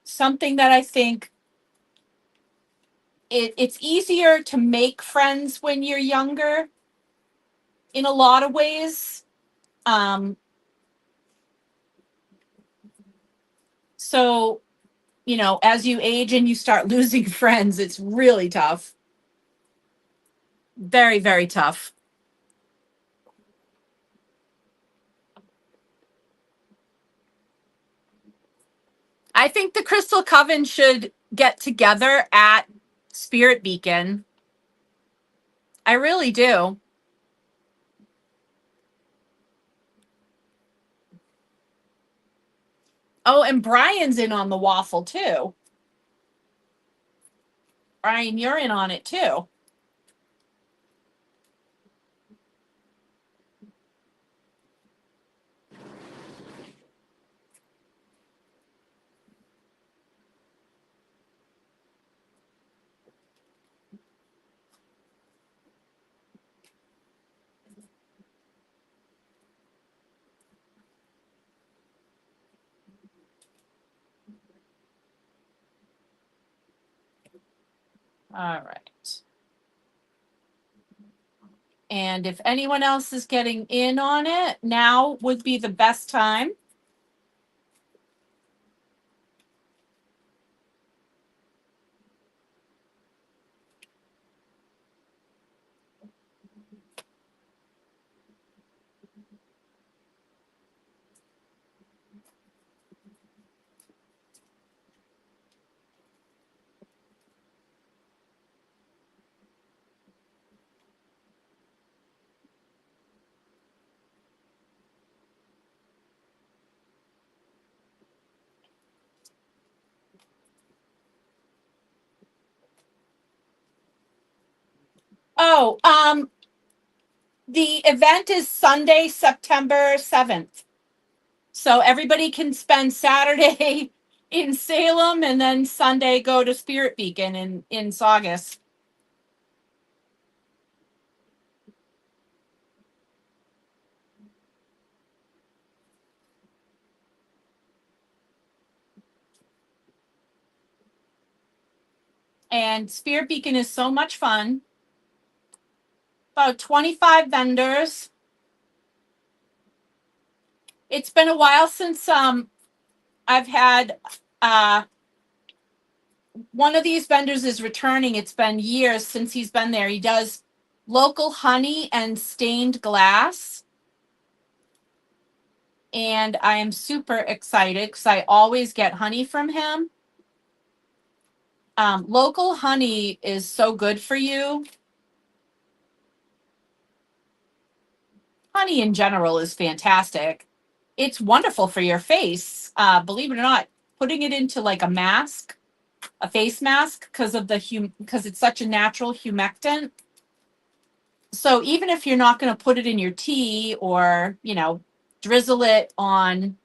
something that I think it's easier to make friends when you're younger in a lot of ways. Um, so, as you age and you start losing friends, it's really tough. Very, very tough. I think the Crystal Coven should get together at Spirit Beacon. I really do. Oh, and Brian's in on the waffle too. Brian, you're in on it too. All right. And if anyone else is getting in on it, now would be the best time. Oh, the event is Sunday, September 7th. So everybody can spend Saturday in Salem and then Sunday go to Spirit Beacon in Saugus. And Spirit Beacon is so much fun. About 25 vendors. It's been a while since I've had one of these vendors is returning. It's been years since he's been there. He does local honey and stained glass. And I am super excited because I always get honey from him. Local honey is so good for you. Honey in general is fantastic. It's wonderful for your face. Believe it or not, putting it into like a mask, a face mask, because of because it's such a natural humectant. So even if you're not going to put it in your tea or, drizzle it on,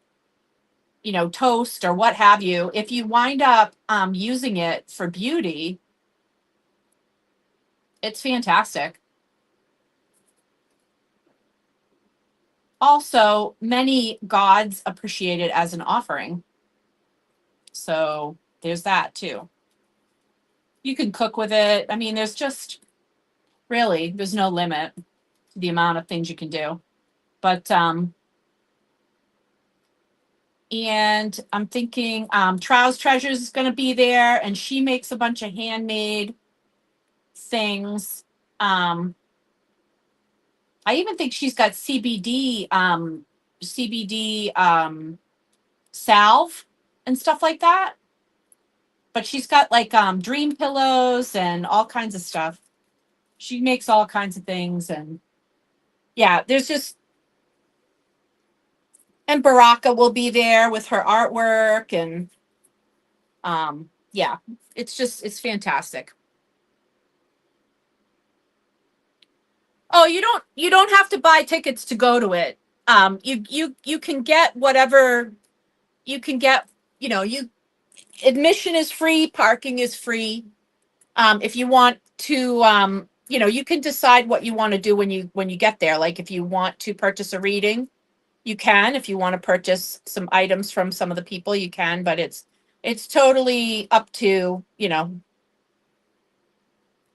toast or what have you, if you wind up using it for beauty, it's fantastic. Also, many gods appreciate it as an offering. So there's that too. You can cook with it. I mean, there's no limit to the amount of things you can do. But and I'm thinking Trow's Treasures is going to be there, and she makes a bunch of handmade things. Um, I even think she's got CBD salve and stuff like that. But she's got like dream pillows and all kinds of stuff. She makes all kinds of things, and yeah, there's just and Baraka will be there with her artwork, and yeah, it's fantastic. Oh, you don't have to buy tickets to go to it. You can get whatever you can get. You admission is free, parking is free. If you want to, you can decide what you want to do when you get there. Like if you want to purchase a reading, you can. If you want to purchase some items from some of the people, you can. But it's totally up to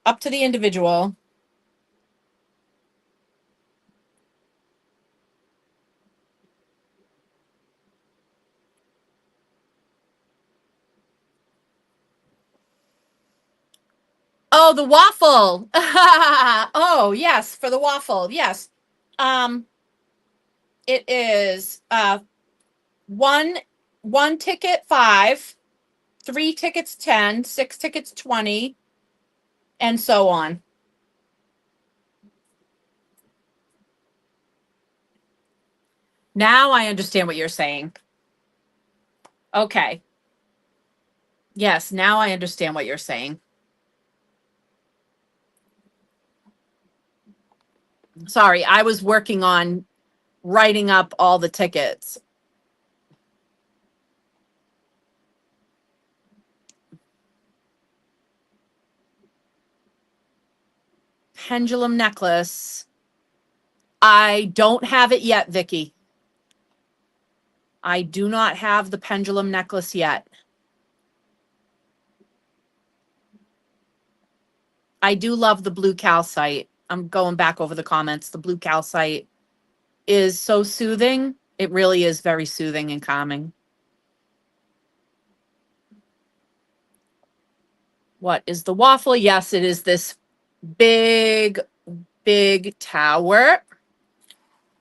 the individual. Oh, the waffle. Oh, yes, for the waffle. Yes. Um, it is one one ticket 5, 3 tickets 10, 6 tickets 20, and so on. Now I understand what you're saying. Okay. Yes, now I understand what you're saying. Sorry, I was working on writing up all the tickets. Pendulum necklace. I don't have it yet, Vicky. I do not have the pendulum necklace yet. I do love the blue calcite. I'm going back over the comments. The blue calcite is so soothing. It really is very soothing and calming. What is the waffle? Yes, it is this big, big tower.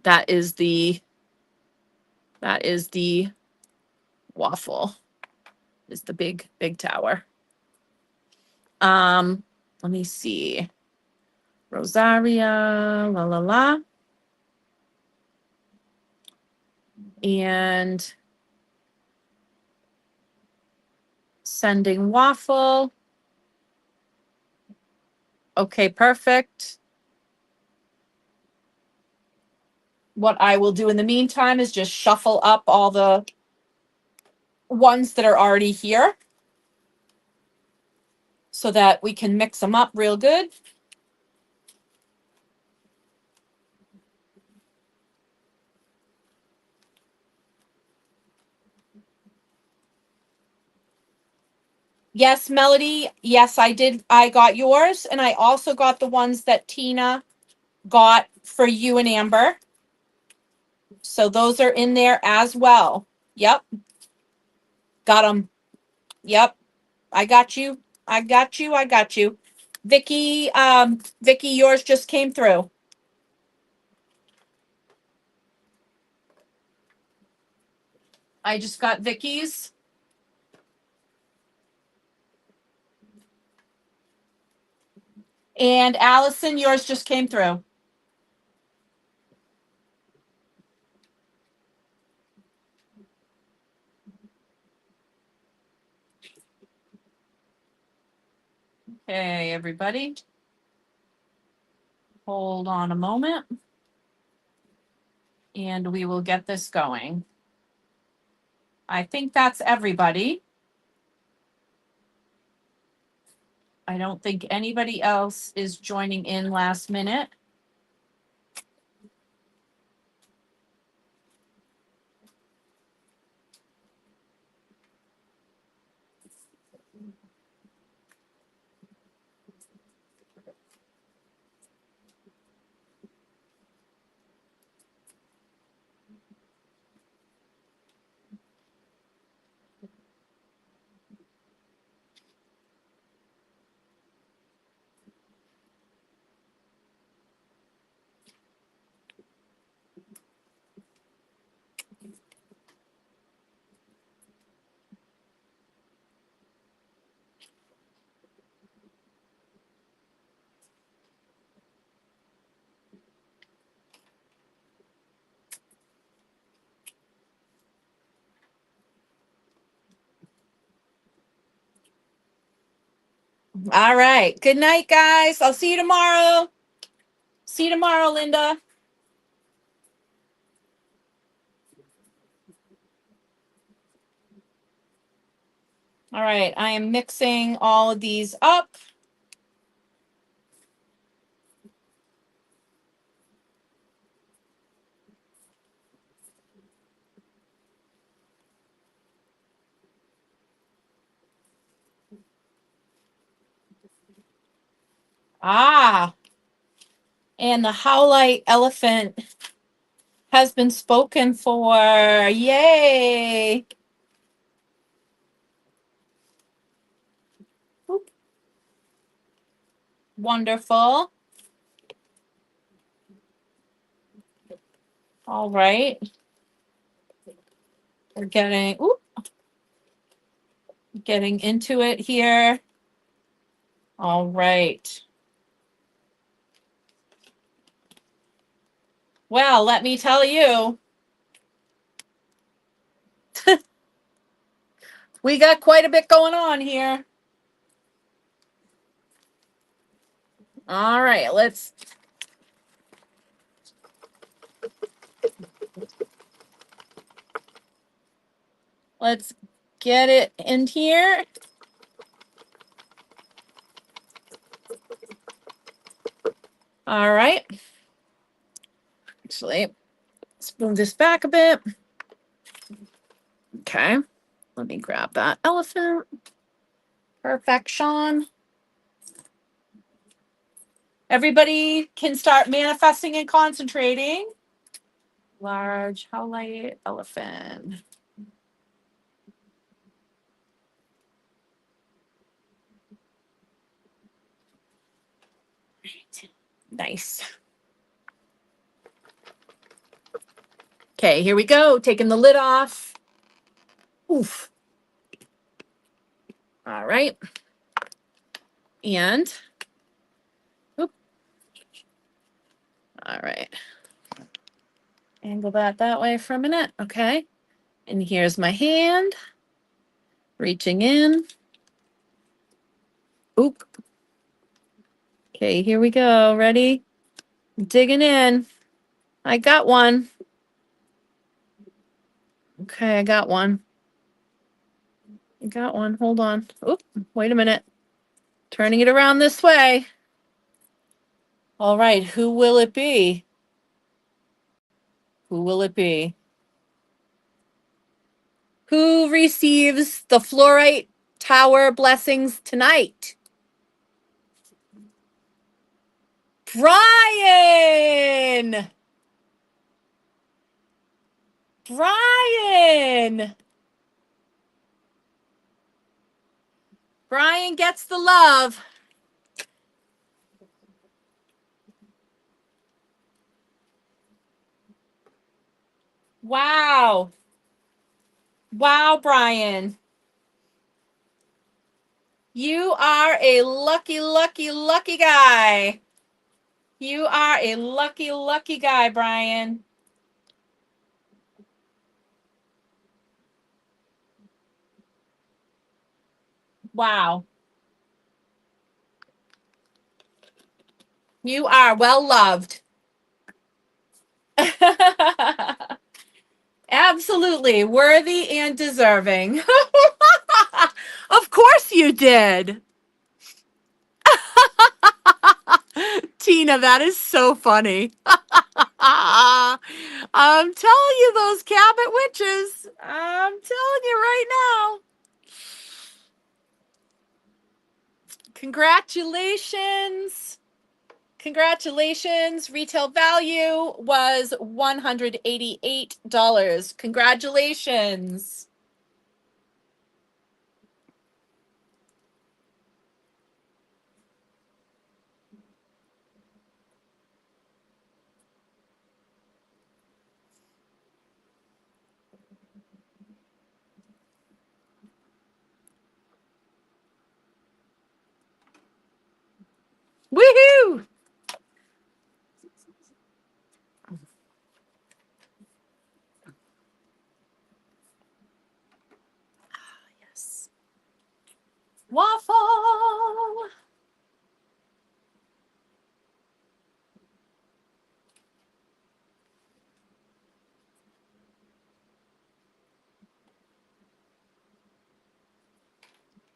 That is the waffle. Is the big, big tower. Let me see. Rosaria, la la la. And sending waffle. Okay, perfect. What I will do in the meantime is just shuffle up all the ones that are already here so that we can mix them up real good. Yes, Melody. Yes, I did. I got yours, and I also got the ones that Tina got for you and Amber. So those are in there as well. Yep, got them. Yep, I got you. I got you. I got you. Vicky, yours just came through. I just got Vicky's. And Allison, yours just came through. Okay, everybody. Hold on a moment. And we will get this going. I think that's everybody. I don't think anybody else is joining in last minute. All right. Good night, guys. I'll see you tomorrow. See you tomorrow, Linda. All right. I am mixing all of these up. Ah, and the howlite elephant has been spoken for. Yay. Oop. Wonderful. All right. We're getting into it here. All right. Well, let me tell you, we got quite a bit going on here. All right, let's get it in here. All right. Actually, let's move this back a bit. Okay. Let me grab that elephant. Perfection. Everybody can start manifesting and concentrating. Large howlite elephant. Nice. Okay, here we go. Taking the lid off. Oof. All right. And, oop. All right. Angle that way for a minute. Okay. And here's my hand. Reaching in. Oop. Okay, here we go. Ready? Digging in. I got one. Okay, I got one. I got one. Hold on. Oop. Wait a minute. Turning it around this way. All right. Who will it be? Who will it be? Who receives the fluorite tower blessings tonight? Brian! Brian! Brian gets the love. Wow. Wow, Brian. You are a lucky, lucky, lucky guy. You are a lucky, lucky guy, Brian. Wow. You are well loved. Absolutely worthy and deserving. Of course you did. Tina, that is so funny. I'm telling you, those Cabot witches. I'm telling you right now. Congratulations. Congratulations. Retail value was $188. Congratulations. Woohoo! Yes. Waffle.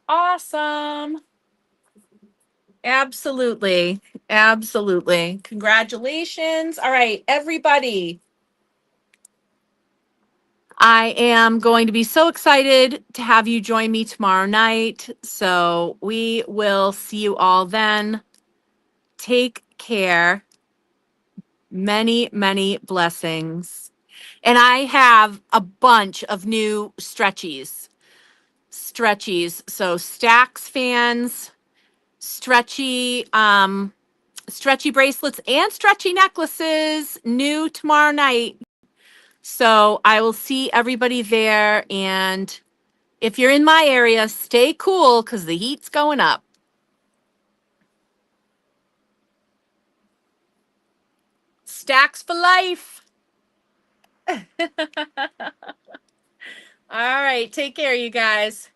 Awesome. Absolutely. Absolutely. Congratulations. All right, everybody. I am going to be so excited to have you join me tomorrow night. So we will see you all then. Take care. Many, many blessings. And I have a bunch of new stretchies. Stretchies. So Stacks fans, stretchy, stretchy bracelets and stretchy necklaces new tomorrow night. So I will see everybody there. And if you're in my area, stay cool because the heat's going up. Stacks for life. All right. Take care, you guys.